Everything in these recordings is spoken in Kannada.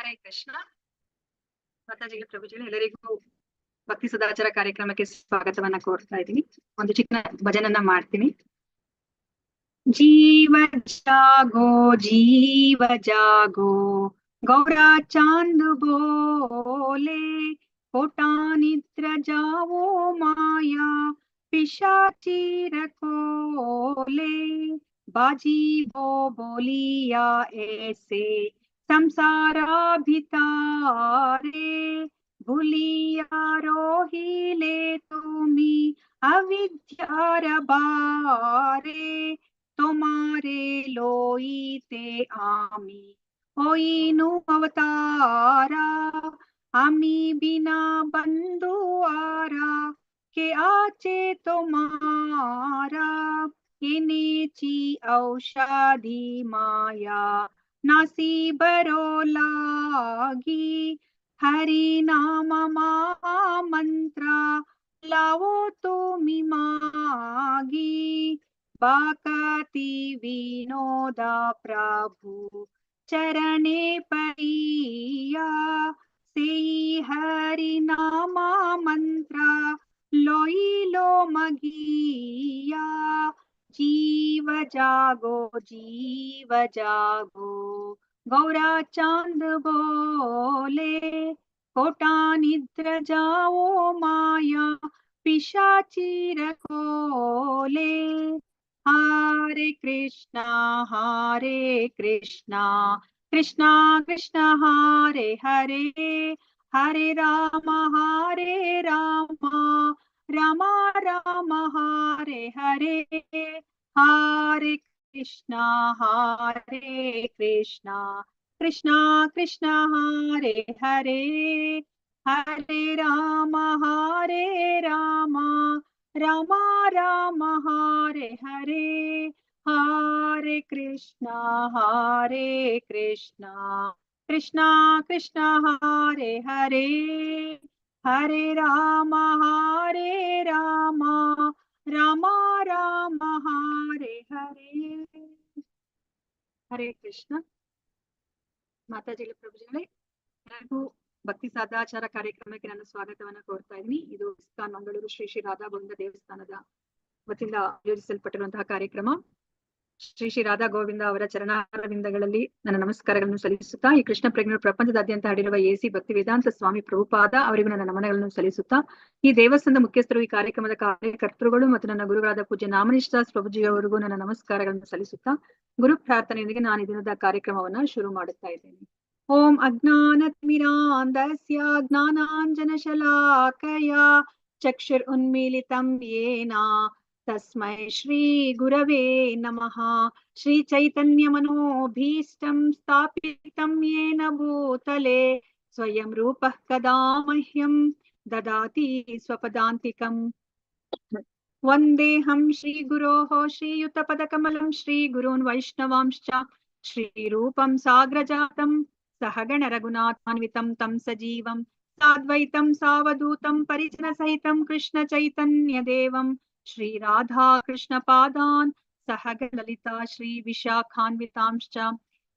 ಹರೇ ಕೃಷ್ಣ. ಮಾತಾಜಿಗೆ ಪ್ರಭುಜಿಗಳು ಎಲ್ಲರಿಗೂ ಭಕ್ತಿ ಸದಾಚಾರ ಕಾರ್ಯಕ್ರಮಕ್ಕೆ ಸ್ವಾಗತವನ್ನ ಕೋರ್ತಾ ಇದ್ದೀನಿ. ಒಂದು ಚಿಕ್ಕ ಭಜನನ್ನ ಮಾಡ್ತೀನಿ. जीव जागो जीव जागो गौरा चांद बोले, कोटा निद्र जाओ माया पिशाची रखोले। बाजी वो बोलिया ऐसे संसारा भितारे, भूलिया रोहिले तुमी अविद्यार बारे। तुम्हारे लोईते आमी होईनु अवतारा, आमी बिना बंधु आरा के आचे तुम्हारा। इनेची औषधि माया नासी बरो लागी, हरि नाम महामंत्र लावो तुमी मागी। बाकति विनोदा प्रभु चरणे परिया, सेई हरि नामा मंत्र लोई लो मगिया। जीव जागो गौरा चांद बोले, कोटा निद्र जाओ माया पिशाची रखोले। हरे कृष्णा कृष्णा कृष्णा हरे हरे, हरे राम राम राम हरे हरे। हरे कृष्णा कृष्णा कृष्णा हरे हरे, हरे राम राम राम हरे हरे। हरे कृष्णा कृष्णा कृष्णा हरे हरे, हरे राम राम राम हरे हरे। हरे कृष्ण. ಮಾತಾಜಿಗಳ ಪ್ರಭುಜಿಗಳೇ ಎಲ್ಲರಿಗೂ ಭಕ್ತಿ ಸದಾಚಾರ ಕಾರ್ಯಕ್ರಮಕ್ಕೆ ನನ್ನ ಸ್ವಾಗತವನ್ನ ಕೋರ್ತಾ ಇದ್ದೀನಿ. ಇದು ಇಸ್ಕಾನ್ ಮಂಗಳೂರು ಶ್ರೀ ಶ್ರೀ ರಾಧಾ ಗೋವಿಂದ ದೇವಸ್ಥಾನದ ವತಿಯಿಂದ ಆಯೋಜಿಸಲ್ಪಟ್ಟಿರುವಂತಹ ಕಾರ್ಯಕ್ರಮ. ಶ್ರೀ ಶ್ರೀ ರಾಧಾ ಗೋವಿಂದ ಅವರ ಚರಣಾರವಿಂದಗಳಲ್ಲಿ ನನ್ನ ನಮಸ್ಕಾರಗಳನ್ನು ಸಲ್ಲಿಸುತ್ತಾ, ಈ ಕೃಷ್ಣ ಪ್ರಜ್ಞರು ಪ್ರಪಂಚದಾದ್ಯಂತ ಹರಡಿರುವ ಎಸಿ ಭಕ್ತಿ ವೇದಾಂತ ಸ್ವಾಮಿ ಪ್ರಭುಪಾದ ಅವರಿಗೂ ನನ್ನ ನಮನಗಳನ್ನು ಸಲ್ಲಿಸುತ್ತಾ, ಈ ದೇವಸ್ಥಾನದ ಮುಖ್ಯಸ್ಥರು, ಈ ಕಾರ್ಯಕ್ರಮದ ಕಾರ್ಯಕರ್ತರುಗಳು ಮತ್ತು ನನ್ನ ಗುರುಗಳಾದ ಪೂಜ್ಯ ನಾಮನಿಷ್ಠಾಸ್ ಪ್ರಭುಜಿ ಅವರಿಗೂ ನನ್ನ ನಮಸ್ಕಾರಗಳನ್ನು ಸಲ್ಲಿಸುತ್ತಾ, ಗುರು ಪ್ರಾರ್ಥನೆಯೊಂದಿಗೆ ನಾನು ಈ ದಿನದ ಕಾರ್ಯಕ್ರಮವನ್ನ ಶುರು ಮಾಡುತ್ತಾ ಇದ್ದೇನೆ. ಓಂ ಅಜ್ಞಾನತಿಮಿರಾಂಧಸ್ಯ ಜ್ಞಾನಾಂಜನಶಲಾಕಯ ಚಕ್ಷುರ್ ಉನ್ಮೀಲಿತಂ ಯೇನ ತಸ್ಮೈ ಶ್ರೀ ಗುರವೇ ನಮಃ. ಶ್ರೀ ಚೈತನ್ಯ ಮನೋಭೀಷ್ಟಂ ಸ್ಥಾಪಿತಂ ಯೇನ ಭೂತಲೆ ಸ್ವಯಂ ರೂಪಃ ಕದಾ ಮಹ್ಯಂ ದದಾತಿ ಸ್ವಪದಾಂತಿಕಂ. ವಂದೇಹಂ ಶ್ರೀ ಗುರೋಃ ಶ್ರೀಯುತ ಪದಕಮಲಂ ಶ್ರೀ ಗುರೂನ್ ವೈಷ್ಣವಾಂಶ್ಚ ಶ್ರೀ ರೂಪಂ ಸಾಗ್ರಜಾತಂ ಸಹಗಣ ರಘುನಾಥಾನ್ವಿತಂ ತಂ ಸಜೀವಂ ಸಾದ್ವೈತಂ ಸಾವಧೂತಂ ಪರಿಜನ ಸಹಿತಂ ಕೃಷ್ಣ ಚೈತನ್ಯ ದೇವಂ ಶ್ರೀ ರಾಧಾ ಕೃಷ್ಣ ಪಾದಾನ್ ಸಹಗಣ ಲಲಿತಾ ಶ್ರೀ ವಿಶಾಖಾನ್ವಿತಾಂಶ್ಚ.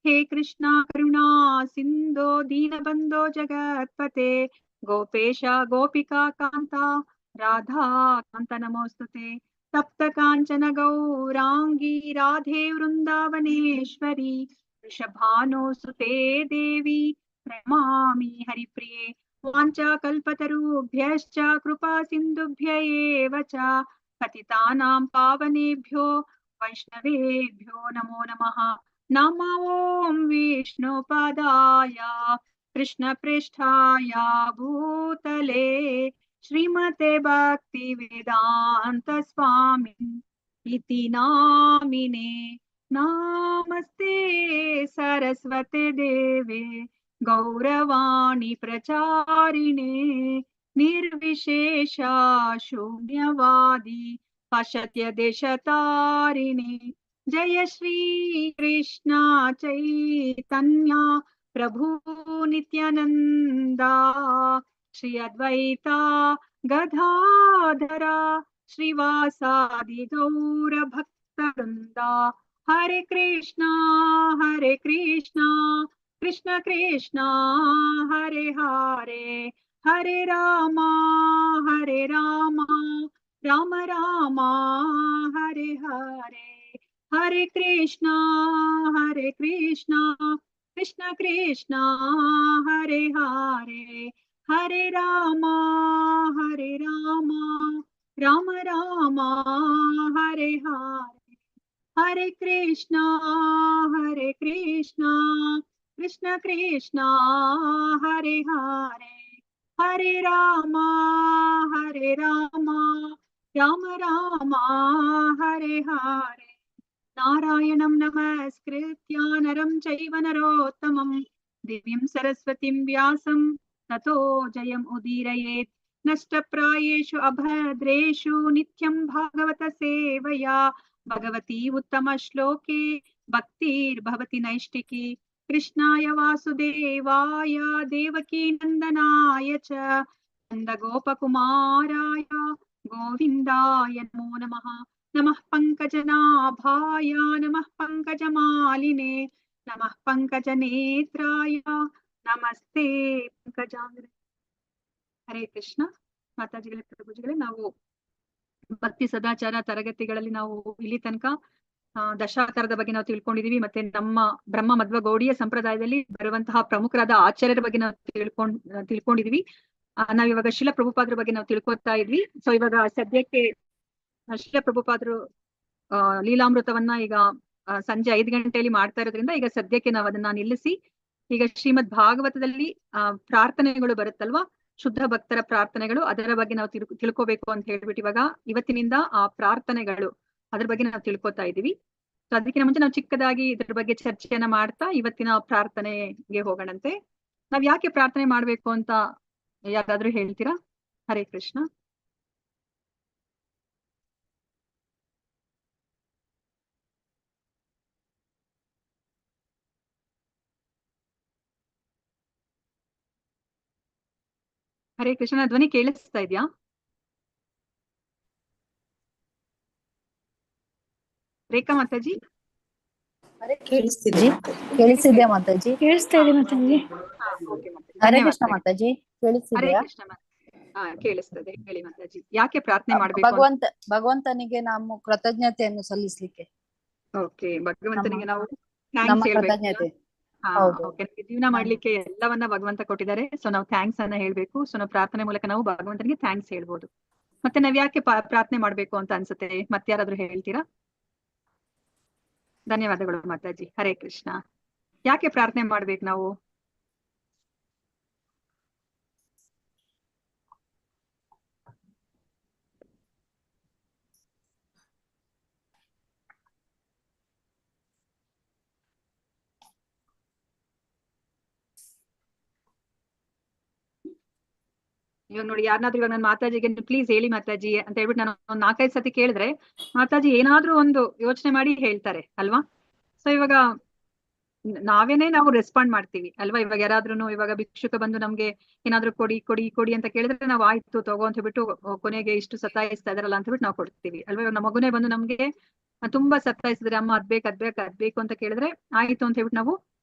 ಹೇ ಕೃಷ್ಣ ಕರುಣಾ ಸಿಂಧೋ ದೀನಬಂಧೋ ಜಗತ್ಪತೆ ಗೋಪೇಶ ಗೋಪಿಕಾ ಕಾಂತ ರಾಧಾ ಕಾಂತ ನಮೋಸ್ತುತೆ. ತಪ್ತ ಕಾಂಚನ ಗೌರಾಂಗಿ ರಾಧೆ ವೃಂದಾವನೇಶ್ವರಿ ವೃಷಭಾನೋ ಸುತೆ ದೇವಿ ಪ್ರಣಮಾಮಿ ಹರಿಪ್ರಿಯೆ. ವಾಂಚಾ ಕಲ್ಪತರುಭ್ಯಶ್ಚ ಕೃಪಾ ಸಿಂಧುಭ್ಯ ಏವ ಚ ಪತಿತಾನಾಂ ಪಾವನೇಭ್ಯೋ ವೈಷ್ಣವೇಭ್ಯೋ ನಮೋ ನಮಃ. ನಮೋ ಓಂ ವಿಷ್ಣುಪದಾಯ ಕೃಷ್ಣ ಪೃಷ್ಠಾಯ ಭೂತಲೆ ಶ್ರೀಮತೆ ಭಕ್ತಿ ವೇದಾಂತ ಸ್ವಾಮಿ ಇತಿ ನಾಮಿನೆ. ನಮಸ್ತೆ ಸರಸ್ವತಿ ದೇವೆ ಗೌರವಾಣಿ ಪ್ರಚಾರಿಣೆ ನಿರ್ವಿಶೇಷ ಶೂನ್ಯವಾದಿ ಪಾಶ್ಚಾತ್ಯ ದೇಶತಾರಿಣೆ. ಜಯ ಶ್ರೀ ಕೃಷ್ಣ ಚೈತನ್ಯ ಪ್ರಭು ನಿತ್ಯಾನಂದ ಶ್ರೀ ಅದ್ವೈತ ಗದಾಧರ ಶ್ರೀವಾಸಾದಿ ಗೌರ ಭಕ್ತ ವೃಂದ. ಹರೆ ಕೃಷ್ಣ कृष्ण कृष्ण हरे हरे हरे राम राम राम हरे हरे हरे कृष्ण कृष्ण कृष्ण हरे हरे हरे राम राम राम हरे हरे हरे कृष्ण कृष्ण कृष्ण हरे हरे हरे राम राम राम हरे हरे नारायणं नमस्कृत्य नरं चैव नरोत्तमं देवीं सरस्वतीं व्यासं ततो जयम् उदीरयेत् नष्टप्रायेषु अभद्रेषु नित्यं भागवत सेवया भगवती उत्तमश्लोके भक्तिर्भवति नैष्टिकी कृष्णाय वासुदेवाय देवकी नन्दनाय च नन्दगोपकुमाराय गोविन्दाय नमो नमः नमः पंकजनाभाय नमः पंकजमालिने नमः पंकजनेत्राय नमस्ते पंकजांग्रे हरे कृष्ण ಮಾತಾಜಿಗಳೇ ಪ್ರಭುಜಿಗಳೇ ನಾವು ಭಕ್ತಿ ಸದಾಚಾರ ತರಗತಿಗಳಲ್ಲಿ ನಾವು ಇಲ್ಲಿ ತನಕ ದಶಾವತಾರದ ಬಗ್ಗೆ ನಾವು ತಿಳ್ಕೊಂಡಿದೀವಿ ಮತ್ತೆ ನಮ್ಮ ಬ್ರಹ್ಮ ಮಧ್ವ ಗೌಡಿಯ ಸಂಪ್ರದಾಯದಲ್ಲಿ ಬರುವಂತಹ ಪ್ರಮುಖರಾದ ಆಚಾರ್ಯರ ಬಗ್ಗೆ ನಾವು ತಿಳ್ಕೊಂಡಿದೀವಿ ನಾವಿವಾಗ ಶಿಲ ಪ್ರಭುಪಾದ್ರ ಬಗ್ಗೆ ನಾವು ತಿಳ್ಕೊತಾ ಇದ್ವಿ ಸೊ ಇವಾಗ ಸದ್ಯಕ್ಕೆ ಶಿಲ ಪ್ರಭುಪಾದರು ಲೀಲಾಮೃತವನ್ನ ಈಗ ಸಂಜೆ 5 ಗಂಟೆಯಲ್ಲಿ ಮಾಡ್ತಾ ಇರೋದ್ರಿಂದ ಈಗ ಸದ್ಯಕ್ಕೆ ನಾವು ಅದನ್ನ ನಿಲ್ಲಿಸಿ ಈಗ ಶ್ರೀಮದ್ ಭಾಗವತದಲ್ಲಿ ಪ್ರಾರ್ಥನೆಗಳು ಬರುತ್ತಲ್ವಾ ಶುದ್ಧ ಭಕ್ತರ ಪ್ರಾರ್ಥನೆಗಳು ಅದರ ಬಗ್ಗೆ ನಾವು ತಿಳ್ಕೋಬೇಕು ಅಂತ ಹೇಳ್ಬಿಟ್ಟು ಇವಾಗ ಇವತ್ತಿನಿಂದ ಆ ಪ್ರಾರ್ಥನೆಗಳು ಅದ್ರ ಬಗ್ಗೆ ನಾವು ತಿಳ್ಕೊತಾ ಇದೀವಿ ಸೊ ಅದಕ್ಕಿಂತ ಮುಂಚೆ ನಾವು ಚಿಕ್ಕದಾಗಿ ಇದ್ರ ಬಗ್ಗೆ ಚರ್ಚೆಯನ್ನ ಮಾಡ್ತಾ ಇವತ್ತಿನ ಪ್ರಾರ್ಥನೆಗೆ ಹೋಗೋಣಂತೆ ನಾವ್ ಯಾಕೆ ಪ್ರಾರ್ಥನೆ ಮಾಡ್ಬೇಕು ಅಂತ ಯಾರಾದ್ರೂ ಹೇಳ್ತೀರಾ? ಹರೇ ಕೃಷ್ಣ. ಹರೇ ಕೃಷ್ಣ. ಧ್ವನಿ ಕೇಳಿಸ್ತಾ ಇದ್ಯಾ? ರೇಖಾ ಮಾತಾಜಿ ಕೇಳಿಸ್ತಿದ್ಯಾ ಮಾತಾಜಿ? ಕೇಳಿಸ್ತಾ ಇದೆ ಮಾತಾಜಿ. ಹರೇ ಕೃಷ್ಣ ಮಾತಾಜಿ, ಹರೇ ಕೃಷ್ಣ. ಕೇಳಿಸ್ತದೆ, ಹೇಳಿ ಮಾತಾಜಿ. ಯಾಕೆ ಪ್ರಾರ್ಥನೆ ಮಾಡ್ಬೇಕು? ಭಗವಂತನಿಗೆ ನಾವು ಕೃತಜ್ಞತೆಯನ್ನು ಸಲ್ಲಿಸ್ಲಿಕ್ಕೆ. ಓಕೆ, ಭಗವಂತನಿಗೆ ನಾವು ನಮ್ಮ ಕೃತಜ್ಞತೆ. ಜೀವನ ಮಾಡ್ಲಿಕ್ಕೆ ಎಲ್ಲವನ್ನ ಭಗವಂತ ಕೊಟ್ಟಿದ್ದಾರೆ. ಸೊ ನಾವು ಥ್ಯಾಂಕ್ಸ್ ಅನ್ನ ಹೇಳ್ಬೇಕು. ಸೊ ನಾವು ಪ್ರಾರ್ಥನೆ ಮೂಲಕ ನಾವು ಭಗವಂತನಿಗೆ ಥ್ಯಾಂಕ್ಸ್ ಹೇಳ್ಬೋದು. ಮತ್ತೆ ನಾವ್ ಯಾಕೆ ಪ್ರಾರ್ಥನೆ ಮಾಡ್ಬೇಕು ಅಂತ ಅನ್ಸುತ್ತೆ? ಮತ್ತೆ ಯಾರಾದ್ರೂ ಹೇಳ್ತೀರಾ? ಧನ್ಯವಾದಗಳು ಮಾತಾಜಿ. ಹರೇ ಕೃಷ್ಣ. ಯಾಕೆ ಪ್ರಾರ್ಥನೆ ಮಾಡ್ಬೇಕು ನಾವು? ಇವಾಗ ನೋಡಿ, ಯಾರನ್ನಾದ್ರೂ ಇವಾಗ ನಾನು ಮಾತಾಜಿಗೆ ಪ್ಲೀಸ್ ಹೇಳಿ ಮಾತಾಜಿ ಅಂತ ಹೇಳ್ಬಿಟ್ಟು ನಾನು ಒಂದ್ 4-5 ಸತಿ ಕೇಳಿದ್ರೆ ಮಾತಾಜಿ ಏನಾದ್ರೂ ಒಂದು ಯೋಚನೆ ಮಾಡಿ ಹೇಳ್ತಾರೆ ಅಲ್ವಾ? ಸೊ ಇವಾಗ ನಾವು ರೆಸ್ಪಾಂಡ್ ಮಾಡ್ತೀವಿ ಅಲ್ವಾ? ಇವಾಗ ಯಾರಾದ್ರೂ ಇವಾಗ ಭಿಕ್ಷುಕ ಬಂದು ನಮ್ಗೆ ಏನಾದ್ರು ಕೊಡಿ ಕೊಡಿ ಕೊಡಿ ಅಂತ ಕೇಳಿದ್ರೆ ನಾವು ಆಯ್ತು ತಗೋ ಅಂತ ಹೇಳ್ಬಿಟ್ಟು ಕೊನೆಗೆ ಇಷ್ಟು ಸತಾಯಿಸ್ತಾ ಇದಾರಲ್ಲ ಅಂತ ಹೇಳ್ಬಿಟ್ಟು ನಾವು ಕೊಡ್ತೀವಿ ಅಲ್ವಾ? ಇವಾಗ ನಮ್ಮ ಮಗುನೇ ಬಂದು ನಮ್ಗೆ ತುಂಬಾ ಸತಾಯಿಸಿದ್ರೆ ಅಮ್ಮ ಅದ್ಬೇಕು ಅಂತ ಕೇಳಿದ್ರೆ ಆಯ್ತು ಅಂತ ಹೇಳ್ಬಿಟ್ಟು ನಾವು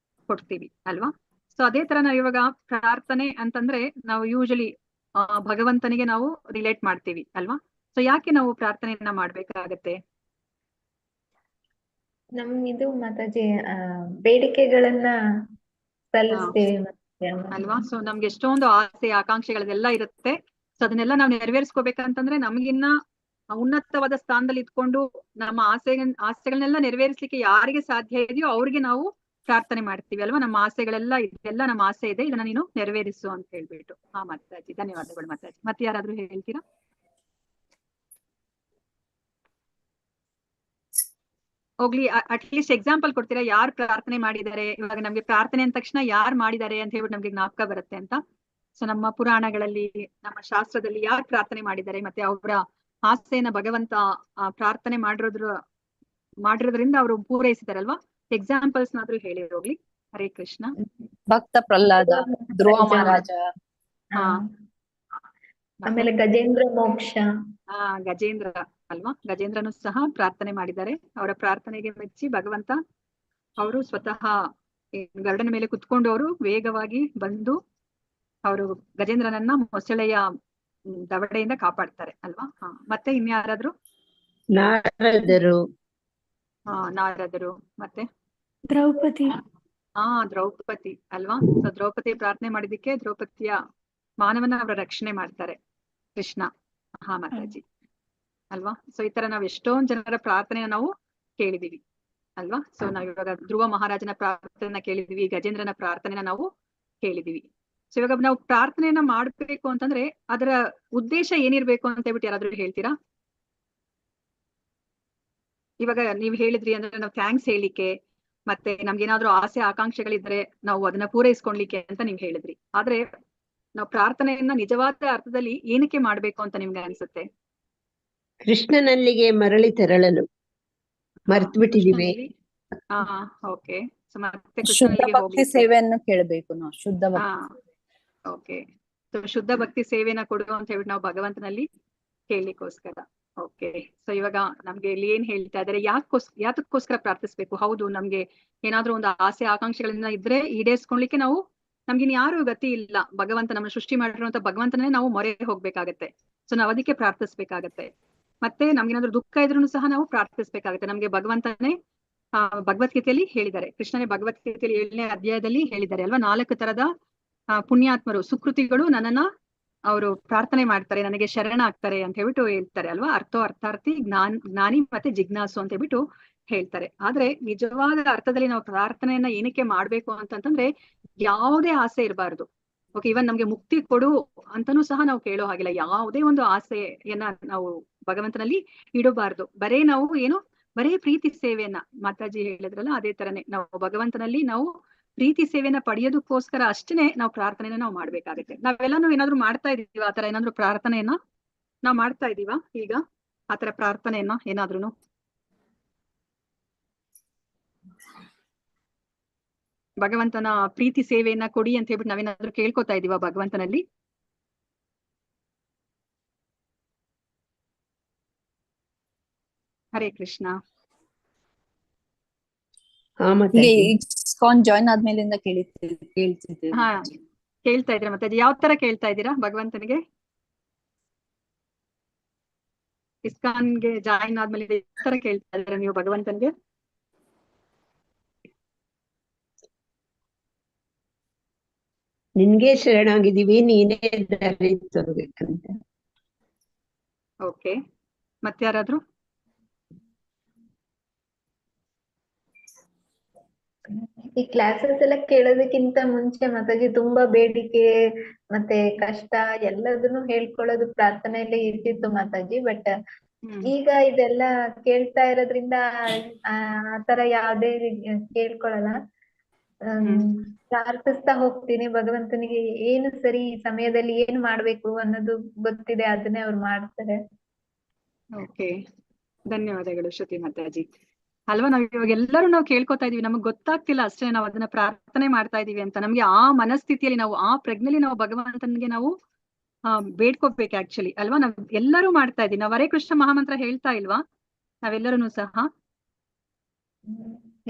ಕೊಡ್ತೀವಿ ಅಲ್ವಾ? ಸೊ ಅದೇ ತರ ನಾವು ಇವಾಗ ಪ್ರಾರ್ಥನೆ ಅಂತಂದ್ರೆ ನಾವು ಯೂಶಲಿ ಭಗವಂತನಿಗೆ ನಾವು ರಿಲೇಟ್ ಮಾಡ್ತೀವಿ ಅಲ್ವಾ? ಸೊ ಯಾಕೆ ನಾವು ಪ್ರಾರ್ಥನೆಯನ್ನ ಮಾಡ್ಬೇಕಾಗತ್ತೆ? ಇದು ಮಾತಾಜಿ ಬೇಡಿಕೆಗಳನ್ನ ಸಲ್ಲಿಸ್ತೇವೆ ಅಲ್ವಾ? ಸೊ ನಮ್ಗೆ ಎಷ್ಟೊಂದು ಆಸೆ ಆಕಾಂಕ್ಷೆಗಳೆಲ್ಲ ಇರುತ್ತೆ. ಸೊ ಅದನ್ನೆಲ್ಲ ನಾವು ನೆರವೇರಿಸ್ಕೋಬೇಕಂತಂದ್ರೆ ನಮಗಿನ್ನ ಉನ್ನತವಾದ ಸ್ಥಾನದಲ್ಲಿ ಇದ್ಕೊಂಡು ನಮ್ಮ ಆಸೆಗಳನ್ನೆಲ್ಲ ನೆರವೇರಿಸ್ಲಿಕ್ಕೆ ಯಾರಿಗೆ ಸಾಧ್ಯ ಇದೆಯೋ ಅವ್ರಿಗೆ ನಾವು ಪ್ರಾರ್ಥನೆ ಮಾಡ್ತೀವಿ ಅಲ್ವಾ? ನಮ್ಮ ಆಸೆಗಳೆಲ್ಲ ಇದೆಲ್ಲ ನಮ್ಮ ಆಸೆ ಇದೆ, ಇದನ್ನ ನೀನು ನೆರವೇರಿಸು ಅಂತ ಹೇಳ್ಬಿಟ್ಟು. ಮಾತಾಜಿ ಧನ್ಯವಾದಗಳು ಮಾತಾಜಿ. ಮತ್ತೆ ಯಾರಾದ್ರೂ ಹೇಳ್ತೀರಾ? ಹೋಗ್ಲಿ, ಅಟ್ಲೀಸ್ಟ್ ಎಕ್ಸಾಂಪಲ್ ಕೊಡ್ತೀರಾ? ಯಾರು ಪ್ರಾರ್ಥನೆ ಮಾಡಿದ್ದಾರೆ? ಇವಾಗ ನಮ್ಗೆ ಪ್ರಾರ್ಥನೆ ಅಂದ ತಕ್ಷಣ ಯಾರು ಮಾಡಿದ್ದಾರೆ ಅಂತ ಹೇಳ್ಬಿಟ್ಟು ನಮ್ಗೆ ಜ್ಞಾಪಕ ಬರುತ್ತೆ ಅಂತ. ಸೊ ನಮ್ಮ ಪುರಾಣಗಳಲ್ಲಿ ನಮ್ಮ ಶಾಸ್ತ್ರದಲ್ಲಿ ಯಾರು ಪ್ರಾರ್ಥನೆ ಮಾಡಿದ್ದಾರೆ ಮತ್ತೆ ಅವರ ಆಸೆಯನ್ನ ಭಗವಂತ ಪ್ರಾರ್ಥನೆ ಮಾಡಿರೋದ್ರಿಂದ ಅವರು ಪೂರೈಸಿದಾರಲ್ವಾ? ಎಕ್ಸಾಂಪಲ್ಸ್ ನಾದ್ರೂ ಹೇಳಿ ಹೋಗ್ಲಿ. ಹರೇ ಕೃಷ್ಣ. ಭಕ್ತ ಪ್ರಹ್ಲಾದ, ಧ್ರುವ ಮಹಾರಾಜ, ಆಮೇಲೆ ಗಜೇಂದ್ರ ಮೋಕ್ಷ. ಗಜೇಂದ್ರ ಅಲ್ವಾ? ಗಜೇಂದ್ರನು ಸಹ ಪ್ರಾರ್ಥನೆ ಮಾಡಿದ್ದಾರೆ. ಅವರ ಪ್ರಾರ್ಥನೆಗೆ ಮೆಚ್ಚಿ ಭಗವಂತ ಅವರು ಸ್ವತಃ ಗರುಡನ ಮೇಲೆ ಕುತ್ಕೊಂಡು ಅವರು ವೇಗವಾಗಿ ಬಂದು ಅವರು ಗಜೇಂದ್ರನನ್ನ ಮೊಸಳೆಯ ದವಡೆಯಿಂದ ಕಾಪಾಡ್ತಾರೆ ಅಲ್ವಾ? ಮತ್ತೆ ಇನ್ಯಾರಾದ್ರೂ? ನಾರದರು. ನಾರದರು. ಮತ್ತೆ ದ್ರೌಪದಿ. ದ್ರೌಪದಿ ಅಲ್ವಾ? ಸೊ ದ್ರೌಪದಿ ಪ್ರಾರ್ಥನೆ ಮಾಡಿದಕ್ಕೆ ದ್ರೌಪದಿಯ ಮಾನವನ ಅವರ ರಕ್ಷಣೆ ಮಾಡ್ತಾರೆ ಕೃಷ್ಣ. ಮಾತಾಜಿ ಅಲ್ವಾ? ಸೊ ಈ ತರ ನಾವ್ ಎಷ್ಟೊಂದ್ ಜನರ ಪ್ರಾರ್ಥನೆನ ನಾವು ಕೇಳಿದೀವಿ ಅಲ್ವಾ? ಸೊ ನಾವ್ ಇವಾಗ ಧ್ರುವ ಮಹಾರಾಜನ ಪ್ರಾರ್ಥನೆನ ಕೇಳಿದೀವಿ, ಗಜೇಂದ್ರನ ಪ್ರಾರ್ಥನೆನ ನಾವು ಕೇಳಿದೀವಿ. ಸೊ ಇವಾಗ ನಾವು ಪ್ರಾರ್ಥನೆಯನ್ನ ಮಾಡ್ಬೇಕು ಅಂತಂದ್ರೆ ಅದರ ಉದ್ದೇಶ ಏನಿರ್ಬೇಕು ಅಂತ ಹೇಳ್ಬಿಟ್ಟು ಯಾರಾದ್ರೂ ಹೇಳ್ತೀರಾ? ಇವಾಗ ನೀವ್ ಹೇಳಿದ್ರಿ ಅಂದ್ರೆ ನಾವು ಥ್ಯಾಂಕ್ಸ್ ಹೇಳಿಕ್ಕೆ, ಮತ್ತೆ ನಮ್ಗೆ ಏನಾದ್ರು ಆಸೆ ಆಕಾಂಕ್ಷೆಗಳಿದ್ರೆ ನಾವು ಅದನ್ನ ಪೂರೈಸ್ಕೊಳ್ಲಿಕ್ಕೆ ಅಂತ ನೀವ್ ಹೇಳಿದ್ರಿ. ಆದ್ರೆ ನಾವು ಪ್ರಾರ್ಥನೆಯನ್ನ ನಿಜವಾದ ಅರ್ಥದಲ್ಲಿ ಏನಕ್ಕೆ ಮಾಡ್ಬೇಕು ಅಂತ ನಿಮ್ಗೆ ಅನ್ಸುತ್ತೆ? ಕೃಷ್ಣನಲ್ಲಿಗೆ ಮರಳಿ ತೆರಳಲು. ಮರ್ತು ಬಿಟ್ಟಿದೀವಿ. ಓಕೆ. ಸೊ ಮತ್ತೆ ಶುದ್ಧ ಕೃಷ್ಣನಿಗೆ ಭಕ್ತಿ ಹೋಗ್ಲಿಕ್ಕೆ. ಸೇವೆಯನ್ನು ಕೇಳಬೇಕು ನಾವು, ಶುದ್ಧ ಭಕ್ತಿ. ಓಕೆ. ಸೊ ಶುದ್ಧ ಭಕ್ತಿ ಸೇವೆನ ಕೊಡು ಅಂತ ಹೇಳ್ಬಿಟ್ಟು ನಾವು ಭಗವಂತನಲ್ಲಿ ಕೇಳಲಿಕ್ಕೋಸ್ಕರ. ಓಕೆ. ಸೊ ಇವಾಗ ನಮ್ಗೆ ಇಲ್ಲಿ ಏನ್ ಹೇಳ್ತಾ ಇದಾರೆ, ಯಾತಕ್ಕೋಸ್ಕರ ಪ್ರಾರ್ಥಿಸ್ಬೇಕು? ಹೌದು, ನಮ್ಗೆ ಏನಾದ್ರೂ ಒಂದು ಆಸೆ ಆಕಾಂಕ್ಷೆಗಳನ್ನ ಇದ್ರೆ ಈಡೇರಿಸ್ಕೊಳ್ಲಿಕ್ಕೆ ನಮ್ಗೆ ಯಾರು ಗತಿ ಇಲ್ಲ. ಭಗವಂತ ನಮ್ಮ ಸೃಷ್ಟಿ ಮಾಡಿರುವಂತ ಭಗವಂತನೇ ನಾವು ಮೊರೆ ಹೋಗ್ಬೇಕಾಗತ್ತೆ. ಸೊ ನಾವ್ ಅದಕ್ಕೆ ಪ್ರಾರ್ಥಿಸ್ಬೇಕಾಗತ್ತೆ. ಮತ್ತೆ ನಮ್ಗೇನಾದ್ರೂ ದುಃಖ ಇದ್ರೂ ಸಹ ನಾವು ಪ್ರಾರ್ಥಿಸ್ಬೇಕಾಗತ್ತೆ. ನಮ್ಗೆ ಭಗವಂತನೇ ಭಗವದ್ಗೀತೆಯಲ್ಲಿ ಹೇಳಿದ್ದಾರೆ, ಕೃಷ್ಣನೇ ಭಗವದ್ಗೀತೆಯಲ್ಲಿ 7ನೇ ಅಧ್ಯಾಯದಲ್ಲಿ ಹೇಳಿದ್ದಾರೆ ಅಲ್ವಾ? 4 ತರದ ಪುಣ್ಯಾತ್ಮರು, ಸುಕೃತಿಗಳು ನನ್ನನ್ನ ಅವರು ಪ್ರಾರ್ಥನೆ ಮಾಡ್ತಾರೆ, ನನಗೆ ಶರಣ ಆಗ್ತಾರೆ ಅಂತ ಹೇಳ್ಬಿಟ್ಟು ಹೇಳ್ತಾರೆ ಅಲ್ವಾ? ಅರ್ಥಾರ್ಥಿ, ಜ್ಞಾನಿ ಮತ್ತೆ ಜಿಜ್ಞಾಸು ಅಂತ ಹೇಳ್ಬಿಟ್ಟು ಹೇಳ್ತಾರೆ. ಆದ್ರೆ ನಿಜವಾದ ಅರ್ಥದಲ್ಲಿ ನಾವು ಪ್ರಾರ್ಥನೆಯನ್ನ ಏನಕ್ಕೆ ಮಾಡ್ಬೇಕು ಅಂತಂದ್ರೆ ಯಾವುದೇ ಆಸೆ ಇರಬಾರ್ದು. ಓಕೆ, ಇವನ್ ನಮ್ಗೆ ಮುಕ್ತಿ ಕೊಡು ಅಂತಾನೂ ಸಹ ನಾವು ಕೇಳೋ ಹಾಗಿಲ್ಲ. ಯಾವುದೇ ಒಂದು ಆಸೆಯನ್ನ ನಾವು ಭಗವಂತನಲ್ಲಿ ಇಡಬಾರ್ದು. ಬರೇ ಪ್ರೀತಿ ಸೇವೆಯನ್ನ, ಮಾತಾಜಿ ಹೇಳಿದ್ರಲ್ಲ ಅದೇ ತರನೇ ನಾವು ಭಗವಂತನಲ್ಲಿ ನಾವು ಪ್ರೀತಿ ಸೇವೆನ ಪಡೆಯೋದಕ್ಕೋಸ್ಕರ ಅಷ್ಟೇ ನಾವು ಪ್ರಾರ್ಥನೆನ ನಾವು ಮಾಡ್ಬೇಕಾಗತ್ತೆ. ನಾವೆಲ್ಲಾನು ಏನಾದ್ರು ಮಾಡ್ತಾ ಇದೀವ ಆತರ ಏನಾದ್ರು ಪ್ರಾರ್ಥನೆಯನ್ನ ನಾವ್ ಮಾಡ್ತಾ ಇದೀವ ಈಗ? ಆತರ ಪ್ರಾರ್ಥನೆಯನ್ನ ಏನಾದ್ರೂ ಭಗವಂತನ ಪ್ರೀತಿ ಸೇವೆಯನ್ನ ಕೊಡಿ ಅಂತ ಹೇಳ್ಬಿಟ್ಟು ನಾವೇನಾದ್ರೂ ಕೇಳ್ಕೊತಾ ಇದೀವ ಭಗವಂತನಲ್ಲಿ? ಹರೇ ಕೃಷ್ಣ. ಈಗ ಇಸ್ಕಾನ್ ಜಾಯ್ನ್ ಆದ್ಮೇಲಿಂದ ಕೇಳ್ತಿದ್ದೇವೆ. ಕೇಳ್ತಾ ಇದ್ದೀರಾ ಮತ್ತೆ? ಯಾವ ತರ ಕೇಳ್ತಾ ಇದ್ದೀರಾ ಭಗವಂತನಿಗೆ? ಇಸ್ಕಾನ್ಗೆ ಜಾಯಿನ್ ಆದ್ಮೇಲೆ ಯಾವ ತರ ಕೇಳ್ತಾ ಇದ್ದೀರಾ ನೀವು ಭಗವಂತನಿಗೆ? ನಿನ್ಗೆ ಶರಣಾಗಿದ್ದೀವಿ, ನೀನೇ ದಾರಿ ತೋರ್ಬೇಕಂತ. ಓಕೆ. ಮತ್ತೆ ಯಾರಾದ್ರೂ? ಈ ಕ್ಲಾಸಸ್ ಎಲ್ಲ ಕೇಳೋದಕ್ಕಿಂತ ಮುಂಚೆ ಮಾತಾಜಿ ತುಂಬಾ ಬೇಡಿಕೆ ಮತ್ತೆ ಕಷ್ಟ ಎಲ್ಲದನ್ನು ಹೇಳ್ಕೊಳ್ಳೋದು ಪ್ರಾರ್ಥನೆಯಲ್ಲೇ ಇರ್ತಿತ್ತು ಮಾತಾಜಿ. ಬಟ್ ಈಗ ಇದೆಲ್ಲ ಕೇಳ್ತಾ ಇರೋದ್ರಿಂದ ಆತರ ಯಾವ್ದೇ ಕೇಳ್ಕೊಳಲ್ಲ. ಪ್ರಾರ್ಥಿಸ್ತಾ ಹೋಗ್ತೀನಿ ಭಗವಂತನಿಗೆ. ಏನು ಸರಿ, ಈ ಸಮಯದಲ್ಲಿ ಏನ್ ಮಾಡ್ಬೇಕು ಅನ್ನೋದು ಗೊತ್ತಿದೆ, ಅದನ್ನೇ ಅವ್ರು ಮಾಡ್ತಾರೆ. ಓಕೆ, ಧನ್ಯವಾದಗಳು ಶ್ರುತಿ ಮಾತಾಜಿ. ಅಲ್ವಾ, ನಾವ್ ಇವಾಗ ಎಲ್ಲರೂ ನಾವು ಕೇಳ್ಕೊತಾ ಇದೀವಿ, ನಮಗ್ ಗೊತ್ತಾಗ್ತಿಲ್ಲ ಅಷ್ಟೇ ನಾವು ಅದನ್ನ ಪ್ರಾರ್ಥನೆ ಮಾಡ್ತಾ ಇದೀವಿ ಅಂತ. ನಮ್ಗೆ ಆ ಮನಸ್ಥಿತಿಯಲ್ಲಿ ನಾವು ಆ ಪ್ರಜ್ಞೆಯಲ್ಲಿ ನಾವು ಭಗವಂತನಿಗೆ ನಾವು ಬೇಡ್ಕೋಬೇಕು ಆಕ್ಚುಲಿ ಅಲ್ವಾ? ನಾವ್ ಎಲ್ಲರೂ ಮಾಡ್ತಾ ಇದೀವಿ. ನಾವ್ ಹರೇ ಕೃಷ್ಣ ಮಹಾಮಂತ್ರ ಹೇಳ್ತಾ ಇಲ್ವಾ ನಾವೆಲ್ಲರೂ ಸಹ?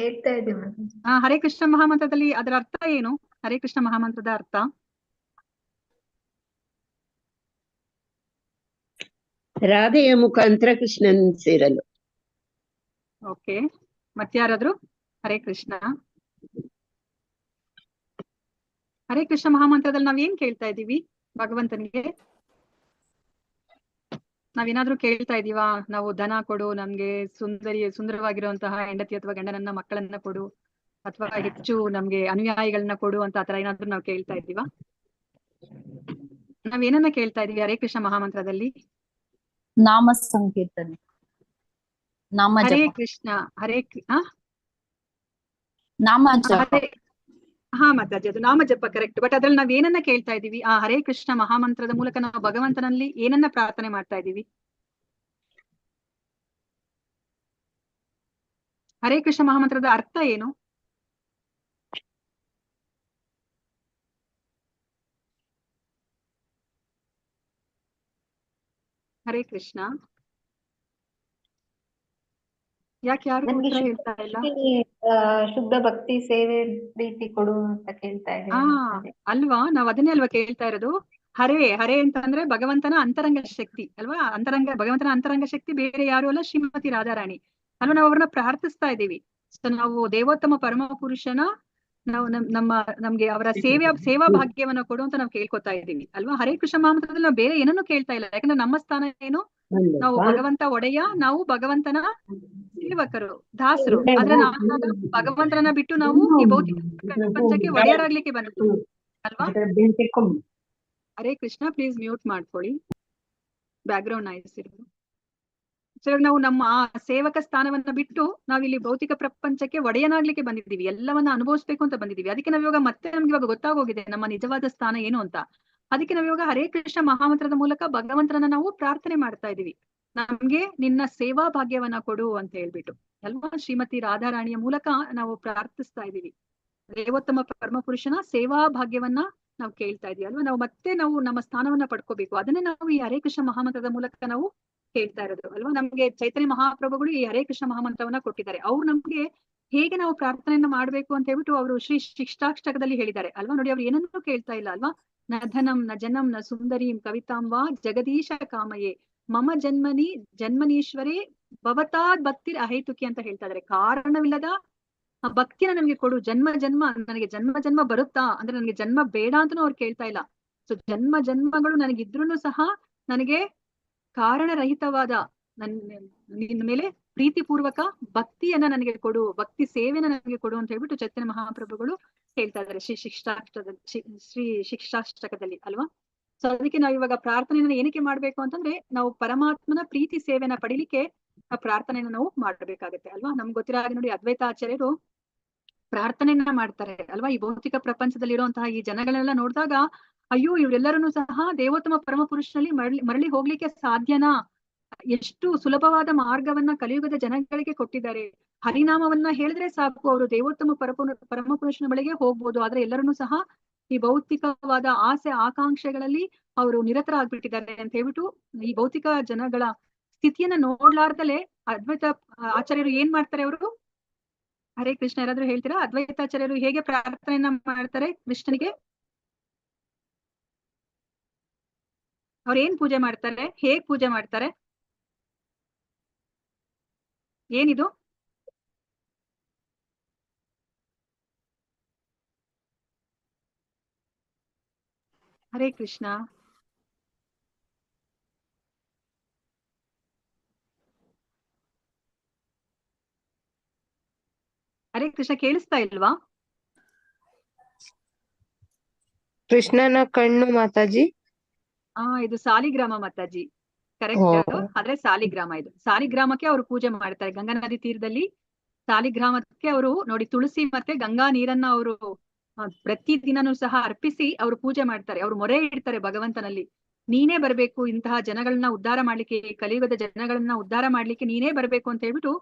ಹೇಳ್ತಾ ಇದೀವಿ. ಹರೇ ಕೃಷ್ಣ ಮಹಾಮಂತ್ರದಲ್ಲಿ ಅದರ ಅರ್ಥ ಏನು? ಹರೇ ಕೃಷ್ಣ ಮಹಾಮಂತ್ರದ ಅರ್ಥ? ರಾಧೆಯ ಮುಖಾಂತರ ಕೃಷ್ಣನ್ ಸೇರಲು. ಓಕೆ. ಮತ್ಯಾರಾದ್ರು? ಹರೇ ಕೃಷ್ಣ. ಹರೇ ಕೃಷ್ಣ ಮಹಾಮಂತ್ರದಲ್ಲಿ ನಾವ್ ಏನ್ ಕೇಳ್ತಾ ಇದೀವಿ ಭಗವಂತನಿಗೆ? ನಾವೇನಾದ್ರೂ ಕೇಳ್ತಾ ಇದೀವಾ? ನಾವು ಧನ ಕೊಡು, ನಮ್ಗೆ ಸುಂದರವಾಗಿರುವಂತಹ ಹೆಂಡತಿ ಅಥವಾ ಗಂಡನನ್ನ, ಮಕ್ಕಳನ್ನ ಕೊಡು, ಅಥವಾ ಹೆಚ್ಚು ನಮ್ಗೆ ಅನುಯಾಯಿಗಳನ್ನ ಕೊಡು ಅಂತ ಆತರ ಏನಾದ್ರೂ ನಾವು ಕೇಳ್ತಾ ಇದೀವಾ? ನಾವೇನನ್ನ ಕೇಳ್ತಾ ಇದೀವಿ ಹರೇ ಕೃಷ್ಣ ಮಹಾಮಂತ್ರದಲ್ಲಿ? ನಾಮ ಸಂಕೀರ್ತನೆ, ನಾಮ ಹರೇ ಜಪ. ಕೃಷ್ಣ ನಾಮ ಜಪ. ಮಾತಾಜಿ, ಅದು ನಾಮ ಜಪ ಕರೆಕ್ಟ್. ಬಟ್ ಅದ್ರಲ್ಲಿ ನಾವ್ ಏನನ್ನ ಕೇಳ್ತಾ ಇದೀವಿ? ಹರೇ ಕೃಷ್ಣ ಮಹಾಮಂತ್ರದ ಮೂಲಕ ನಾವು ಭಗವಂತನಲ್ಲಿ ಏನನ್ನ ಪ್ರಾರ್ಥನೆ ಮಾಡ್ತಾ ಇದೀವಿ? ಹರೇ ಕೃಷ್ಣ ಮಹಾಮಂತ್ರದ ಅರ್ಥ ಏನು? ಹರೇ ಕೃಷ್ಣ. ಯಾಕೆ ಯಾರು ನನ್ಗೆ ಉತ್ತರ ಶುದ್ಧ ಹೇಳ್ತಾ ಇಲ್ಲ? ಭಕ್ತಿ, ಶುದ್ಧ ಭಕ್ತಿ ಸೇವೆ ರೀತಿ ಕೊಡು ಅಂತ ಕೇಳ್ತಾ ಆ ಇದ್ದೇವೆ ಮಾತಾಜಿ. ಅಲ್ವಾ, ನಾವ್ ಅದನ್ನೇ ಅಲ್ವಾ ಕೇಳ್ತಾ ಇರೋದು. ಹರೇ ಹರೇ ಅಂತಂದ್ರೆ ಭಗವಂತನ ಅಂತರಂಗ ಶಕ್ತಿ ಅಲ್ವಾ. ಭಗವಂತನ ಅಂತರಂಗ ಶಕ್ತಿ ಬೇರೆ ಯಾರು ಅಲ್ಲ, ಶ್ರೀಮತಿ ರಾಧಾರಾಣಿ ಅಲ್ವಾ. ನಾವು ಅವ್ರನ್ನ ಪ್ರಾರ್ಥಿಸ್ತಾ ಇದ್ದೀವಿ. ಸೊ ನಾವು ದೇವೋತ್ತಮ ಪರಮ ಪುರುಷನ ನಾವು ನಮ್ಗೆ ಅವರ ಸೇವಾ ಭಾಗ್ಯವನ್ನ ಕೊಡು ಅಂತ ನಾವು ಕೇಳ್ಕೊತಾ ಇದ್ದೀವಿ ಅಲ್ವಾ. ಹರೇ ಕೃಷ್ಣ ಮಹಾಮಂತ್ರದಲ್ಲಿ ನಾವು ಬೇರೆ ಏನನ್ನೂ ಕೇಳ್ತಾ ಇಲ್ಲ. ಯಾಕಂದ್ರೆ ನಮ್ಮ ಸ್ಥಾನ ಏನು, ನಾವು ಭಗವಂತ ಒಡೆಯ, ನಾವು ಭಗವಂತನ ಸೇವಕರು, ದಾಸರು. ಆದ್ರೆ ನಾವು ಭಗವಂತನ ಬಿಟ್ಟು ನಾವು ಈ ಭೌತಿಕ ಪ್ರಪಂಚಕ್ಕೆ ಒಡೆಯರಾಗ್ಲಿಕ್ಕೆ ಬಂದಿದ್ದೀವಿ ಅಲ್ವಾ. ಹರೇ ಕೃಷ್ಣ, ಪ್ಲೀಸ್ ಮ್ಯೂಟ್ ಮಾಡ್ಕೊಳ್ಳಿ, ಬ್ಯಾಕ್ ಗ್ರೌಂಡ್ ನಾಯ್ಸ್ ಇರೋದು. ಸೊ ನಾವು ನಮ್ಮ ಆ ಸೇವಕ ಸ್ಥಾನವನ್ನ ಬಿಟ್ಟು ನಾವಿಲ್ಲಿ ಭೌತಿಕ ಪ್ರಪಂಚಕ್ಕೆ ಒಡೆಯನಾಗ್ಲಿಕ್ಕೆ ಬಂದಿದ್ದೀವಿ, ಎಲ್ಲವನ್ನ ಅನುಭವಿಸ್ಬೇಕು ಅಂತ ಬಂದಿದ್ದೀವಿ. ಅದಕ್ಕೆ ನಾವಿವಾಗ ಮತ್ತೆ ನಮ್ಗೆ ಇವಾಗ ಗೊತ್ತಾಗೋಗಿದೆ ನಮ್ಮ ನಿಜವಾದ ಸ್ಥಾನ ಏನು ಅಂತ. ಅದಕ್ಕೆ ನಾವಿವಾಗ ಹರೇ ಕೃಷ್ಣ ಮಹಾಮಂತ್ರದ ಮೂಲಕ ಭಗವಂತರನ್ನ ನಾವು ಪ್ರಾರ್ಥನೆ ಮಾಡ್ತಾ ಇದೀವಿ. ನಮ್ಗೆ ನಿನ್ನ ಸೇವಾ ಭಾಗ್ಯವನ್ನ ಕೊಡು ಅಂತ ಹೇಳ್ಬಿಟ್ಟು ಅಲ್ವಾ. ಶ್ರೀಮತಿ ರಾಧಾರಾಣಿಯ ಮೂಲಕ ನಾವು ಪ್ರಾರ್ಥಿಸ್ತಾ ಇದೀವಿ. ದೇವೋತ್ತಮ ಪರಮ ಪುರುಷನ ಸೇವಾ ಭಾಗ್ಯವನ್ನ ನಾವು ಕೇಳ್ತಾ ಇದೀವಿ ಅಲ್ವಾ. ನಾವು ನಮ್ಮ ಸ್ಥಾನವನ್ನ ಪಡ್ಕೋಬೇಕು. ಅದನ್ನೇ ನಾವು ಈ ಹರೇ ಕೃಷ್ಣ ಮಹಾಮಂತ್ರದ ಮೂಲಕ ನಾವು ಕೇಳ್ತಾ ಇರೋದು ಅಲ್ವಾ. ನಮ್ಗೆ ಚೈತನ್ಯ ಮಹಾಪ್ರಭುಗಳು ಈ ಹರೇ ಕೃಷ್ಣ ಮಹಾಮಂತ್ರವನ್ನ ಕೊಟ್ಟಿದ್ದಾರೆ. ಅವ್ರು ನಮ್ಗೆ ಹೇಗೆ ನಾವು ಪ್ರಾರ್ಥನೆಯನ್ನ ಮಾಡ್ಬೇಕು ಅಂತ ಹೇಳ್ಬಿಟ್ಟು ಅವರು ಶ್ರೀ ಶಿಷ್ಟಾಷ್ಟಕದಲ್ಲಿ ಹೇಳಿದ್ದಾರೆ ಅಲ್ವಾ. ನೋಡಿ, ಅವ್ರು ಏನನ್ನೂ ಕೇಳ್ತಾ ಇಲ್ಲ ಅಲ್ವಾ. ನ ಧನಂ ನ ಜನಂ ನ ಸುಂದರೀಂ ಕವಿತಾಂಬಾ ಜಗದೀಶ ಕಾಮಯೇ ಮಮ ಜನ್ಮನೀಶ್ವರೇ ಭವತಾದ್ ಭಕ್ತಿರ್ ಅಹೇತುಕಿ ಅಂತ ಹೇಳ್ತಾ ಇದಾರೆ. ಕಾರಣವಿಲ್ಲದ ಆ ಭಕ್ತಿನ ನನಗೆ ಕೊಡು. ನನಗೆ ಜನ್ಮ ಬರುತ್ತಾ ಅಂದ್ರೆ ನನಗೆ ಜನ್ಮ ಬೇಡ ಅಂತಾನು ಅವ್ರು ಕೇಳ್ತಾ ಇಲ್ಲ. ಸೊ ಜನ್ಮಗಳು ನನಗಿದ್ರೂ ಸಹ ನನಗೆ ಕಾರಣರಹಿತವಾದ ನಿನ್ನ ಮೇಲೆ ಪ್ರೀತಿಪೂರ್ವಕ ಭಕ್ತಿಯನ್ನ ನನಗೆ ಕೊಡು, ಭಕ್ತಿ ಸೇವೆನ ನನಗೆ ಕೊಡು ಅಂತ ಹೇಳ್ಬಿಟ್ಟು ಚೈತನ್ಯ ಮಹಾಪ್ರಭುಗಳು ಹೇಳ್ತಾ ಇದ್ದಾರೆ ಶ್ರೀ ಶಿಕ್ಷಾಷ್ಟಕದಲ್ಲಿ ಅಲ್ವಾ. ಸೊ ಅದಕ್ಕೆ ನಾವು ಇವಾಗ ಪ್ರಾರ್ಥನೆಯನ್ನ ಏನಕ್ಕೆ ಮಾಡ್ಬೇಕು ಅಂತಂದ್ರೆ, ನಾವು ಪರಮಾತ್ಮನ ಪ್ರೀತಿ ಸೇವೆನ ಪಡಿಲಿಕ್ಕೆ ಆ ಪ್ರಾರ್ಥನೆಯನ್ನ ನಾವು ಮಾಡ್ಬೇಕಾಗತ್ತೆ ಅಲ್ವಾ. ನಮ್ಗೆ ಗೊತ್ತಿರೋ ಹಾಗೆ ನೋಡಿ, ಅದ್ವೈತಾಚಾರ್ಯರು ಪ್ರಾರ್ಥನೆಯನ್ನ ಮಾಡ್ತಾರೆ ಅಲ್ವಾ. ಈ ಭೌತಿಕ ಪ್ರಪಂಚದಲ್ಲಿ ಇರುವಂತಹ ಈ ಜನಗಳನ್ನೆಲ್ಲ ನೋಡಿದಾಗ, ಅಯ್ಯೋ ಇವರೆಲ್ಲರನ್ನು ಸಹ ದೇವೋತ್ತಮ ಪರಮ ಪುರುಷನಲ್ಲಿ ಮರಳಿ ಹೋಗ್ಲಿಕ್ಕೆ ಸಾಧ್ಯನಾ? ಎಷ್ಟು ಸುಲಭವಾದ ಮಾರ್ಗವನ್ನ ಕಲಿಯುಗದ ಜನಗಳಿಗೆ ಕೊಟ್ಟಿದ್ದಾರೆ. ಹರಿನಾಮವನ್ನ ಹೇಳಿದ್ರೆ ಸಾಕು, ಅವರು ದೇವೋತ್ತಮ ಪರಮ ಪುರುಷನ ಬಳಿಗೆ ಹೋಗ್ಬೋದು. ಆದ್ರೆ ಎಲ್ಲರನ್ನೂ ಸಹ ಈ ಭೌತಿಕವಾದ ಆಸೆ ಆಕಾಂಕ್ಷೆಗಳಲ್ಲಿ ಅವರು ನಿರತರಾಗ್ಬಿಟ್ಟಿದ್ದಾರೆ ಅಂತ ಹೇಳ್ಬಿಟ್ಟು ಈ ಭೌತಿಕ ಜನಗಳ ಸ್ಥಿತಿಯನ್ನ ನೋಡ್ಲಾರ್ದಲೆ ಅದ್ವೈತ ಆಚಾರ್ಯರು ಏನ್ ಮಾಡ್ತಾರೆ, ಅವರು ಹರೇ ಕೃಷ್ಣ ಯಾರಾದ್ರೂ ಹೇಳ್ತೀರಾ? ಅದ್ವೈತಾಚಾರ್ಯರು ಹೇಗೆ ಪ್ರಾರ್ಥನೆಯನ್ನ ಮಾಡ್ತಾರೆ ಕೃಷ್ಣನಿಗೆ? ಅವ್ರು ಏನ್ ಪೂಜೆ ಮಾಡ್ತಾರೆ, ಹೇಗ್ ಪೂಜೆ ಮಾಡ್ತಾರೆ, ಏನಿದು? ಹರೇ ಕೃಷ್ಣ. ಹರೇ ಕೃಷ್ಣ, ಕೇಳಿಸ್ತಾ ಇಲ್ವಾ? ಕೃಷ್ಣನ ಕಣ್ಣು ಮಾತಾಜಿ. ಇದು ಸಾಲಿಗ್ರಾಮ ಮಾತಾಜಿ, ಕರೆಕ್ಟ್. ಆದ್ರೆ ಸಾಲಿಗ್ರಾಮ, ಇದು ಸಾಲಿಗ್ರಾಮಕ್ಕೆ ಅವರು ಪೂಜೆ ಮಾಡ್ತಾರೆ. ಗಂಗಾ ನದಿ ತೀರದಲ್ಲಿ ಸಾಲಿಗ್ರಾಮಕ್ಕೆ ಅವರು ನೋಡಿ ತುಳಸಿ ಮತ್ತೆ ಗಂಗಾ ನೀರನ್ನ ಅವರು ಪ್ರತಿ ದಿನನೂ ಸಹ ಅರ್ಪಿಸಿ ಅವರು ಪೂಜೆ ಮಾಡ್ತಾರೆ. ಅವ್ರು ಮೊರೆ ಇಡ್ತಾರೆ ಭಗವಂತನಲ್ಲಿ, ನೀನೇ ಬರ್ಬೇಕು ಇಂತಹ ಜನಗಳನ್ನ ಉದ್ಧಾರ ಮಾಡ್ಲಿಕ್ಕೆ, ಕಲಿಯುಗದ ಜನಗಳನ್ನ ಉದ್ಧಾರ ಮಾಡ್ಲಿಕ್ಕೆ ನೀನೇ ಬರ್ಬೇಕು ಅಂತ ಹೇಳ್ಬಿಟ್ಟು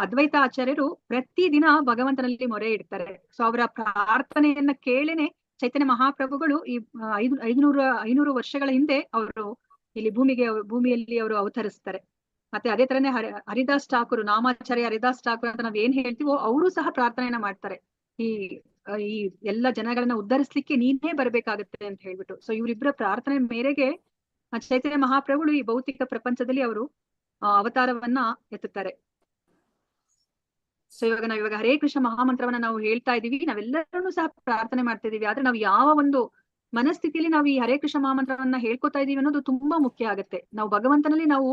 ಅದ್ವೈತ ಆಚಾರ್ಯರು ಪ್ರತಿ ದಿನ ಭಗವಂತನಲ್ಲಿ ಮೊರೆ ಇಡ್ತಾರೆ. ಸೊ ಅವರ ಪ್ರಾರ್ಥನೆಯನ್ನ ಕೇಳೇನೆ ಚೈತನ್ಯ ಮಹಾಪ್ರಭುಗಳು ಈ 500 ವರ್ಷಗಳ ಹಿಂದೆ ಅವರು ಇಲ್ಲಿ ಭೂಮಿಯಲ್ಲಿ ಅವರು ಅವತರಿಸ್ತಾರೆ. ಮತ್ತೆ ಅದೇ ತರನೇ ಹರಿದಾಸ್ ಠಾಕೂರ್, ನಾಮಾಚಾರ್ಯ ಹರಿದಾಸ್ ಠಾಕೂರ್ ಅಂತ ನಾವ್ ಏನ್ ಹೇಳ್ತೀವೋ ಅವರು ಸಹ ಪ್ರಾರ್ಥನೆಯನ್ನ ಮಾಡ್ತಾರೆ, ಈ ಎಲ್ಲ ಜನಗಳನ್ನ ಉದ್ಧರಿಸ್ಲಿಕ್ಕೆ ನೀನೇ ಬರ್ಬೇಕಾಗತ್ತೆ ಅಂತ ಹೇಳ್ಬಿಟ್ಟು. ಸೊ ಇವರಿಬ್ಬರ ಪ್ರಾರ್ಥನೆ ಮೇರೆಗೆ ಚೈತನ್ಯ ಮಹಾಪ್ರಭುಗಳು ಈ ಭೌತಿಕ ಪ್ರಪಂಚದಲ್ಲಿ ಅವರು ಅವತಾರವನ್ನ ಎತ್ತುತ್ತಾರೆ. ಸೊ ಇವಾಗ ಹರೇ ಕೃಷ್ಣ ಮಹಾಮಂತ್ರವನ್ನ ನಾವು ಹೇಳ್ತಾ ಇದೀವಿ, ನಾವೆಲ್ಲರನ್ನೂ ಸಹ ಪ್ರಾರ್ಥನೆ ಮಾಡ್ತಾ ಇದೀವಿ. ಆದ್ರೆ ನಾವು ಯಾವ ಒಂದು ಮನಸ್ಥಿತಿಯಲ್ಲಿ ನಾವು ಈ ಹರೇ ಕೃಷ್ಣ ಮಹಾಮಂತ್ರವನ್ನ ಹೇಳ್ಕೊತಾ ಇದೀವಿ ಅನ್ನೋದು ತುಂಬಾ ಮುಖ್ಯ ಆಗತ್ತೆ. ನಾವು ಭಗವಂತನಲ್ಲಿ ನಾವು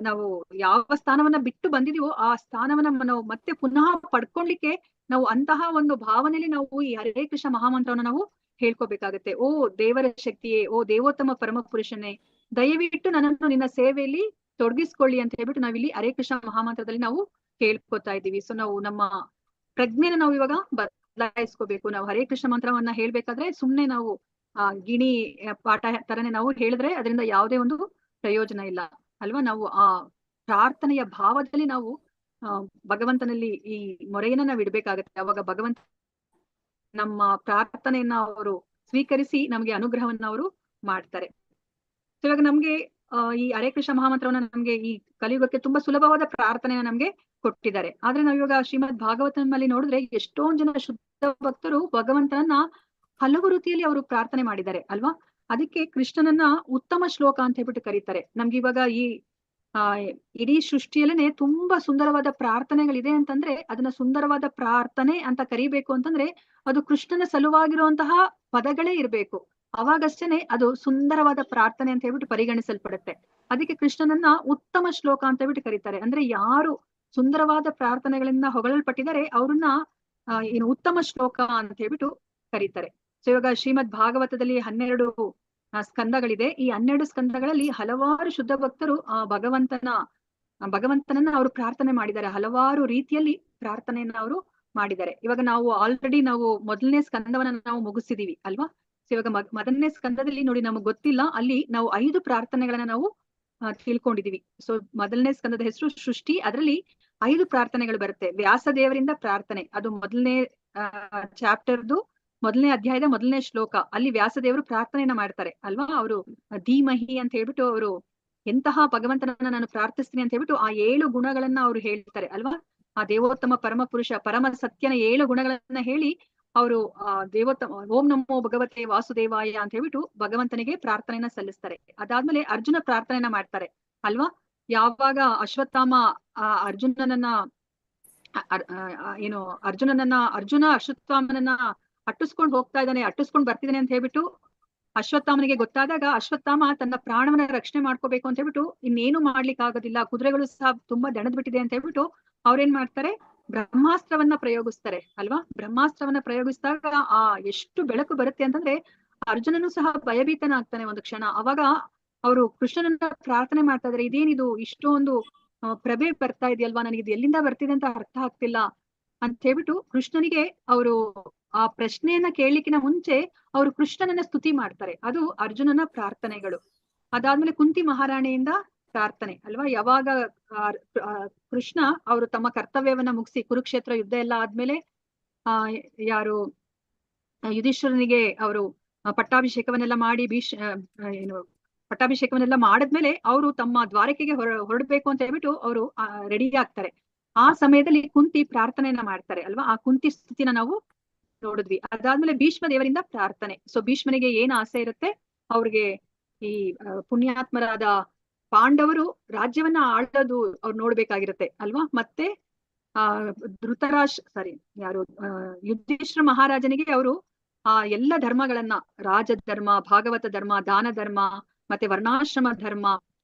ನಾವು ಯಾವ ಸ್ಥಾನವನ್ನ ಬಿಟ್ಟು ಬಂದಿದೀವೋ ಆ ಸ್ಥಾನವನ್ನ ನಾವು ಮತ್ತೆ ಪುನಃ ಪಡ್ಕೊಳ್ಲಿಕ್ಕೆ ನಾವು ಅಂತಹ ಒಂದು ಭಾವನೆಯಲ್ಲಿ ನಾವು ಈ ಹರೇ ಕೃಷ್ಣ ಮಹಾಮಂತ್ರವನ್ನ ನಾವು ಹೇಳ್ಕೊಬೇಕಾಗತ್ತೆ. ಓ ದೇವರ ಶಕ್ತಿಯೇ, ಓ ದೇವೋತ್ತಮ ಪರಮ ಪುರುಷನೇ, ದಯವಿಟ್ಟು ನನ್ನನ್ನು ನಿನ್ನ ಸೇವೆಯಲ್ಲಿ ತೊಡಗಿಸ್ಕೊಳ್ಳಿ ಅಂತ ಹೇಳ್ಬಿಟ್ಟು ನಾವಿಲ್ಲಿ ಹರೇ ಕೃಷ್ಣ ಮಹಾಮಂತ್ರದಲ್ಲಿ ನಾವು ಕೇಳ್ಕೊತಾ ಇದ್ದೀವಿ. ಸೊ ನಾವು ನಮ್ಮ ಪ್ರಜ್ಞೆನ ನಾವು ಇವಾಗ ಬದಲಾಯಿಸ್ಕೋಬೇಕು. ನಾವು ಹರೇ ಕೃಷ್ಣ ಮಂತ್ರವನ್ನ ಹೇಳ್ಬೇಕಾದ್ರೆ ಸುಮ್ನೆ ನಾವು ಗಿಣಿ ಪಾಠ ತರನೇ ನಾವು ಹೇಳಿದ್ರೆ ಅದರಿಂದ ಯಾವುದೇ ಒಂದು ಪ್ರಯೋಜನ ಇಲ್ಲ ಅಲ್ವಾ. ನಾವು ಆ ಪ್ರಾರ್ಥನೆಯ ಭಾವದಲ್ಲಿ ನಾವು ಭಗವಂತನಲ್ಲಿ ಈ ಮೊರೆಯನ್ನ ನಾವು ಇಡ್ಬೇಕಾಗತ್ತೆ. ಅವಾಗ ಭಗವಂತ ನಮ್ಮ ಪ್ರಾರ್ಥನೆಯನ್ನ ಅವರು ಸ್ವೀಕರಿಸಿ ನಮ್ಗೆ ಅನುಗ್ರಹವನ್ನ ಅವರು ಮಾಡ್ತಾರೆ. ಇವಾಗ ನಮ್ಗೆ ಈ ಹರೇ ಕೃಷ್ಣ ಮಹಾಮಂತ್ರವನ್ನ ನಮ್ಗೆ ಈ ಕಲಿಯುಗಕ್ಕೆ ತುಂಬಾ ಸುಲಭವಾದ ಪ್ರಾರ್ಥನೆನ ನಮ್ಗೆ ಕೊಟ್ಟಿದ್ದಾರೆ. ಆದ್ರೆ ನಾವ್ ಇವಾಗ ಶ್ರೀಮದ್ ಭಾಗವತನಲ್ಲಿ ನೋಡಿದ್ರೆ ಎಷ್ಟೊಂದ್ ಜನ ಶುದ್ಧ ಭಕ್ತರು ಭಗವಂತನನ್ನ ಹಲವು ರೀತಿಯಲ್ಲಿ ಅವರು ಪ್ರಾರ್ಥನೆ ಮಾಡಿದ್ದಾರೆ ಅಲ್ವಾ. ಅದಕ್ಕೆ ಕೃಷ್ಣನನ್ನ ಉತ್ತಮ ಶ್ಲೋಕ ಅಂತ ಹೇಳ್ಬಿಟ್ಟು ಕರೀತಾರೆ. ನಮ್ಗೆ ಇವಾಗ ಈ ಇಡೀ ಸೃಷ್ಟಿಯಲ್ಲೇನೆ ತುಂಬಾ ಸುಂದರವಾದ ಪ್ರಾರ್ಥನೆಗಳಿದೆ ಅಂತಂದ್ರೆ ಅದನ್ನ ಸುಂದರವಾದ ಪ್ರಾರ್ಥನೆ ಅಂತ ಕರಿಬೇಕು ಅಂತಂದ್ರೆ ಅದು ಕೃಷ್ಣನ ಸಲುವಾಗಿರುವಂತಹ ಪದಗಳೇ ಇರ್ಬೇಕು. ಅವಾಗಷ್ಟೇನೆ ಅದು ಸುಂದರವಾದ ಪ್ರಾರ್ಥನೆ ಅಂತ ಹೇಳ್ಬಿಟ್ಟು ಪರಿಗಣಿಸಲ್ಪಡುತ್ತೆ. ಅದಕ್ಕೆ ಕೃಷ್ಣನನ್ನ ಉತ್ತಮ ಶ್ಲೋಕ ಅಂತ ಹೇಳ್ಬಿಟ್ಟು ಕರೀತಾರೆ. ಅಂದ್ರೆ ಯಾರು ಸುಂದರವಾದ ಪ್ರಾರ್ಥನೆಗಳಿಂದ ಹೊಗಳಲ್ಪಟ್ಟಿದ್ದಾರೆ ಅವ್ರನ್ನ ಏನು ಉತ್ತಮ ಶ್ಲೋಕ ಅಂತ ಹೇಳ್ಬಿಟ್ಟು ಕರೀತಾರೆ. ಸೊ ಇವಾಗ ಶ್ರೀಮದ್ ಭಾಗವತದಲ್ಲಿ 12 ಸ್ಕಂದಗಳಿದೆ. ಈ 12 ಸ್ಕಂದಗಳಲ್ಲಿ ಹಲವಾರು ಶುದ್ಧ ಭಕ್ತರು ಆ ಭಗವಂತನನ್ನ ಅವರು ಪ್ರಾರ್ಥನೆ ಮಾಡಿದ್ದಾರೆ. ಹಲವಾರು ರೀತಿಯಲ್ಲಿ ಪ್ರಾರ್ಥನೆಯನ್ನ ಅವರು ಮಾಡಿದ್ದಾರೆ. ಇವಾಗ ನಾವು ಆಲ್ರೆಡಿ ನಾವು ಮೊದಲನೇ ಸ್ಕಂದವನ್ನ ನಾವು ಮುಗಿಸಿದೀವಿ ಅಲ್ವಾ. ಸೊ ಇವಾಗ ಮೊದಲನೇ ಸ್ಕಂದದಲ್ಲಿ ನೋಡಿ ನಮಗ್ ಗೊತ್ತಿಲ್ಲ, ಅಲ್ಲಿ ನಾವು 5 ಪ್ರಾರ್ಥನೆಗಳನ್ನ ನಾವು ತಿಳ್ಕೊಂಡಿದೀವಿ. ಸೊ ಮೊದಲನೇ ಸ್ಕಂದದ ಹೆಸರು ಸೃಷ್ಟಿ. ಅದರಲ್ಲಿ 5 ಪ್ರಾರ್ಥನೆಗಳು ಬರುತ್ತೆ. ವ್ಯಾಸ ದೇವರಿಂದ ಪ್ರಾರ್ಥನೆ, ಅದು ಮೊದಲನೇ ಚಾಪ್ಟರ್ದು ಮೊದಲನೇ ಅಧ್ಯಾಯದ ಮೊದಲನೇ ಶ್ಲೋಕ. ಅಲ್ಲಿ ವ್ಯಾಸದೇವರು ಪ್ರಾರ್ಥನೆಯನ್ನ ಮಾಡ್ತಾರೆ ಅಲ್ವಾ. ಅವರು ಧೀಮಹಿ ಅಂತ ಹೇಳ್ಬಿಟ್ಟು ಅವರು ಎಂತಹ ಭಗವಂತನನ್ನ ನಾನು ಪ್ರಾರ್ಥಿಸ್ತೀನಿ ಅಂತ ಹೇಳ್ಬಿಟ್ಟು ಆ 7 ಗುಣಗಳನ್ನ ಅವ್ರು ಹೇಳ್ತಾರೆ ಅಲ್ವಾ. ಆ ದೇವೋತ್ತಮ ಪರಮ ಪುರುಷ ಪರಮ ಸತ್ಯನ 7 ಗುಣಗಳನ್ನ ಹೇಳಿ ಅವರು ದೇವೋತ್ತಮ ಓಂ ನಮೋ ಭಗವತೆ ವಾಸುದೇವಾಯ ಅಂತ ಹೇಳ್ಬಿಟ್ಟು ಭಗವಂತನಿಗೆ ಪ್ರಾರ್ಥನೆಯನ್ನ ಸಲ್ಲಿಸ್ತಾರೆ. ಅದಾದ್ಮೇಲೆ ಅರ್ಜುನ ಪ್ರಾರ್ಥನೆಯನ್ನ ಮಾಡ್ತಾರೆ ಅಲ್ವಾ. ಯಾವಾಗ ಅಶ್ವತ್ಥಾಮ ಅರ್ಜುನ ಅಶ್ವತ್ಥಾಮನನ್ನ ಅಟ್ಟಿಸ್ಕೊಂಡು ಹೋಗ್ತಾ ಇದ್ದಾನೆ, ಅಟ್ಟಿಸ್ಕೊಂಡು ಬರ್ತಿದ್ದಾನೆ ಅಂತ ಹೇಳ್ಬಿಟ್ಟು ಅಶ್ವತ್ಥಾಮನಿಗೆ ಗೊತ್ತಾದಾಗ ಅಶ್ವತ್ಥಾಮ ತನ್ನ ಪ್ರಾಣವನ್ನ ರಕ್ಷಣೆ ಮಾಡ್ಕೋಬೇಕು ಅಂತ ಹೇಳ್ಬಿಟ್ಟು ಇನ್ನೇನು ಮಾಡ್ಲಿಕ್ಕೆ ಆಗೋದಿಲ್ಲ, ಕುದುರೆಗಳು ಸಹ ತುಂಬಾ ದಣದ್ ಬಿಟ್ಟಿದೆ ಅಂತ ಹೇಳ್ಬಿಟ್ಟು ಅವ್ರೇನ್ ಮಾಡ್ತಾರೆ, ಬ್ರಹ್ಮಾಸ್ತ್ರವನ್ನ ಪ್ರಯೋಗಿಸ್ತಾರೆ ಅಲ್ವಾ. ಬ್ರಹ್ಮಾಸ್ತ್ರವನ್ನ ಪ್ರಯೋಗಿಸಿದಾಗ ಎಷ್ಟು ಬೆಳಕು ಬರುತ್ತೆ ಅಂತಂದ್ರೆ ಅರ್ಜುನನು ಸಹ ಭಯಭೀತನಾಗ್ತಾನೆ ಒಂದು ಕ್ಷಣ. ಅವಾಗ ಅವರು ಕೃಷ್ಣನನ್ನ ಪ್ರಾರ್ಥನೆ ಮಾಡ್ತಾ ಇದಾರೆ, ಇದೇನಿದು ಇಷ್ಟೊಂದು ಪ್ರಭೆ ಬರ್ತಾ ಇದೆಯಲ್ವಾ, ನನಗಿದು ಎಲ್ಲಿಂದ ಬರ್ತಿದೆ ಅಂತ ಅರ್ಥ ಆಗ್ತಿಲ್ಲ ಅಂತ ಹೇಳ್ಬಿಟ್ಟು ಕೃಷ್ಣನಿಗೆ ಅವರು ಆ ಪ್ರಶ್ನೆಯನ್ನ ಕೇಳಲಿಕ್ಕಿನ ಮುಂಚೆ ಅವರು ಕೃಷ್ಣನನ್ನ ಸ್ತುತಿ ಮಾಡ್ತಾರೆ. ಅದು ಅರ್ಜುನನ ಪ್ರಾರ್ಥನೆಗಳು. ಅದಾದ್ಮೇಲೆ ಕುಂತಿ ಮಹಾರಾಣಿಯಿಂದ ಪ್ರಾರ್ಥನೆ ಅಲ್ವಾ. ಯಾವಾಗ ಕೃಷ್ಣ ಅವರು ತಮ್ಮ ಕರ್ತವ್ಯವನ್ನ ಮುಗಿಸಿ ಕುರುಕ್ಷೇತ್ರ ಯುದ್ಧ ಎಲ್ಲ ಆದ್ಮೇಲೆ ಯಾರು ಯುಧಿಷ್ಠಿರನಿಗೆ ಅವರು ಪಟ್ಟಾಭಿಷೇಕವನ್ನೆಲ್ಲ ಮಾಡಿ ಪಟ್ಟಾಭಿಷೇಕವನ್ನೆಲ್ಲ ಮಾಡಿದ್ಮೇಲೆ ಅವರು ತಮ್ಮ ದ್ವಾರಕೆಗೆ ಹೊರಡ್ಬೇಕು ಅಂತ ಹೇಳ್ಬಿಟ್ಟು ಅವರು ರೆಡಿ ಆಗ್ತಾರೆ. ಆ ಸಮಯದಲ್ಲಿ ಕುಂತಿ ಪ್ರಾರ್ಥನೆಯನ್ನ ಮಾಡ್ತಾರೆ ಅಲ್ವಾ. ಆ ಕುಂತಿ ಸ್ತುತಿನ ನಾವು ನೋಡಿದ್ವಿ. ಅದಾದ್ಮೇಲೆ ಭೀಷ್ಮ ದೇವರಿಂದ ಪ್ರಾರ್ಥನೆ. ಸೊ ಭೀಷ್ಮನಿಗೆ ಏನ್ ಆಸೆ ಇರುತ್ತೆ, ಅವ್ರಿಗೆ ಈ ಪುಣ್ಯಾತ್ಮರಾದ ಪಾಂಡವರು ರಾಜ್ಯವನ್ನ ಆಳೋದು ಅವ್ರು ನೋಡ್ಬೇಕಾಗಿರುತ್ತೆ ಅಲ್ವಾ. ಮತ್ತೆ ಯುಧಿಷ್ಠಿರ ಮಹಾರಾಜನಿಗೆ ಅವರು ಎಲ್ಲ ಧರ್ಮಗಳನ್ನ, ರಾಜಧರ್ಮ, ಭಾಗವತ ಧರ್ಮ, ದಾನ ಧರ್ಮ, ಮತ್ತೆ ವರ್ಣಾಶ್ರಮ ಧರ್ಮ,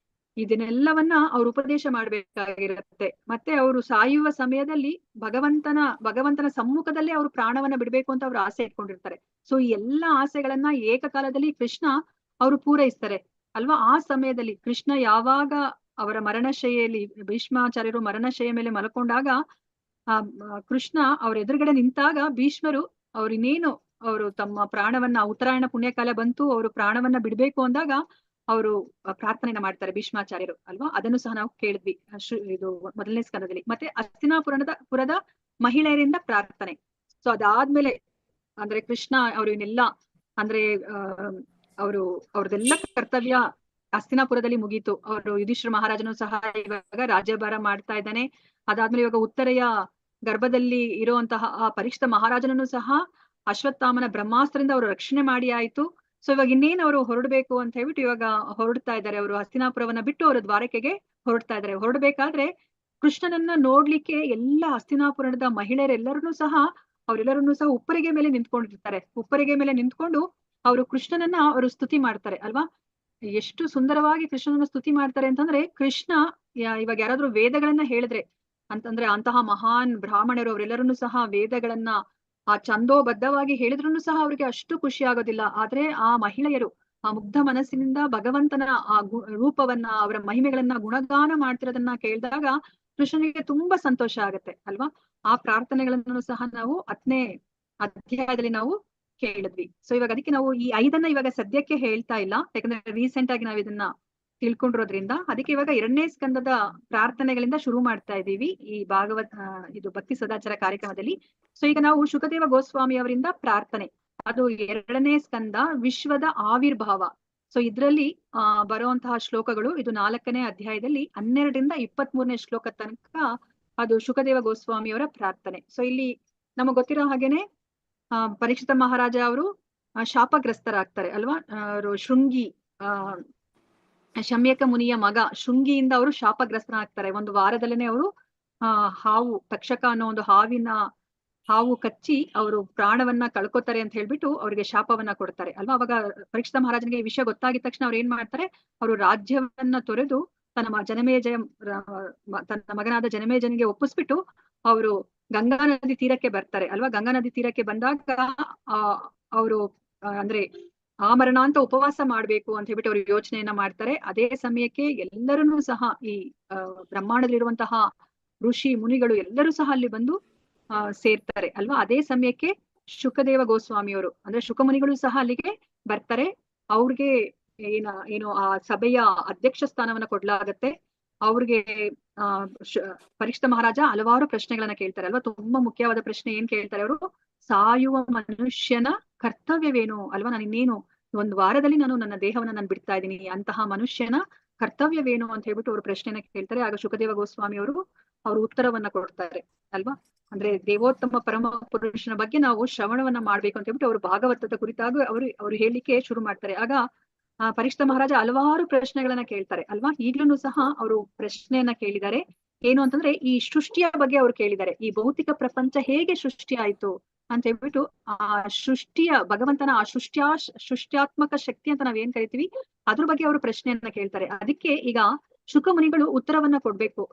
ಇದನ್ನೆಲ್ಲವನ್ನ ಅವ್ರು ಉಪದೇಶ ಮಾಡ್ಬೇಕಾಗಿರುತ್ತೆ. ಮತ್ತೆ ಅವರು ಸಾಯುವ ಸಮಯದಲ್ಲಿ ಭಗವಂತನ ಸಮ್ಮುಖದಲ್ಲೇ ಅವರು ಪ್ರಾಣವನ್ನ ಬಿಡ್ಬೇಕು ಅಂತ ಅವ್ರು ಆಸೆ ಇಟ್ಕೊಂಡಿರ್ತಾರೆ. ಸೊ ಈ ಎಲ್ಲಾ ಆಸೆಗಳನ್ನ ಏಕಕಾಲದಲ್ಲಿ ಕೃಷ್ಣ ಅವರು ಪೂರೈಸ್ತಾರೆ ಅಲ್ವಾ. ಆ ಸಮಯದಲ್ಲಿ ಕೃಷ್ಣ ಯಾವಾಗ ಅವರ ಮರಣಶೈಯಲ್ಲಿ ಭೀಷ್ಮಾಚಾರ್ಯರು ಮರಣಶೈಯ ಮೇಲೆ ಮಲ್ಕೊಂಡಾಗ ಕೃಷ್ಣ ಅವ್ರ ಎದುರುಗಡೆ ನಿಂತಾಗ ಭೀಷ್ಮರು ಇನ್ನೇನು ಅವರು ತಮ್ಮ ಪ್ರಾಣವನ್ನ, ಉತ್ತರಾಯಣ ಪುಣ್ಯಕಾಲ ಬಂತು, ಅವರು ಪ್ರಾಣವನ್ನ ಬಿಡ್ಬೇಕು ಅಂದಾಗ ಅವರು ಪ್ರಾರ್ಥನೆಯನ್ನ ಮಾಡ್ತಾರೆ ಭೀಷ್ಮಾಚಾರ್ಯರು ಅಲ್ವಾ. ಅದನ್ನು ಸಹ ನಾವು ಕೇಳಿದ್ವಿ ಇದು ಮೊದಲನೇ ಸ್ಕಂದದಲ್ಲಿ. ಮತ್ತೆ ಹಸ್ತಿನಾಪುರದ ಮಹಿಳೆಯರಿಂದ ಪ್ರಾರ್ಥನೆ. ಸೊ ಅದಾದ್ಮೇಲೆ ಅಂದ್ರೆ ಕೃಷ್ಣ ಅವರು ಇವನ್ನೆಲ್ಲ ಅಂದ್ರೆ ಅವ್ರದೆಲ್ಲ ಕರ್ತವ್ಯ ಹಸ್ತಿನಾಪುರದಲ್ಲಿ ಮುಗೀತು. ಅವರು ಯುಧಿಷ್ಠಿರ ಮಹಾರಾಜನು ಸಹ ಇವಾಗ ರಾಜ್ಯಭಾರ ಮಾಡ್ತಾ ಇದ್ದಾನೆ. ಅದಾದ್ಮೇಲೆ ಇವಾಗ ಉತ್ತರೆಯ ಗರ್ಭದಲ್ಲಿ ಇರುವಂತಹ ಆ ಪರೀಕ್ಷಿತ ಮಹಾರಾಜನನ್ನು ಸಹ ಅಶ್ವತ್ಥಾಮನ ಬ್ರಹ್ಮಾಸ್ತ್ರದಿಂದ ಅವರು ರಕ್ಷಣೆ ಮಾಡಿ ಆಯ್ತು. ಸೊ ಇವಾಗ ಇನ್ನೇನು ಅವರು ಹೊರಡ್ಬೇಕು ಅಂತ ಹೇಳ್ಬಿಟ್ಟು ಇವಾಗ ಹೊರಡ್ತಾ ಇದ್ದಾರೆ. ಅವರು ಹಸ್ತಿನಾಪುರವನ್ನ ಬಿಟ್ಟು ಅವರು ದ್ವಾರಕೆಗೆ ಹೊರಡ್ತಾ ಇದ್ದಾರೆ. ಹೊರಡ್ಬೇಕಾದ್ರೆ ಕೃಷ್ಣನನ್ನ ನೋಡ್ಲಿಕ್ಕೆ ಎಲ್ಲ ಹಸ್ತಿನಾಪುರದ ಮಹಿಳೆಯರೆಲ್ಲರನ್ನೂ ಸಹ ಉಪ್ಪರಿಗೆ ಮೇಲೆ ನಿಂತ್ಕೊಂಡಿರ್ತಾರೆ. ಉಪ್ಪರಿಗೆ ಮೇಲೆ ನಿಂತ್ಕೊಂಡು ಅವರು ಕೃಷ್ಣನನ್ನ ಅವರು ಸ್ತುತಿ ಮಾಡ್ತಾರೆ ಅಲ್ವಾ. ಎಷ್ಟು ಸುಂದರವಾಗಿ ಕೃಷ್ಣನನ್ನ ಸ್ತುತಿ ಮಾಡ್ತಾರೆ ಅಂತಂದ್ರೆ, ಕೃಷ್ಣ ಇವಾಗ ಯಾರಾದ್ರೂ ವೇದಗಳನ್ನ ಹೇಳಿದ್ರೆ ಅಂತಂದ್ರೆ ಅಂತಹ ಮಹಾನ್ ಬ್ರಾಹ್ಮಣರು ಅವರೆಲ್ಲರನ್ನೂ ಸಹ ವೇದಗಳನ್ನ ಛಂದೋಬದ್ಧವಾಗಿ ಹೇಳಿದ್ರು ಸಹ ಅವ್ರಿಗೆ ಅಷ್ಟು ಖುಷಿ ಆಗೋದಿಲ್ಲ. ಆದ್ರೆ ಆ ಮಹಿಳೆಯರು ಆ ಮುಗ್ಧ ಮನಸ್ಸಿನಿಂದ ಭಗವಂತನ ಆ ರೂಪವನ್ನ, ಅವರ ಮಹಿಮೆಗಳನ್ನ ಗುಣಗಾನ ಮಾಡ್ತಿರೋದನ್ನ ಕೇಳಿದಾಗ ಕೃಷ್ಣನಿಗೆ ತುಂಬಾ ಸಂತೋಷ ಆಗತ್ತೆ ಅಲ್ವಾ. ಆ ಪ್ರಾರ್ಥನೆಗಳನ್ನು ಸಹ ನಾವು 10ನೇ ಅಧ್ಯಾಯದಲ್ಲಿ ನಾವು ಕೇಳಿದ್ವಿ. ಸೊ ಇವಾಗ ಅದಕ್ಕೆ ನಾವು ಈ 5 ಇವಾಗ ಸದ್ಯಕ್ಕೆ ಹೇಳ್ತಾ ಇಲ್ಲ, ಯಾಕಂದ್ರೆ ರೀಸೆಂಟ್ ಆಗಿ ನಾವು ಇದನ್ನ ತಿಳ್ಕೊಂಡಿರೋದ್ರಿಂದ. ಅದಕ್ಕೆ ಇವಾಗ 2ನೇ ಸ್ಕಂದದ ಪ್ರಾರ್ಥನೆಗಳಿಂದ ಶುರು ಮಾಡ್ತಾ ಇದ್ದೀವಿ ಈ ಇದು ಭಕ್ತಿ ಸದಾಚಾರ ಕಾರ್ಯಕ್ರಮದಲ್ಲಿ. ಸೊ ಈಗ ನಾವು ಶುಕದೇವ ಗೋಸ್ವಾಮಿ ಅವರಿಂದ ಪ್ರಾರ್ಥನೆ, ಅದು 2ನೇ ಸ್ಕಂದ ವಿಶ್ವದ ಆವಿರ್ಭಾವ. ಸೊ ಇದ್ರಲ್ಲಿ ಬರುವಂತಹ ಶ್ಲೋಕಗಳು ಇದು 4ನೇ ಅಧ್ಯಾಯದಲ್ಲಿ 12ರಿಂದ 23ನೇ ಶ್ಲೋಕ ತನಕ ಅದು ಶುಕದೇವ ಗೋಸ್ವಾಮಿಯವರ ಪ್ರಾರ್ಥನೆ. ಸೊ ಇಲ್ಲಿ ನಮಗ್ ಗೊತ್ತಿರೋ ಹಾಗೇನೆ ಪರೀಕ್ಷಿತ ಮಹಾರಾಜ ಅವರು ಶಾಪಗ್ರಸ್ತರಾಗ್ತಾರೆ ಅಲ್ವಾ. ಶೃಂಗಿ ಶಮ್ಯಕ ಮುನಿಯ ಮಗ ಶೃಂಗಿಯಿಂದ ಅವರು ಶಾಪಗ್ರಸ್ತರಾಗ್ತಾರೆ. ಒಂದು ವಾರದಲ್ಲೇನೆ ಅವರು ಹಾವು ತಕ್ಷಕ ಅನ್ನೋ ಒಂದು ಹಾವು ಕಚ್ಚಿ ಅವರು ಪ್ರಾಣವನ್ನ ಕಳ್ಕೊತಾರೆ ಅಂತ ಹೇಳ್ಬಿಟ್ಟು ಅವ್ರಿಗೆ ಶಾಪವನ್ನ ಕೊಡ್ತಾರೆ ಅಲ್ವಾ. ಅವಾಗ ಪರೀಕ್ಷಿತ ಮಹಾರಾಜನಿಗೆ ಈ ವಿಷಯ ಗೊತ್ತಾಗಿದ ತಕ್ಷಣ ಅವ್ರು ಏನ್ ಮಾಡ್ತಾರೆ, ಅವರು ರಾಜ್ಯವನ್ನ ತೊರೆದು ತನ್ನ ಮಗನಾದ ಜನಮೇಜನಿಗೆ ಒಪ್ಪಿಸ್ಬಿಟ್ಟು ಅವರು ಗಂಗಾ ನದಿ ತೀರಕ್ಕೆ ಬರ್ತಾರೆ ಅಲ್ವಾ. ಗಂಗಾ ನದಿ ತೀರಕ್ಕೆ ಬಂದಾಗ ಅವರು ಅಂದ್ರೆ ಆಮರಣಾಂತ ಉಪವಾಸ ಮಾಡ್ಬೇಕು ಅಂತ ಹೇಳ್ಬಿಟ್ಟು ಅವ್ರು ಯೋಚನೆಯನ್ನ ಮಾಡ್ತಾರೆ. ಅದೇ ಸಮಯಕ್ಕೆ ಎಲ್ಲರನ್ನೂ ಸಹ ಈ ಬ್ರಹ್ಮಾಂಡದಲ್ಲಿರುವಂತಹ ಋಷಿ ಮುನಿಗಳು ಎಲ್ಲರೂ ಸಹ ಅಲ್ಲಿ ಬಂದು ಸೇರ್ತಾರೆ ಅಲ್ವಾ. ಅದೇ ಸಮಯಕ್ಕೆ ಶುಕದೇವ ಗೋಸ್ವಾಮಿಯವರು ಅಂದ್ರೆ ಶುಕಮುನಿಗಳು ಸಹ ಅಲ್ಲಿಗೆ ಬರ್ತಾರೆ. ಅವ್ರಿಗೆ ಏನು ಆ ಸಭೆಯ ಅಧ್ಯಕ್ಷ ಸ್ಥಾನವನ್ನ ಕೊಡ್ಲಾಗತ್ತೆ. ಅವ್ರಿಗೆ ಪರೀಕ್ಷಿತ ಮಹಾರಾಜ ಹಲವಾರು ಪ್ರಶ್ನೆಗಳನ್ನ ಕೇಳ್ತಾರೆ ಅಲ್ವಾ. ತುಂಬಾ ಮುಖ್ಯವಾದ ಪ್ರಶ್ನೆ ಏನ್ ಕೇಳ್ತಾರೆ ಅವರು, ಸಾಯುವ ಮನುಷ್ಯನ ಕರ್ತವ್ಯವೇನು ಅಲ್ವಾ. ನಾನು ಇನ್ನೇನು ಒಂದು ವಾರದಲ್ಲಿ ನಾನು ನನ್ನ ದೇಹವನ್ನ ನಾನು ಬಿಡ್ತಾ ಇದ್ದೀನಿ, ಅಂತಹ ಮನುಷ್ಯನ ಕರ್ತವ್ಯವೇನು ಅಂತ ಹೇಳ್ಬಿಟ್ಟು ಅವರು ಪ್ರಶ್ನೆನ ಕೇಳ್ತಾರೆ. ಆಗ ಶುಕದೇವ ಗೋಸ್ವಾಮಿ ಅವರು ಉತ್ತರವನ್ನ ಕೊಡ್ತಾರೆ ಅಲ್ವಾ. ಅಂದ್ರೆ ದೇವೋತ್ತಮ ಪರಮ ಪುರುಷನ ಬಗ್ಗೆ ನಾವು ಶ್ರವಣವನ್ನ ಮಾಡ್ಬೇಕು ಅಂತ ಹೇಳ್ಬಿಟ್ಟು ಅವರು ಭಾಗವತದ ಕುರಿತಾಗಿ ಅವರು ಹೇಳಿಕೆ ಶುರು ಮಾಡ್ತಾರೆ. ಆಗ ಪರೀಕ್ಷಿತ ಮಹಾರಾಜ ಹಲವಾರು ಪ್ರಶ್ನೆಗಳನ್ನ ಕೇಳ್ತಾರೆ ಅಲ್ವಾ. ಈಗ್ಲೂ ಸಹ ಅವರು ಪ್ರಶ್ನೆಯನ್ನ ಕೇಳಿದ್ದಾರೆ. ಏನು ಅಂತಂದ್ರೆ ಈ ಸೃಷ್ಟಿಯ ಬಗ್ಗೆ ಅವ್ರು ಕೇಳಿದ್ದಾರೆ. ಈ ಭೌತಿಕ ಪ್ರಪಂಚ ಹೇಗೆ ಸೃಷ್ಟಿ ಆಯ್ತು ಅಂತ ಹೇಳ್ಬಿಟ್ಟು ಆ ಸೃಷ್ಟಿಯ ಭಗವಂತನ ಆ ಸೃಷ್ಟ್ಯಾತ್ಮಕ ಶಕ್ತಿ ಅಂತ ನಾವ್ ಏನ್ ಕರಿತೀವಿ ಅದ್ರ ಬಗ್ಗೆ ಅವರು ಪ್ರಶ್ನೆಯನ್ನ ಕೇಳ್ತಾರೆ. ಅದಕ್ಕೆ ಈಗ ಶುಕ ಮುನಿಗಳು ಉತ್ತರವನ್ನ ಕೊಡ್ಬೇಕು.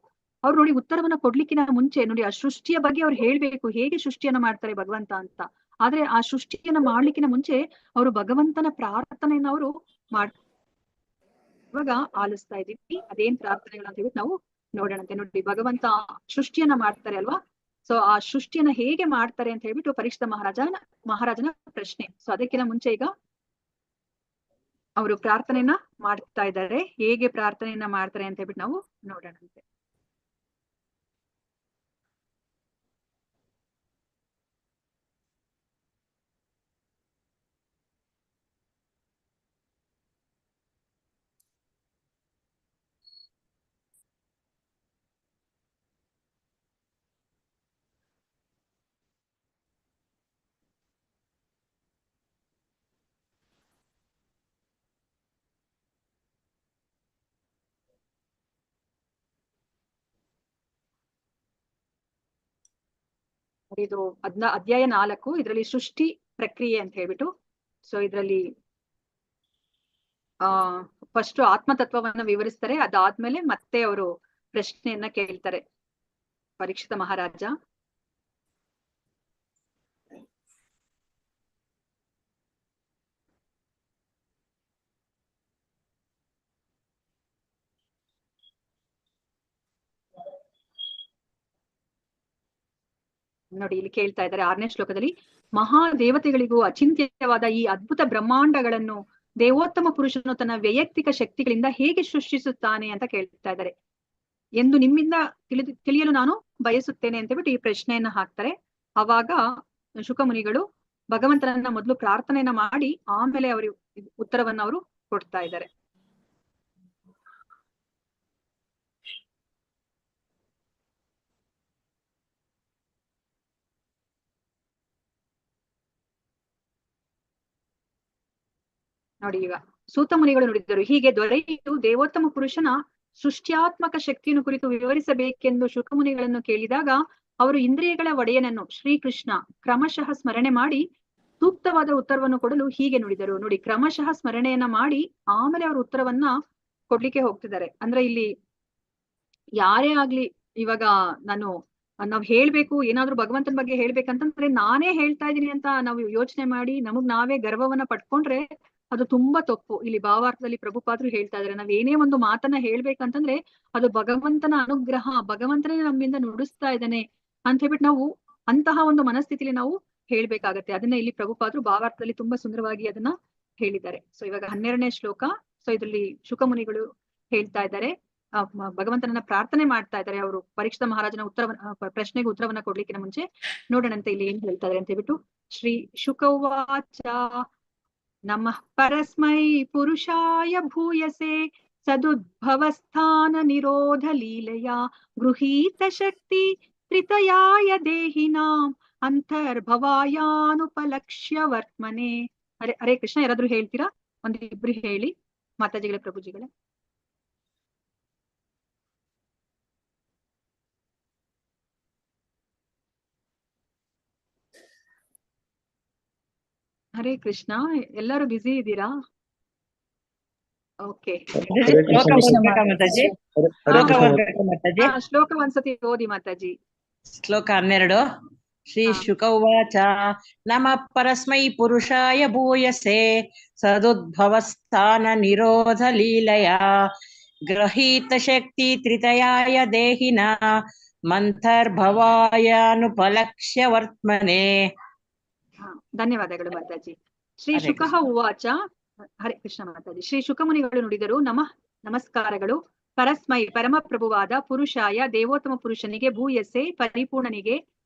ಅವ್ರು ನೋಡಿ ಉತ್ತರವನ್ನ ಕೊಡ್ಲಿಕ್ಕಿನ ಮುಂಚೆ ನೋಡಿ ಆ ಸೃಷ್ಟಿಯ ಬಗ್ಗೆ ಅವ್ರು ಹೇಳ್ಬೇಕು, ಹೇಗೆ ಸೃಷ್ಟಿಯನ್ನ ಮಾಡ್ತಾರೆ ಭಗವಂತ ಅಂತ. ಆದ್ರೆ ಆ ಸೃಷ್ಟಿಯನ್ನ ಮಾಡ್ಲಿಕ್ಕಿನ ಮುಂಚೆ ಅವರು ಭಗವಂತನ ಪ್ರಾರ್ಥನೆಯನ್ನ ಅವರು ಇವಾಗ ಆಲಿಸ್ತಾ ಇದೀವಿ. ಅದೇನ್ ಪ್ರಾರ್ಥನೆಗಳು ಅಂತ ಹೇಳ್ಬಿಟ್ಟು ನಾವು ನೋಡೋಣಂತೆ. ನೋಡಿ ಭಗವಂತ ಸೃಷ್ಟಿಯನ್ನ ಮಾಡ್ತಾರೆ ಅಲ್ವಾ. ಸೊ ಆ ಸೃಷ್ಟಿಯನ್ನ ಹೇಗೆ ಮಾಡ್ತಾರೆ ಅಂತ ಹೇಳ್ಬಿಟ್ಟು ಪರೀಕ್ಷಿತ ಮಹಾರಾಜನ ಪ್ರಶ್ನೆ. ಸೊ ಅದಕ್ಕಿಂತ ಮುಂಚೆ ಈಗ ಅವರು ಪ್ರಾರ್ಥನೆಯನ್ನ ಮಾಡ್ತಾ ಇದ್ದಾರೆ. ಹೇಗೆ ಪ್ರಾರ್ಥನೆಯನ್ನ ಮಾಡ್ತಾರೆ ಅಂತ ಹೇಳ್ಬಿಟ್ಟು ನಾವು ನೋಡೋಣಂತೆ. ಇದು ಅಧ್ಯಾಯ 4 ಇದರಲ್ಲಿ ಸೃಷ್ಟಿ ಪ್ರಕ್ರಿಯೆ ಅಂತ ಹೇಳ್ಬಿಟ್ಟು. ಸೊ ಇದರಲ್ಲಿ ಫಸ್ಟ್ ಆತ್ಮತತ್ವವನ್ನ ವಿವರಿಸ್ತಾರೆ. ಅದಾದ್ಮೇಲೆ ಮತ್ತೆ ಅವರು ಪ್ರಶ್ನೆಯನ್ನ ಕೇಳ್ತಾರೆ ಪರೀಕ್ಷಿತ ಮಹಾರಾಜ. ನೋಡಿ ಇಲ್ಲಿ ಕೇಳ್ತಾ ಇದ್ದಾರೆ 6ನೇ ಶ್ಲೋಕದಲ್ಲಿ, ಮಹಾದೇವತೆಗಳಿಗೂ ಅಚಿಂತ್ಯವಾದ ಈ ಅದ್ಭುತ ಬ್ರಹ್ಮಾಂಡಗಳನ್ನು ದೇವೋತ್ತಮ ಪುರುಷನು ತನ್ನ ವೈಯಕ್ತಿಕ ಶಕ್ತಿಗಳಿಂದ ಹೇಗೆ ಸೃಷ್ಟಿಸುತ್ತಾನೆ ಅಂತ ಕೇಳ್ತಾ ಇದ್ದಾರೆ ಎಂದು ನಿಮ್ಮಿಂದ ತಿಳಿಯಲು ನಾನು ಬಯಸುತ್ತೇನೆ ಅಂತ ಹೇಳ್ಬಿಟ್ಟು ಈ ಪ್ರಶ್ನೆಯನ್ನ ಹಾಕ್ತಾರೆ. ಅವಾಗ ಶುಕಮುನಿಗಳು ಭಗವಂತನನ್ನ ಮೊದಲು ಪ್ರಾರ್ಥನೆಯನ್ನ ಮಾಡಿ ಆಮೇಲೆ ಅವರು ಉತ್ತರವನ್ನ ಅವರು ಕೊಡ್ತಾ ಇದ್ದಾರೆ. ನೋಡಿ ಈಗ ಸೂತ ಮುನಿಗಳು ನುಡಿದರು, ಹೀಗೆ ದೊರೆಯು ದೇವೋತ್ತಮ ಪುರುಷನ ಸೃಷ್ಟ್ಯಾತ್ಮಕ ಶಕ್ತಿಯನ್ನು ಕುರಿತು ವಿವರಿಸಬೇಕೆಂದು ಶುಕಮುನಿಗಳನ್ನು ಕೇಳಿದಾಗ ಅವರು ಇಂದ್ರಿಯಗಳ ಒಡೆಯನನ್ನು ಶ್ರೀಕೃಷ್ಣ ಕ್ರಮಶಃ ಸ್ಮರಣೆ ಮಾಡಿ ಸೂಕ್ತವಾದ ಉತ್ತರವನ್ನು ಕೊಡಲು ಹೀಗೆ ನುಡಿದರು. ನೋಡಿ ಕ್ರಮಶಃ ಸ್ಮರಣೆಯನ್ನ ಮಾಡಿ ಆಮೇಲೆ ಅವರು ಉತ್ತರವನ್ನ ಕೊಡ್ಲಿಕ್ಕೆ ಹೋಗ್ತಿದ್ದಾರೆ. ಅಂದ್ರೆ ಇಲ್ಲಿ ಯಾರೇ ಆಗ್ಲಿ ಇವಾಗ ನಾವ್ ಹೇಳ್ಬೇಕು, ಏನಾದ್ರು ಭಗವಂತನ ಬಗ್ಗೆ ಹೇಳ್ಬೇಕಂತಂದ್ರೆ ನಾನೇ ಹೇಳ್ತಾ ಇದೀನಿ ಅಂತ ನಾವು ಯೋಚನೆ ಮಾಡಿ ನಮಗ್ ನಾವೇ ಗರ್ವವನ್ನ ಪಡ್ಕೊಂಡ್ರೆ ಅದು ತುಂಬಾ ತಪ್ಪು. ಇಲ್ಲಿ ಭಾವಾರ್ಥದಲ್ಲಿ ಪ್ರಭುಪಾದ್ರು ಹೇಳ್ತಾ ಇದಾರೆ, ನಾವ್ ಏನೇ ಒಂದು ಮಾತನ್ನ ಹೇಳ್ಬೇಕಂತಂದ್ರೆ ಅದು ಭಗವಂತನ ಅನುಗ್ರಹ, ಭಗವಂತನೇ ನಮ್ಮಿಂದ ನುಡಿಸ್ತಾ ಇದ್ದಾನೆ ಅಂತ ಹೇಳ್ಬಿಟ್ಟು ನಾವು ಅಂತಹ ಒಂದು ಮನಸ್ಥಿತಿಲಿ ನಾವು ಹೇಳ್ಬೇಕಾಗತ್ತೆ. ಅದನ್ನ ಇಲ್ಲಿ ಪ್ರಭುಪಾದ್ರು ಭಾವಾರ್ಥದಲ್ಲಿ ತುಂಬಾ ಸುಂದರವಾಗಿ ಅದನ್ನ ಹೇಳಿದ್ದಾರೆ. ಸೊ ಇವಾಗ 12ನೇ ಶ್ಲೋಕ. ಸೊ ಇದ್ರಲ್ಲಿ ಶುಕಮುನಿಗಳು ಹೇಳ್ತಾ ಇದ್ದಾರೆ, ಭಗವಂತನನ್ನ ಪ್ರಾರ್ಥನೆ ಮಾಡ್ತಾ ಇದ್ದಾರೆ. ಅವರು ಪರೀಕ್ಷಿತ ಮಹಾರಾಜನ ಪ್ರಶ್ನೆಗೆ ಉತ್ತರವನ್ನ ಕೊಡ್ಲಿಕ್ಕಿನ ಮುಂಚೆ ನೋಡೋಣಂತೆ ಇಲ್ಲಿ ಏನ್ ಹೇಳ್ತಾ ಇದಾರೆ ಅಂತ ಹೇಳ್ಬಿಟ್ಟು. ಶ್ರೀ ಶುಕವಾಚ ನಮಃ ಪರಸ್ಮೈ ಪುರುಷಾಯ ಭೂಯಸೆ ಸದುದ್ಭವಸ್ಥಾನ ನಿರೋಧ ಲೀಲೆಯ ಗೃಹೀತ ಶಕ್ತಿ ತ್ರಿತಯಾಯ ದೇಹಿನಾಂ ಅಂತರ್ಭವಾಯಾನುಪಲಕ್ಷ್ಯ ವರ್ತಮನೆ. ಹರೇ ಹರೇ ಕೃಷ್ಣ. ಯಾರಾದ್ರೂ ಹೇಳ್ತೀರಾ? ಒಂದಿಬ್ರು ಹೇಳಿ ಮಾತಾಜಿಗಳೇ, ಪ್ರಭುಜಿಗಳೇ. ಹರೇ ಕೃಷ್ಣ. ಎಲ್ಲರೂ ಬ್ಯುಸಿ ಇದ್ದೀರಾ? ಓಕೆ, ಶ್ಲೋಕ ಒಂದ್ಸತಿ ಓದಿ ಮಾತಾಜಿ. ಶ್ಲೋಕ 12. ಶ್ರೀ ಶುಕ ಉವಾಚ ನಮಃ ಪರಸ್ಮೈ ಪುರುಷಾಯ ಭೂಯಸೆ ಸದುದ್ಭವಸ್ಥಾನ ನಿರೋಧ ಲೀಲಯ ಗೃಹೀತ ಶಕ್ತಿ ತ್ರಿತಯಾಯ ದೇಹಿನ ಮಂಥರ್ಭವಾಯಾನುಪಲಕ್ಷ್ಯ ವರ್ತಮನೆ. ಧನ್ಯವಾದಗಳು ಮಾತಾಜಿ. ಶ್ರೀ ಶುಕಃ ಉವಾಚ. ಹರೇ ಕೃಷ್ಣ ಮಾತಾಜಿ. ಶ್ರೀ ಶುಕಮುನಿಗಳು ನುಡಿದರು, ನಮಸ್ಕಾರಗಳು. ಪರಸ್ಮೈ ಪರಮಪ್ರಭುವಾದ ಪುರುಷಾಯ ದೇವೋತ್ತಮ ಪುರುಷನಿಗೆ, ಭೂಯಸೆ ಪರಿಪೂರ್ಣನಿಗೆ,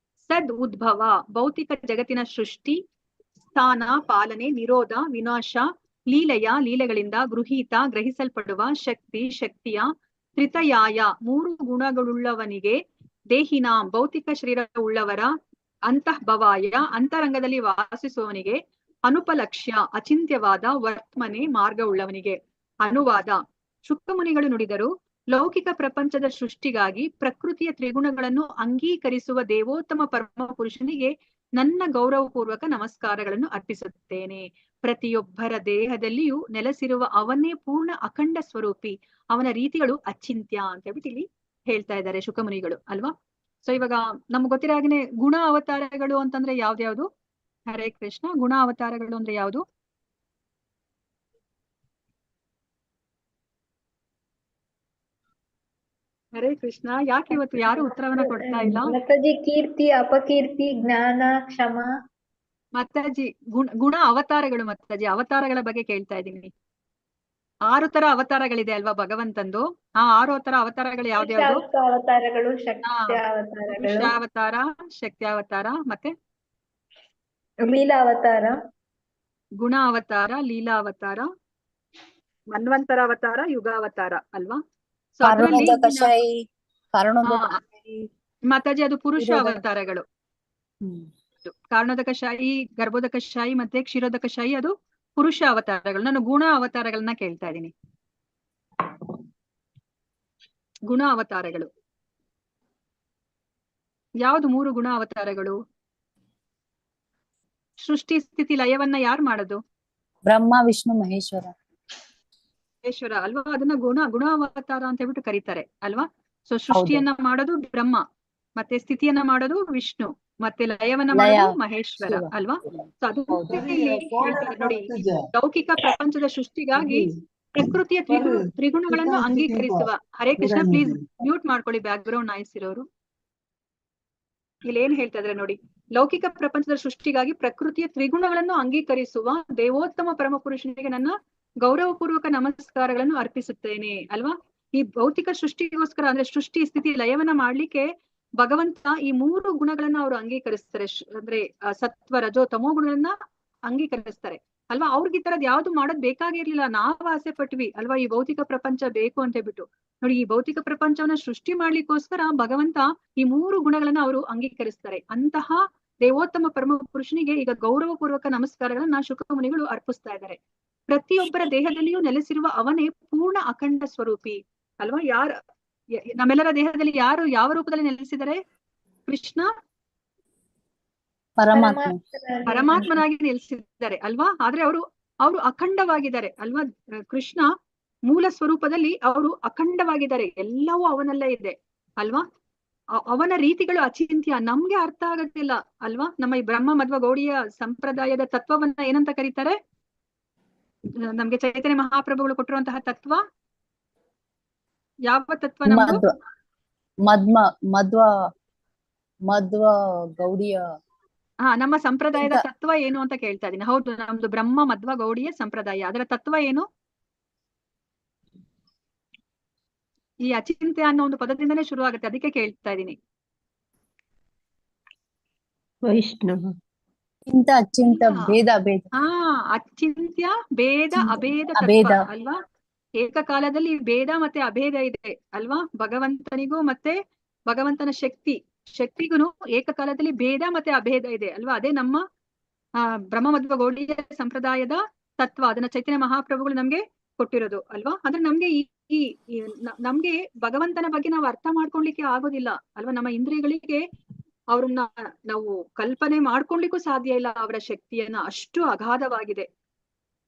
ಸದ್ ಉದ್ಭವ ಭೌತಿಕ ಜಗತ್ತಿನ ಸೃಷ್ಟಿ, ಸ್ಥಾನ ಪಾಲನೆ, ನಿರೋಧ ವಿನಾಶ, ಲೀಲೆಯ ಲೀಲೆಗಳಿಂದ, ಗೃಹೀತ ಗ್ರಹಿಸಲ್ಪಡುವ, ಶಕ್ತಿ ಶಕ್ತಿಯ, ತ್ರಿತಯಾಯ ಮೂರು ಗುಣಗಳುಳ್ಳವನಿಗೆ, ದೇಹಿನಾಂ ಭೌತಿಕ ಶರೀರವುಳ್ಳವರ, ಅಂತಃಭವಾಯ ಅಂತರಂಗದಲ್ಲಿ ವಾಸಿಸುವವನಿಗೆ, ಅನುಪಲಕ್ಷ್ಯ ಅಚಿಂತ್ಯವಾದ ವರ್ತಮನೆ ಮಾರ್ಗವುಳ್ಳವನಿಗೆ. ಅನುವಾದ. ಶುಕಮುನಿಗಳು ನುಡಿದರು, ಲೌಕಿಕ ಪ್ರಪಂಚದ ಸೃಷ್ಟಿಗಾಗಿ ಪ್ರಕೃತಿಯ ತ್ರಿಗುಣಗಳನ್ನು ಅಂಗೀಕರಿಸುವ ದೇವೋತ್ತಮ ಪರಮ ಪುರುಷನಿಗೆ ನನ್ನ ಗೌರವಪೂರ್ವಕ ನಮಸ್ಕಾರಗಳನ್ನು ಅರ್ಪಿಸುತ್ತೇನೆ. ಪ್ರತಿಯೊಬ್ಬರ ದೇಹದಲ್ಲಿಯೂ ನೆಲೆಸಿರುವ ಅವನೇ ಪೂರ್ಣ ಅಖಂಡ ಸ್ವರೂಪಿ. ಅವನ ರೀತಿಗಳು ಅಚಿಂತ್ಯ ಅಂತ ಹೇಳ್ಬಿಟ್ಟು ಇಲ್ಲಿ ಹೇಳ್ತಾ ಇದ್ದಾರೆ ಶುಕಮುನಿಗಳು ಅಲ್ವಾ. ಸೊ ಇವಾಗ ನಮ್ಗೆ ಗೊತ್ತಿರೋ ಹಾಗೇನೆ ಗುಣ ಅವತಾರಗಳು ಅಂತಂದ್ರೆ ಯಾವ್ದ್ಯಾವ್ದು? ಹರೇ ಕೃಷ್ಣ. ಗುಣ ಅವತಾರಗಳು ಅಂದ್ರೆ ಯಾವುದು? ಹರೇ ಕೃಷ್ಣ. ಯಾಕೆ ಇವತ್ತು ಯಾರು ಉತ್ತರವನ್ನ ಕೊಡ್ತಾ ಇಲ್ಲ? ಮಾತಾಜಿ, ಕೀರ್ತಿ, ಅಪಕೀರ್ತಿ, ಜ್ಞಾನ, ಕ್ಷಮ. ಮಾತಾಜಿ ಗುಣ ಅವತಾರಗಳು. ಮಾತಾಜಿ ಅವತಾರಗಳ ಬಗ್ಗೆ ಕೇಳ್ತಾ ಇದ್ದೀನಿ. 6 ತರ ಅವತಾರಗಳಿದೆ ಅಲ್ವಾ ಭಗವಂತಂದು. ಆ 6 ತರ ಅವತಾರಗಳು ಯಾವ್ದ್ಯಾವ್ದು? ಅವತಾರಗಳು, ಶಕ್ತಿ ಅವತಾರಗಳು, ಪುರುಷಾವತಾರ, ಶಕ್ತಿ ಅವತಾರ, ಮತ್ತೆ ಲೀಲಾ ಅವತಾರ, ಗುಣ ಅವತಾರ, ಲೀಲಾ ಅವತಾರ, ಮನ್ವಂತರ ಅವತಾರ, ಯುಗಾವತಾರ ಅಲ್ವಾ. ಸೊ ಅದರಲ್ಲಿ ಮಾತಾಜಿ ಅದು ಪುರುಷ ಅವತಾರಗಳು. ಕಾರಣೋದಕಶಾಹಿ, ಗರ್ಭೋದಕಶಾಹಿ ಮತ್ತೆ ಕ್ಷೀರೋದಕಶಾಹಿ ಅದು ಪುರುಷ ಅವತಾರಗಳು. ನಾನು ಗುಣ ಅವತಾರಗಳನ್ನ ಕೇಳ್ತಾ ಇದ್ದೀನಿ. ಗುಣ ಅವತಾರಗಳು ಯಾವ್ದು? 3 ಗುಣ ಅವತಾರಗಳು. ಸೃಷ್ಟಿ ಸ್ಥಿತಿ ಲಯವನ್ನ ಯಾರು ಮಾಡೋದು? ಬ್ರಹ್ಮ ವಿಷ್ಣು ಮಹೇಶ್ವರ. ಮಹೇಶ್ವರ ಅಲ್ವಾ. ಅದನ್ನ ಗುಣ ಅವತಾರ ಅಂತ ಹೇಳ್ಬಿಟ್ಟು ಕರೀತಾರೆ ಅಲ್ವಾ. ಸೊ ಸೃಷ್ಟಿಯನ್ನ ಮಾಡೋದು ಬ್ರಹ್ಮ, ಮತ್ತೆ ಸ್ಥಿತಿಯನ್ನ ಮಾಡೋದು ವಿಷ್ಣು, ಮತ್ತೆ ಲಯವನ್ನ ಮಾಡೋದು ಮಹೇಶ್ವರ ಅಲ್ವಾ. ಸೊ ಅದು ನೋಡಿ, ಲೌಕಿಕ ಪ್ರಪಂಚದ ಸೃಷ್ಟಿಗಾಗಿ ಪ್ರಕೃತಿಯ ತ್ರಿಗುಣಗಳನ್ನು ಅಂಗೀಕರಿಸುವ. ಹರೇ ಕೃಷ್ಣ. ಪ್ಲೀಸ್ ಮ್ಯೂಟ್ ಮಾಡ್ಕೊಳ್ಳಿ, ಬ್ಯಾಕ್ ಗ್ರೌಂಡ್ ನಾಯ್ಸ್ ಇರೋರು. ಇಲ್ಲಿ ಏನ್ ಹೇಳ್ತಾ ಇದ್ರೆ ನೋಡಿ, ಲೌಕಿಕ ಪ್ರಪಂಚದ ಸೃಷ್ಟಿಗಾಗಿ ಪ್ರಕೃತಿಯ ತ್ರಿಗುಣಗಳನ್ನು ಅಂಗೀಕರಿಸುವ ದೇವೋತ್ತಮ ಪರಮ ಪುರುಷನಿಗೆ ನನ್ನ ಗೌರವಪೂರ್ವಕ ನಮಸ್ಕಾರಗಳನ್ನು ಅರ್ಪಿಸುತ್ತೇನೆ ಅಲ್ವಾ. ಈ ಭೌತಿಕ ಸೃಷ್ಟಿಗೋಸ್ಕರ ಅಂದ್ರೆ ಸೃಷ್ಟಿ ಸ್ಥಿತಿ ಲಯವನ್ನ ಮಾಡ್ಲಿಕ್ಕೆ ಭಗವಂತ ಈ 3 ಗುಣಗಳನ್ನ ಅವರು ಅಂಗೀಕರಿಸ್ತಾರೆ. ಅಂದ್ರೆ ಸತ್ವ ರಜೋ ತಮೋ ಗುಣಗಳನ್ನ ಅಂಗೀಕರಿಸ್ತಾರೆ ಅಲ್ವಾ. ಅವ್ರಿಗೆ ಈ ತರದ್ ಯಾವ್ದು ಮಾಡೋದ್ ಬೇಕಾಗಿರ್ಲಿಲ್ಲ. ನಾವು ಆಸೆ ಪಟ್ವಿ ಅಲ್ವಾ ಈ ಭೌತಿಕ ಪ್ರಪಂಚ ಬೇಕು ಅಂತ ಹೇಳ್ಬಿಟ್ಟು. ನೋಡಿ, ಈ ಭೌತಿಕ ಪ್ರಪಂಚವನ್ನ ಸೃಷ್ಟಿ ಮಾಡ್ಲಿಕ್ಕೋಸ್ಕರ ಭಗವಂತ ಈ 3 ಗುಣಗಳನ್ನ ಅವರು ಅಂಗೀಕರಿಸ್ತಾರೆ. ಅಂತಹ ದೇವೋತ್ತಮ ಪರಮ ಪುರುಷನಿಗೆ ಈಗ ಗೌರವಪೂರ್ವಕ ನಮಸ್ಕಾರಗಳನ್ನ ಶುಕಮುನಿಗಳು ಅರ್ಪಿಸ್ತಾ ಇದ್ದಾರೆ. ಪ್ರತಿಯೊಬ್ಬರ ದೇಹದಲ್ಲಿಯೂ ನೆಲೆಸಿರುವ ಅವನೇ ಪೂರ್ಣ ಅಖಂಡ ಸ್ವರೂಪಿ ಅಲ್ವಾ. ನಮ್ಮೆಲ್ಲರ ದೇಹದಲ್ಲಿ ಯಾರು ಯಾವ ರೂಪದಲ್ಲಿ ನೆಲೆಸಿದ್ದಾರೆ? ಕೃಷ್ಣ ಪರಮಾತ್ಮನಾಗಿ ನೆಲೆಸಿದ್ದಾರೆ ಅಲ್ವಾ. ಆದ್ರೆ ಅವರು ಅಖಂಡವಾಗಿದ್ದಾರೆ ಅಲ್ವಾ. ಕೃಷ್ಣ ಮೂಲ ಸ್ವರೂಪದಲ್ಲಿ ಅವರು ಅಖಂಡವಾಗಿದ್ದಾರೆ. ಎಲ್ಲವೂ ಅವನಲ್ಲೇ ಇದೆ ಅಲ್ವಾ. ಅವನ ರೀತಿಗಳು ಅಚಿಂತ್ಯ, ನಮ್ಗೆ ಅರ್ಥ ಆಗತ್ತಿಲ್ಲ ಅಲ್ವಾ. ನಮ್ಮ ಈ ಬ್ರಹ್ಮ ಮಧ್ವ ಗೌಡಿಯ ಸಂಪ್ರದಾಯದ ತತ್ವವನ್ನ ಏನಂತ ಕರೀತಾರೆ? ನಮ್ಗೆ ಚೈತನ್ಯ ಮಹಾಪ್ರಭುಗಳು ಕೊಟ್ಟಿರುವಂತಹ ತತ್ವ ಯಾವ ತತ್ವ? ನಮ್ದು ಮಧ್ವ ಗೌಡಿಯ. ನಮ್ಮ ಸಂಪ್ರದಾಯದ ತತ್ವ ಏನು ಅಂತ ಕೇಳ್ತಾ ಇದೀನಿ. ಹೌದು, ನಮ್ದು ಬ್ರಹ್ಮ ಮಧ್ವ ಗೌಡಿಯ ಸಂಪ್ರದಾಯ. ಅದರ ತತ್ವ ಏನು? ಈ ಅಚಿಂತ್ಯ ಅನ್ನೋ ಒಂದು ಪದದಿಂದನೇ ಶುರು ಆಗುತ್ತೆ, ಅದಕ್ಕೆ ಕೇಳ್ತಾ ಇದೀನಿ. ವೈಷ್ಣವ. ಇಂತ ಅಚಿಂತ ಇಲ್ಲ. ಭೇದ ಅಭೇದ ಹಾ, ಅಚಿಂತ್ಯ ಭೇದ ಚಿಂತ್ಯ ಅಭೇದ ಅಭೇದ. ತತ್ವ ಅಲ್ವಾ. ಏಕಕಾಲದಲ್ಲಿ ಭೇದ ಮತ್ತೆ ಅಭೇದ ಇದೆ ಅಲ್ವಾ. ಭಗವಂತನಿಗೂ ಮತ್ತೆ ಭಗವಂತನ ಶಕ್ತಿಗೂ ಏಕಕಾಲದಲ್ಲಿ ಭೇದ ಮತ್ತೆ ಅಭೇದ ಇದೆ ಅಲ್ವಾ. ಅದೇ ನಮ್ಮ ಬ್ರಹ್ಮ ಮಧ್ವ ಗೌಡೀಯ ಸಂಪ್ರದಾಯದ ತತ್ವ. ಅದನ್ನ ಚೈತನ್ಯ ಮಹಾಪ್ರಭುಗಳು ನಮ್ಗೆ ಕೊಟ್ಟಿರೋದು ಅಲ್ವಾ. ಅಂದ್ರೆ ನಮ್ಗೆ ನಮ್ಗೆ ಭಗವಂತನ ಬಗ್ಗೆ ನಾವು ಅರ್ಥ ಮಾಡ್ಕೊಳ್ಲಿಕ್ಕೆ ಆಗೋದಿಲ್ಲ ಅಲ್ವಾ. ನಮ್ಮ ಇಂದ್ರಿಯಗಳಿಗೆ ಅವ್ರನ್ನ ನಾವು ಕಲ್ಪನೆ ಮಾಡ್ಕೊಳ್ಲಿಕ್ಕೂ ಸಾಧ್ಯ ಇಲ್ಲ ಅವರ ಶಕ್ತಿಯನ್ನ, ಅಷ್ಟು ಅಗಾಧವಾಗಿದೆ.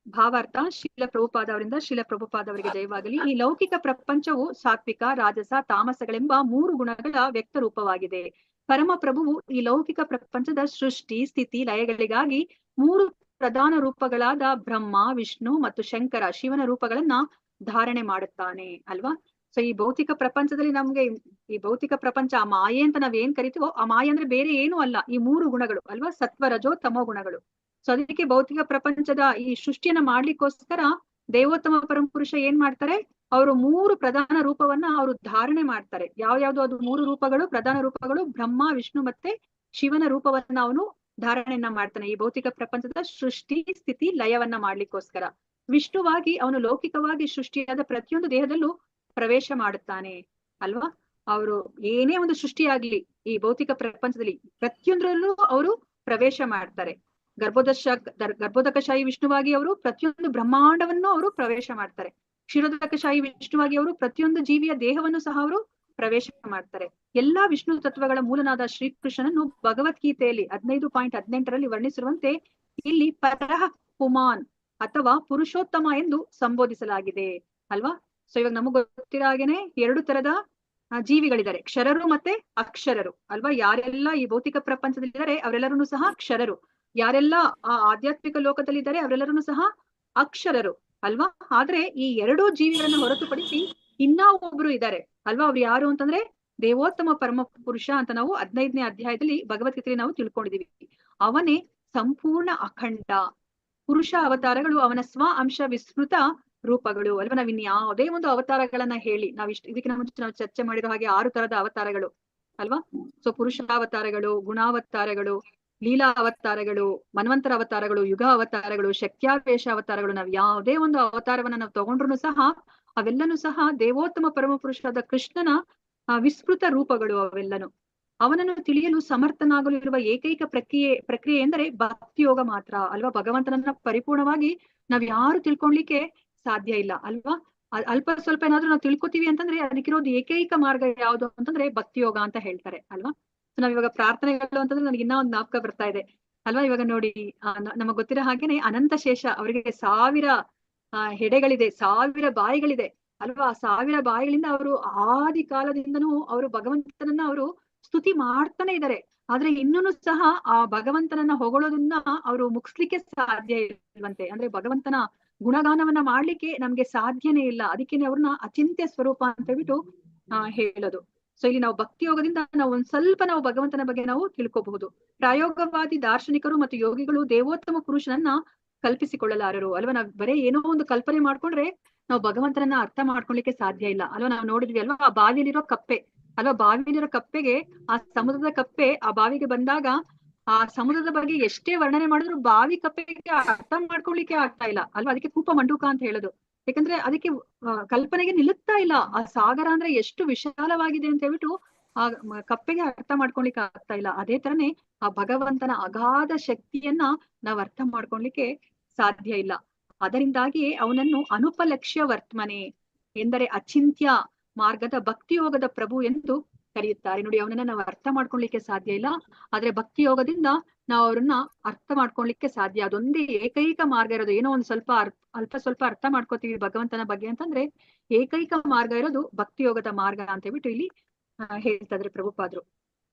ಭಾವಾರ್ಥ ಶೀಲ ಪ್ರಭುಪಾದ ಅವರಿಂದ ಶೀಲ ಪ್ರಭುಪಾದ ಅವರಿಗೆ ಜಯವಾಗಲಿ. ಈ ಲೌಕಿಕ ಪ್ರಪಂಚವು ಸಾತ್ವಿಕ, ರಾಜಸ, ತಾಮಸಗಳೆಂಬ 3 ಗುಣಗಳ ವ್ಯಕ್ತ ರೂಪವಾಗಿದೆ. ಪರಮ ಪ್ರಭುವು ಈ ಲೌಕಿಕ ಪ್ರಪಂಚದ ಸೃಷ್ಟಿ, ಸ್ಥಿತಿ, ಲಯಗಳಿಗಾಗಿ 3 ಪ್ರಧಾನ ರೂಪಗಳಾದ ಬ್ರಹ್ಮ, ವಿಷ್ಣು ಮತ್ತು ಶಂಕರ, ಶಿವನ ರೂಪಗಳನ್ನ ಧಾರಣೆ ಮಾಡುತ್ತಾನೆ ಅಲ್ವಾ. ಸೊ ಈ ಭೌತಿಕ ಪ್ರಪಂಚದಲ್ಲಿ ನಮ್ಗೆ ಈ ಭೌತಿಕ ಪ್ರಪಂಚ ಆ ಮಾಯೆ ಅಂತ ನಾವ್ ಏನ್ ಕರಿತೀವೋ, ಆ ಮಾಯೆ ಅಂದ್ರೆ ಬೇರೆ ಏನೂ ಅಲ್ಲ, ಈ 3 ಗುಣಗಳು ಅಲ್ವಾ, ಸತ್ವ, ರಜೋ, ತಮೋ ಗುಣಗಳು. ಸೊ ಅದಕ್ಕೆ ಭೌತಿಕ ಪ್ರಪಂಚದ ಈ ಸೃಷ್ಟಿಯನ್ನ ಮಾಡ್ಲಿಕ್ಕೋಸ್ಕರ ದೇವೋತ್ತಮ ಪರಮಪುರುಷ ಏನ್ ಮಾಡ್ತಾರೆ, ಅವರು 3 ಪ್ರಧಾನ ರೂಪವನ್ನ ಅವರು ಧಾರಣೆ ಮಾಡ್ತಾರೆ. ಯಾವ್ಯಾವ್ದು ಅದು 3 ರೂಪಗಳು, ಪ್ರಧಾನ ರೂಪಗಳು? ಬ್ರಹ್ಮ, ವಿಷ್ಣು ಮತ್ತೆ ಶಿವನ ರೂಪವನ್ನ ಅವನು ಧಾರಣೆಯನ್ನ ಮಾಡ್ತಾನೆ ಈ ಭೌತಿಕ ಪ್ರಪಂಚದ ಸೃಷ್ಟಿ, ಸ್ಥಿತಿ, ಲಯವನ್ನ ಮಾಡ್ಲಿಕ್ಕೋಸ್ಕರ. ವಿಷ್ಣುವಾಗಿ ಅವನು ಲೌಕಿಕವಾಗಿ ಸೃಷ್ಟಿಯಾದ ಪ್ರತಿಯೊಂದು ದೇಹದಲ್ಲೂ ಪ್ರವೇಶ ಮಾಡುತ್ತಾನೆ ಅಲ್ವಾ. ಅವರು ಏನೇ ಒಂದು ಸೃಷ್ಟಿಯಾಗ್ಲಿ ಈ ಭೌತಿಕ ಪ್ರಪಂಚದಲ್ಲಿ ಪ್ರತಿಯೊಂದರಲ್ಲೂ ಅವರು ಪ್ರವೇಶ ಮಾಡ್ತಾರೆ. ಗರ್ಭೋದಕಶಾಹಿ ವಿಷ್ಣುವಾಗಿ ಅವರು ಪ್ರತಿಯೊಂದು ಬ್ರಹ್ಮಾಂಡವನ್ನು ಅವರು ಪ್ರವೇಶ ಮಾಡ್ತಾರೆ. ಕ್ಷೀರೋದಕಶಾಹಿ ವಿಷ್ಣುವಾಗಿ ಅವರು ಪ್ರತಿಯೊಂದು ಜೀವಿಯ ದೇಹವನ್ನು ಸಹ ಅವರು ಪ್ರವೇಶ ಮಾಡ್ತಾರೆ. ಎಲ್ಲಾ ವಿಷ್ಣು ತತ್ವಗಳ ಮೂಲನಾದ ಶ್ರೀಕೃಷ್ಣನನ್ನು ಭಗವದ್ಗೀತೆಯಲ್ಲಿ 15.18ರಲ್ಲಿ ವರ್ಣಿಸಿರುವಂತೆ ಇಲ್ಲಿ ಪರಹ ಪುಮಾನ್ ಅಥವಾ ಪುರುಷೋತ್ತಮ ಎಂದು ಸಂಬೋಧಿಸಲಾಗಿದೆ ಅಲ್ವಾ. ಸೊ ಇವಾಗ ನಮಗ್ ಗೊತ್ತಿರೋ ಹಾಗೇನೆ 2 ತರದ ಜೀವಿಗಳಿದ್ದಾರೆ, ಕ್ಷರರು ಮತ್ತೆ ಅಕ್ಷರರು ಅಲ್ವಾ. ಯಾರೆಲ್ಲ ಈ ಭೌತಿಕ ಪ್ರಪಂಚದಲ್ಲಿದ್ದಾರೆ ಅವರೆಲ್ಲರೂ ಸಹ ಕ್ಷರರು, ಯಾರೆಲ್ಲ ಆ ಆಧ್ಯಾತ್ಮಿಕ ಲೋಕದಲ್ಲಿದ್ದಾರೆ ಅವರೆಲ್ಲರೂ ಸಹ ಅಕ್ಷರರು ಅಲ್ವಾ. ಆದ್ರೆ ಈ 2 ಜೀವಿಗಳನ್ನ ಹೊರತುಪಡಿಸಿ ಇನ್ನ ಒಬ್ರು ಇದ್ದಾರೆ ಅಲ್ವಾ. ಅವ್ರು ಯಾರು ಅಂತಂದ್ರೆ ದೇವೋತ್ತಮ ಪರಮ ಪುರುಷ ಅಂತ ನಾವು 15ನೇ ಅಧ್ಯಾಯದಲ್ಲಿ ಭಗವದ್ಗೀತೆಯಲ್ಲಿ ನಾವು ತಿಳ್ಕೊಂಡಿದೀವಿ. ಅವನೇ ಸಂಪೂರ್ಣ ಅಖಂಡ ಪುರುಷ. ಅವತಾರಗಳು ಅವನ ಸ್ವ ಅಂಶ ವಿಸ್ಮೃತ ರೂಪಗಳು ಅಲ್ವಾ. ನಾವ್ ಇನ್ಯಾವುದೇ ಒಂದು ಅವತಾರಗಳನ್ನ ಹೇಳಿ, ಇದಕ್ಕಿಂತ ಮುಂಚೆ ನಾವು ಚರ್ಚೆ ಮಾಡಿರೋ ಹಾಗೆ 6 ತರದ ಅವತಾರಗಳು ಅಲ್ವಾ. ಸೊ ಪುರುಷಾವತಾರಗಳು, ಗುಣಾವತಾರಗಳು, ಲೀಲಾ ಅವತಾರಗಳು, ಮನ್ವಂತರ ಅವತಾರಗಳು, ಯುಗ ಅವತಾರಗಳು, ಶಕ್ತ್ಯಾವೇಶ ಅವತಾರಗಳು, ನಾವ್ ಯಾವುದೇ ಒಂದು ಅವತಾರವನ್ನ ನಾವು ತಗೊಂಡ್ರು ಸಹ ಅವೆಲ್ಲನೂ ಸಹ ದೇವೋತ್ತಮ ಪರಮ ಪುರುಷರಾದ ಕೃಷ್ಣನ ವಿಸ್ಮೃತ ರೂಪಗಳು ಅವೆಲ್ಲನು. ಅವನನ್ನು ತಿಳಿಯಲು ಸಮರ್ಥನಾಗಲು ಇರುವ ಏಕೈಕ ಪ್ರಕ್ರಿಯೆ ಎಂದರೆ ಭಕ್ತಿಯೋಗ ಮಾತ್ರ ಅಲ್ವಾ. ಭಗವಂತನನ್ನ ಪರಿಪೂರ್ಣವಾಗಿ ನಾವ್ ಯಾರು ತಿಳ್ಕೊಳ್ಲಿಕ್ಕೆ ಸಾಧ್ಯ ಇಲ್ಲ ಅಲ್ವಾ. ಅಲ್ಪ ಸ್ವಲ್ಪ ಏನಾದ್ರೂ ನಾವು ತಿಳ್ಕೊತೀವಿ ಅಂತಂದ್ರೆ ಅದಕ್ಕಿರೋದು ಏಕೈಕ ಮಾರ್ಗ ಯಾವುದು ಅಂತಂದ್ರೆ ಭಕ್ತಿಯೋಗ ಅಂತ ಹೇಳ್ತಾರೆ ಅಲ್ವಾ. ನಾವ್ ಇವಾಗ ಪ್ರಾರ್ಥನೆಗಳು ಅಂತಂದ್ರೆ ನನಗೆ ಇನ್ನೂ ಒಂದು ಜ್ಞಾಪಕ ಬರ್ತಾ ಇದೆ ಅಲ್ವಾ. ಇವಾಗ ನೋಡಿ ನಮಗ್ ಗೊತ್ತಿರೋ ಹಾಗೇನೆ ಅನಂತ ಶೇಷ ಅವರಿಗೆ 1000 ಹೆಡೆಗಳಿದೆ, 1000 ಬಾಯಿಗಳಿದೆ ಅಲ್ವಾ. 1000 ಬಾಯಿಗಳಿಂದ ಅವರು ಆದಿ ಕಾಲದಿಂದನೂ ಅವರು ಭಗವಂತನನ್ನ ಅವರು ಸ್ತುತಿ ಮಾಡ್ತಾನೆ ಇದ್ದಾರೆ. ಆದ್ರೆ ಇನ್ನೂ ಸಹ ಆ ಭಗವಂತನನ್ನ ಹೊಗಳೋದನ್ನ ಅವರು ಮುಗಿಸ್ಲಿಕ್ಕೆ ಸಾಧ್ಯ ಇಲ್ವಂತೆ. ಅಂದ್ರೆ ಭಗವಂತನ ಗುಣಗಾನವನ್ನ ಮಾಡ್ಲಿಕ್ಕೆ ನಮ್ಗೆ ಸಾಧ್ಯನೇ ಇಲ್ಲ. ಅದಕ್ಕೇನೆ ಅವ್ರನ್ನ ಅಚಿಂತ್ಯ ಸ್ವರೂಪ ಅಂತ ಹೇಳ್ಬಿಟ್ಟು ಹೇಳೋದು. ಸೊ ಇಲ್ಲಿ ನಾವು ಭಕ್ತಿ ಯೋಗದಿಂದ ನಾವು ಒಂದ್ ಸ್ವಲ್ಪ ನಾವು ಭಗವಂತನ ಬಗ್ಗೆ ನಾವು ತಿಳ್ಕೋಬಹುದು. ಪ್ರಾಯೋಗವಾದಿ ದಾರ್ಶನಿಕರು ಮತ್ತು ಯೋಗಿಗಳು ದೇವೋತ್ತಮ ಪುರುಷನನ್ನ ಕಲ್ಪಿಸಿಕೊಳ್ಳಲಾರರು ಅಲ್ವಾ. ನಾವ್ ಬರೇ ಏನೋ ಒಂದು ಕಲ್ಪನೆ ಮಾಡ್ಕೊಂಡ್ರೆ ನಾವು ಭಗವಂತನನ್ನ ಅರ್ಥ ಮಾಡ್ಕೊಳ್ಲಿಕ್ಕೆ ಸಾಧ್ಯ ಇಲ್ಲ ಅಲ್ವಾ. ನಾವು ನೋಡಿದ್ವಿ ಅಲ್ವಾ ಆ ಬಾವಿಯಲ್ಲಿರೋ ಕಪ್ಪೆ ಅಲ್ವಾ. ಬಾವಿಯಲ್ಲಿರೋ ಕಪ್ಪೆಗೆ ಆ ಸಮುದ್ರದ ಕಪ್ಪೆ ಆ ಬಾವಿಗೆ ಬಂದಾಗ ಆ ಸಮುದ್ರದ ಬಗ್ಗೆ ಎಷ್ಟೇ ವರ್ಣನೆ ಮಾಡಿದ್ರು ಬಾವಿ ಕಪ್ಪೆಗೆ ಅರ್ಥ ಮಾಡ್ಕೊಳ್ಲಿಕ್ಕೆ ಆಗ್ತಾ ಇಲ್ಲ ಅಲ್ವಾ. ಅದಕ್ಕೆ ಕೂಪ ಮಂಡೂಕ ಅಂತ ಹೇಳೋದು. ಯಾಕಂದ್ರೆ ಅದಕ್ಕೆ ಕಲ್ಪನೆಗೆ ನಿಲ್ಲುತ್ತಾ ಇಲ್ಲ ಆ ಸಾಗರ ಅಂದ್ರೆ ಎಷ್ಟು ವಿಶಾಲವಾಗಿದೆ ಅಂತ ಹೇಳ್ಬಿಟ್ಟು ಆ ಕಪ್ಪೆಗೆ ಅರ್ಥ ಮಾಡ್ಕೊಳ್ಲಿಕ್ಕೆ ಆಗ್ತಾ ಇಲ್ಲ. ಅದೇ ತರನೇ ಆ ಭಗವಂತನ ಅಗಾಧ ಶಕ್ತಿಯನ್ನ ನಾವ್ ಅರ್ಥ ಮಾಡ್ಕೊಳ್ಲಿಕ್ಕೆ ಸಾಧ್ಯ ಇಲ್ಲ. ಅದರಿಂದಾಗಿಯೇ ಅವನನ್ನು ಅನುಪಲಕ್ಷ್ಯ ವರ್ತಮನೆ ಎಂದರೆ ಅಚಿಂತ್ಯ ಮಾರ್ಗದ ಭಕ್ತಿಯೋಗದ ಪ್ರಭು ಎಂದು ಕರೆಯುತ್ತಾರೆ. ನೋಡಿ, ಅವನನ್ನ ನಾವು ಅರ್ಥ ಮಾಡ್ಕೊಳ್ಲಿಕ್ಕೆ ಸಾಧ್ಯ ಇಲ್ಲ, ಆದ್ರೆ ಭಕ್ತಿ ಯೋಗದಿಂದ ನಾವು ಅವ್ರನ್ನ ಅರ್ಥ ಮಾಡ್ಕೊಳ್ಲಿಕ್ಕೆ ಸಾಧ್ಯ. ಅದೊಂದೇ ಏಕೈಕ ಮಾರ್ಗ ಇರೋದು. ಏನೋ ಒಂದ್ ಅಲ್ಪ ಸ್ವಲ್ಪ ಅರ್ಥ ಮಾಡ್ಕೋತೀವಿ ಭಗವಂತನ ಬಗ್ಗೆ ಅಂತಂದ್ರೆ ಏಕೈಕ ಮಾರ್ಗ ಇರೋದು ಭಕ್ತಿ ಯೋಗದ ಮಾರ್ಗ ಅಂತ ಹೇಳ್ಬಿಟ್ಟು ಇಲ್ಲಿ ಹೇಳ್ತಾ ಇದ್ರೆ ಪ್ರಭುಪಾದ್ರು.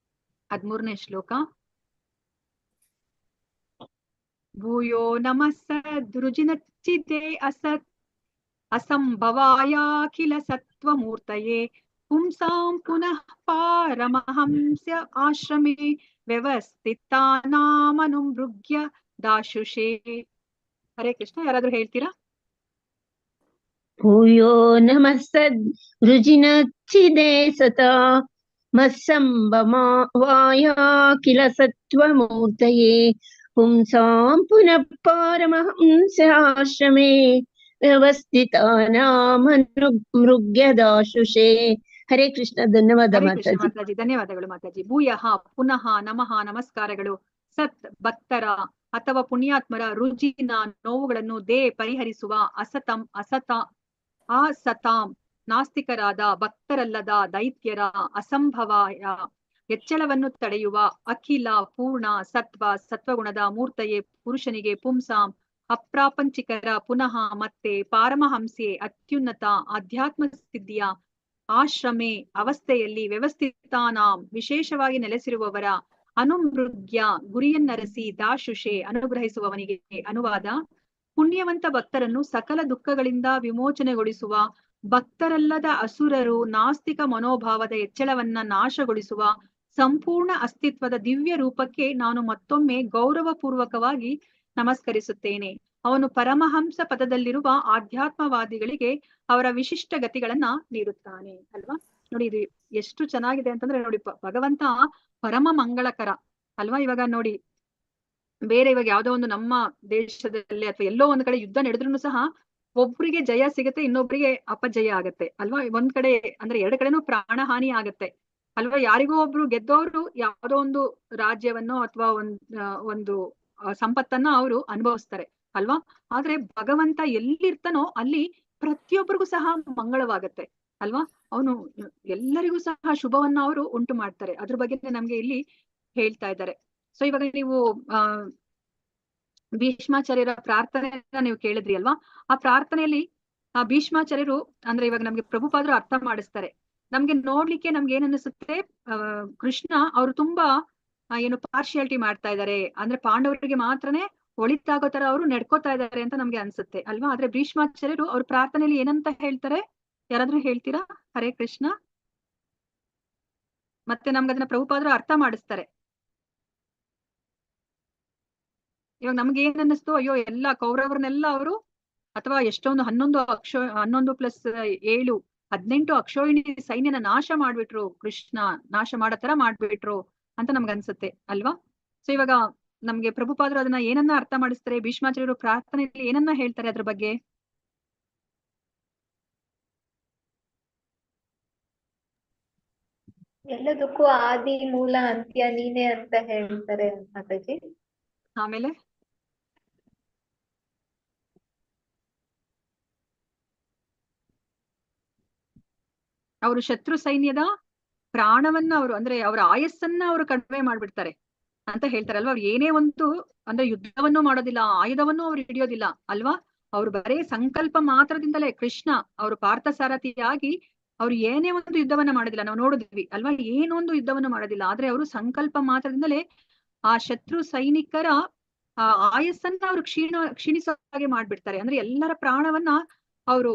13ನೇ ಶ್ಲೋಕ. ಭೂಯೋ ನಮಃ ಸದ್ರುಜಿನಚ್ಚಿದೆ ಅಸಂಭವಾಯಾಖಿಲ ಸತ್ವಮೂರ್ತಯೇ ಪುಂಸಾಂ ಪುನಃ ಪಾರಮಹಂಸ್ಯ ಆಶ್ರಮೇ ವ್ಯವಸ್ಥಿತಾನಾಮನುಮೃಗ್ಯ ದಾಶುಷೇ. ಹರೇ ಕೃಷ್ಣ. ಯಾರಾದ್ರೂ ಹೇಳ್ತೀರಾ? ಭೂಯೋ ನಮಃ ಸದ್ರುಜಿನಚ್ಚಿದೆ ಸತಾ ಮತ್ಸಂಭವಾಯ ಕಿಲ ಸತ್ವಮೂರ್ತಯೇ पुंसां पुनः पारमहंसाश्रमे व्यवस्थितानामनुमृग्यदाशुषे. हरे कृष्ण. ಧನ್ಯವಾದ ಹರೇ ಕೃಷ್ಣ ಮಾತಾಜಿ. ಮಾತಾಜಿ, ಧನ್ಯವಾದಗಳು ಮಾತಾಜಿ. ಭೂಯಃ, ಪುನಃ, ನಮಃ, ನಮಸ್ಕಾರಗಳು. ಸತ್ ಭಕ್ತರ ಅಥವಾ ಪುಣ್ಯಾತ್ಮರ ರುಜಿನ ನೋವುಗಳನ್ನು ಪರಿಹರಿಸುವ ಅಸತಾಂ ನಾಸ್ತಿಕರಾದ ಭಕ್ತರಲ್ಲದ ದೈತ್ಯರ ಅಸಂಭವಾಯ ಎಚ್ಚಳವನ್ನು ತಡೆಯುವ ಅಖಿಲ ಪೂರ್ಣ ಸತ್ವಗುಣದ ಮೂರ್ತಯೇ ಪುರುಷನಿಗೆ ಪುಂಸಾಂ ಅಪ್ರಾಪಂಚಿಕರ ಪುನಃ ಮತ್ತೆ ಪಾರಮಹಂಸೆ ಅತ್ಯುನ್ನತ ಆಧ್ಯಾತ್ಮ ಸಿದ್ಧಿಯ ಆಶ್ರಮೆ ಅವಸ್ಥೆಯಲ್ಲಿ ವ್ಯವಸ್ಥಿತಾನಾಂ ವಿಶೇಷವಾಗಿ ನೆಲೆಸಿರುವವರ ಅನುಮೃಗ್ಯ ಗುರಿಯನ್ನರಸಿ ದಾಶುಷೆ ಅನುಗ್ರಹಿಸುವವನಿಗೆ. ಅನುವಾದ: ಪುಣ್ಯವಂತ ಭಕ್ತರನ್ನು ಸಕಲ ದುಃಖಗಳಿಂದ ವಿಮೋಚನೆಗೊಳಿಸುವ, ಭಕ್ತರಲ್ಲದ ಅಸುರರು ನಾಸ್ತಿಕ ಮನೋಭಾವದ ಎಚ್ಚಳವನ್ನ ನಾಶಗೊಳಿಸುವ ಸಂಪೂರ್ಣ ಅಸ್ತಿತ್ವದ ದಿವ್ಯ ರೂಪಕ್ಕೆ ನಾನು ಮತ್ತೊಮ್ಮೆ ಗೌರವಪೂರ್ವಕವಾಗಿ ನಮಸ್ಕರಿಸುತ್ತೇನೆ. ಅವನು ಪರಮಹಂಸ ಪದದಲ್ಲಿರುವ ಆಧ್ಯಾತ್ಮವಾದಿಗಳಿಗೆ ಅವರ ವಿಶಿಷ್ಟ ಗತಿಗಳನ್ನ ನೀಡುತ್ತಾನೆ. ಅಲ್ವಾ? ನೋಡಿ, ಇದು ಎಷ್ಟು ಚೆನ್ನಾಗಿದೆ ಅಂತಂದ್ರೆ, ನೋಡಿ, ಭಗವಂತ ಪರಮ ಮಂಗಳಕರ ಅಲ್ವಾ? ಇವಾಗ ನೋಡಿ, ಬೇರೆ ಇವಾಗ ಯಾವ್ದೋ ಒಂದು ನಮ್ಮ ದೇಶದಲ್ಲಿ ಅಥವಾ ಎಲ್ಲೋ ಒಂದ್ ಕಡೆ ಯುದ್ಧ ನಡೆದ್ರು ಸಹ ಒಬ್ರಿಗೆ ಜಯ ಸಿಗುತ್ತೆ, ಇನ್ನೊಬ್ರಿಗೆ ಅಪಜಯ ಆಗತ್ತೆ ಅಲ್ವಾ? ಒಂದ್ ಕಡೆ ಅಂದ್ರೆ ಎರಡು ಕಡೆನೂ ಪ್ರಾಣ ಹಾನಿ ಆಗತ್ತೆ ಅಲ್ವಾ? ಯಾರಿಗೋ ಒಬ್ರು ಗೆದ್ದವರು ಯಾವ್ದೋ ಒಂದು ರಾಜ್ಯವನ್ನೋ ಅಥವಾ ಒಂದು ಸಂಪತ್ತನ್ನ ಅವರು ಅನುಭವಿಸ್ತಾರೆ ಅಲ್ವಾ? ಆದ್ರೆ ಭಗವಂತ ಎಲ್ಲಿರ್ತಾನೋ ಅಲ್ಲಿ ಪ್ರತಿಯೊಬ್ಬರಿಗೂ ಸಹ ಮಂಗಳವಾಗತ್ತೆ ಅಲ್ವಾ? ಅವನು ಎಲ್ಲರಿಗೂ ಸಹ ಶುಭವನ್ನ ಅವರು ಉಂಟು ಮಾಡ್ತಾರೆ. ಅದ್ರ ಬಗ್ಗೆ ನಮ್ಗೆ ಇಲ್ಲಿ ಹೇಳ್ತಾ ಇದ್ದಾರೆ. ಸೊ ಇವಾಗ ನೀವು ಭೀಷ್ಮಾಚಾರ್ಯರ ಪ್ರಾರ್ಥನೆಯನ್ನ ನೀವು ಕೇಳಿದ್ರಿ ಅಲ್ವಾ? ಆ ಪ್ರಾರ್ಥನೆಯಲ್ಲಿ ಆ ಭೀಷ್ಮಾಚಾರ್ಯರು ಅಂದ್ರೆ ಇವಾಗ ನಮ್ಗೆ ಪ್ರಭುಪಾದರು ಅರ್ಥ ಮಾಡಿಸ್ತಾರೆ. ನಮ್ಗೆ ನೋಡ್ಲಿಕ್ಕೆ ನಮ್ಗೆ ಏನ್ ಅನಿಸುತ್ತೆ, ಕೃಷ್ಣ ಅವರು ತುಂಬಾ ಏನು ಪಾರ್ಶಿಯಾಲಿಟಿ ಮಾಡ್ತಾ ಇದ್ದಾರೆ, ಅಂದ್ರೆ ಪಾಂಡವರಿಗೆ ಮಾತ್ರನೇ ಒಳಿತಾಗೋ ತರ ಅವರು ನಡ್ಕೋತಾ ಇದ್ದಾರೆ ಅಂತ ನಮ್ಗೆ ಅನ್ಸುತ್ತೆ ಅಲ್ವಾ? ಆದ್ರೆ ಭೀಷ್ಮಾಚಾರ್ಯರು ಅವ್ರ ಪ್ರಾರ್ಥನೆಯಲ್ಲಿ ಏನಂತ ಹೇಳ್ತಾರೆ, ಯಾರಾದ್ರೂ ಹೇಳ್ತೀರಾ? ಹರೇ ಕೃಷ್ಣ. ಮತ್ತೆ ನಮ್ಗೆ ಅದನ್ನ ಪ್ರಭುಪಾದರು ಅರ್ಥ ಮಾಡಿಸ್ತಾರೆ. ಇವಾಗ ನಮ್ಗೆ ಏನ್ ಅನ್ನಿಸ್ತು, ಅಯ್ಯೋ ಎಲ್ಲ ಕೌರವರನ್ನೆಲ್ಲ ಅವರು ಅಥವಾ ಎಷ್ಟೊಂದು 11 ಪ್ಲಸ್ 7 18 ಅಕ್ಷೋಹಿಣಿ ಸೈನ್ಯನ ನಾಶ ಮಾಡ್ಬಿಟ್ರು, ಕೃಷ್ಣ ನಾಶ ಮಾಡೋ ತರ ಮಾಡ್ಬಿಟ್ರು ಅಂತ ನಮ್ಗೆ ಅನ್ಸುತ್ತೆ ಅಲ್ವಾ? ಸೊ ಇವಾಗ ನಮ್ಗೆ ಪ್ರಭುಪಾದರು ಅದನ್ನ ಏನನ್ನ ಅರ್ಥ ಮಾಡಿಸ್ತಾರೆ, ಭೀಷ್ಮಾಚಾರ್ಯರು ಪ್ರಾರ್ಥನೆಯಲ್ಲಿ ಏನನ್ನ ಹೇಳ್ತಾರೆ ಅದ್ರ ಬಗ್ಗೆ? ಎಲ್ಲದಕ್ಕೂ ಆದಿ ಮೂಲ ಅಂತ್ಯ ನೀನೆ ಅಂತ ಹೇಳ್ತಾರೆ ಮಾತಾಜಿ. ಆಮೇಲೆ ಅವರು ಶತ್ರು ಸೈನ್ಯದ ಪ್ರಾಣವನ್ನ ಅವರು ಅಂದ್ರೆ ಅವರ ಆಯಸ್ಸನ್ನ ಅವರು ಕಡಿಮೆ ಮಾಡ್ಬಿಡ್ತಾರೆ ಅಂತ ಹೇಳ್ತಾರಲ್ವಾ? ಅವ್ರು ಏನೇ ಒಂದು ಅಂದ್ರೆ ಯುದ್ಧವನ್ನು ಮಾಡೋದಿಲ್ಲ, ಆಯುಧವನ್ನು ಅವ್ರು ಹಿಡಿಯೋದಿಲ್ಲ ಅಲ್ವಾ? ಅವ್ರು ಬರೇ ಸಂಕಲ್ಪ ಮಾತ್ರದಿಂದಲೇ ಕೃಷ್ಣ ಅವರು ಪಾರ್ಥಸಾರಥಿಯಾಗಿ ಅವ್ರು ಏನೇ ಒಂದು ಯುದ್ಧವನ್ನ ಮಾಡೋದಿಲ್ಲ, ನಾವು ನೋಡಿದ್ವಿ ಅಲ್ವಾ? ಏನೊಂದು ಯುದ್ಧವನ್ನು ಮಾಡೋದಿಲ್ಲ, ಆದ್ರೆ ಅವರು ಸಂಕಲ್ಪ ಮಾತ್ರದಿಂದಲೇ ಆ ಶತ್ರು ಸೈನಿಕರ ಆ ಆಯಸ್ಸನ್ನ ಅವರು ಕ್ಷೀಣಿಸೋ ಹಾಗೆ ಮಾಡ್ಬಿಡ್ತಾರೆ. ಅಂದ್ರೆ ಎಲ್ಲರ ಪ್ರಾಣವನ್ನ ಅವರು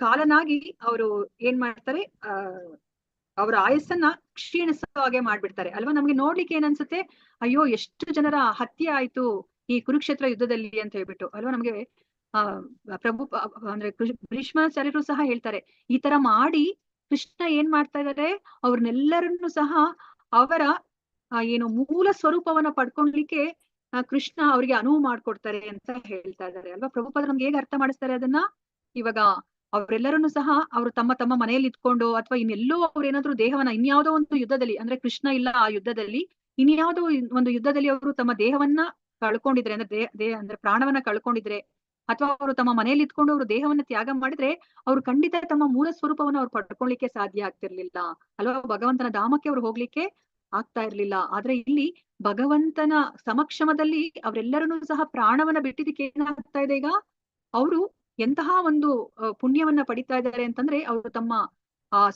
ಕಾಲನಾಗಿ ಅವರು ಏನ್ ಮಾಡ್ತಾರೆ, ಅವರ ಆಯಸ್ಸನ್ನ ಕ್ಷೀಣಿಸೋ ಹಾಗೆ ಮಾಡ್ಬಿಡ್ತಾರೆ ಅಲ್ವಾ? ನಮ್ಗೆ ನೋಡ್ಲಿಕ್ಕೆ ಏನ್ ಅನ್ಸುತ್ತೆ, ಅಯ್ಯೋ ಎಷ್ಟು ಜನರ ಹತ್ಯೆ ಆಯ್ತು ಈ ಕುರುಕ್ಷೇತ್ರ ಯುದ್ಧದಲ್ಲಿ ಅಂತ ಹೇಳ್ಬಿಟ್ಟು ಅಲ್ವಾ? ನಮ್ಗೆ ಅಂದ್ರೆ ಭೀಷ್ಮಾಚಾರ್ಯರು ಸಹ ಹೇಳ್ತಾರೆ, ಈ ತರ ಮಾಡಿ ಕೃಷ್ಣ ಏನ್ ಮಾಡ್ತಾ ಇದ್ದಾರೆ, ಅವ್ರನ್ನೆಲ್ಲರನ್ನು ಸಹ ಅವರ ಏನು ಮೂಲ ಸ್ವರೂಪವನ್ನ ಪಡ್ಕೊಳ್ಲಿಕ್ಕೆ ಕೃಷ್ಣ ಅವ್ರಿಗೆ ಅನುವು ಮಾಡ್ಕೊಡ್ತಾರೆ ಅಂತ ಹೇಳ್ತಾ ಇದ್ದಾರೆ ಅಲ್ವಾ? ಪ್ರಭುಪಾದರು ನಮ್ಗೆ ಹೇಗೆ ಅರ್ಥ ಮಾಡಿಸ್ತಾರೆ ಅದನ್ನ? ಇವಾಗ ಅವರೆಲ್ಲರನ್ನು ಸಹ ಅವರು ತಮ್ಮ ತಮ್ಮ ಮನೆಯಲ್ಲಿ ಇಟ್ಕೊಂಡು ಅಥವಾ ಇನ್ನೆಲ್ಲೋ ಅವ್ರು ಏನಾದ್ರು ದೇಹವನ್ನ ಇನ್ಯಾವುದೋ ಒಂದು ಯುದ್ಧದಲ್ಲಿ ಅಂದ್ರೆ ಕೃಷ್ಣ ಇಲ್ಲ ಆ ಯುದ್ಧದಲ್ಲಿ, ಇನ್ಯಾವುದೋ ಒಂದು ಯುದ್ಧದಲ್ಲಿ ಅವರು ತಮ್ಮ ದೇಹವನ್ನ ಕಳ್ಕೊಂಡಿದ್ರೆ ಅಂದ್ರೆ ಅಂದ್ರೆ ಪ್ರಾಣವನ್ನ ಕಳ್ಕೊಂಡಿದ್ರೆ ಅಥವಾ ಅವರು ತಮ್ಮ ಮನೆಯಲ್ಲಿ ಇಟ್ಕೊಂಡು ಅವರು ದೇಹವನ್ನ ತ್ಯಾಗ ಮಾಡಿದ್ರೆ ಅವ್ರು ಖಂಡಿತ ತಮ್ಮ ಮೂಲ ಸ್ವರೂಪವನ್ನು ಅವ್ರು ಪಡ್ಕೊಳ್ಲಿಕ್ಕೆ ಸಾಧ್ಯ ಆಗ್ತಿರ್ಲಿಲ್ಲ ಅಲ್ವಾ? ಭಗವಂತನ ಧಾಮಕ್ಕೆ ಅವ್ರು ಹೋಗ್ಲಿಕ್ಕೆ ಆಗ್ತಾ ಇರ್ಲಿಲ್ಲ. ಆದ್ರೆ ಇಲ್ಲಿ ಭಗವಂತನ ಸಮಕ್ಷಮದಲ್ಲಿ ಅವರೆಲ್ಲರನ್ನೂ ಸಹ ಪ್ರಾಣವನ್ನ ಬಿಟ್ಟಿದ್ದಕ್ಕೆ ಏನಾಗ್ತಾ ಇದೆ, ಈಗ ಅವರು ಎಂತಹ ಒಂದು ಪುಣ್ಯವನ್ನ ಪಡಿತಾ ಇದ್ದಾರೆ ಅಂತಂದ್ರೆ ಅವರು ತಮ್ಮ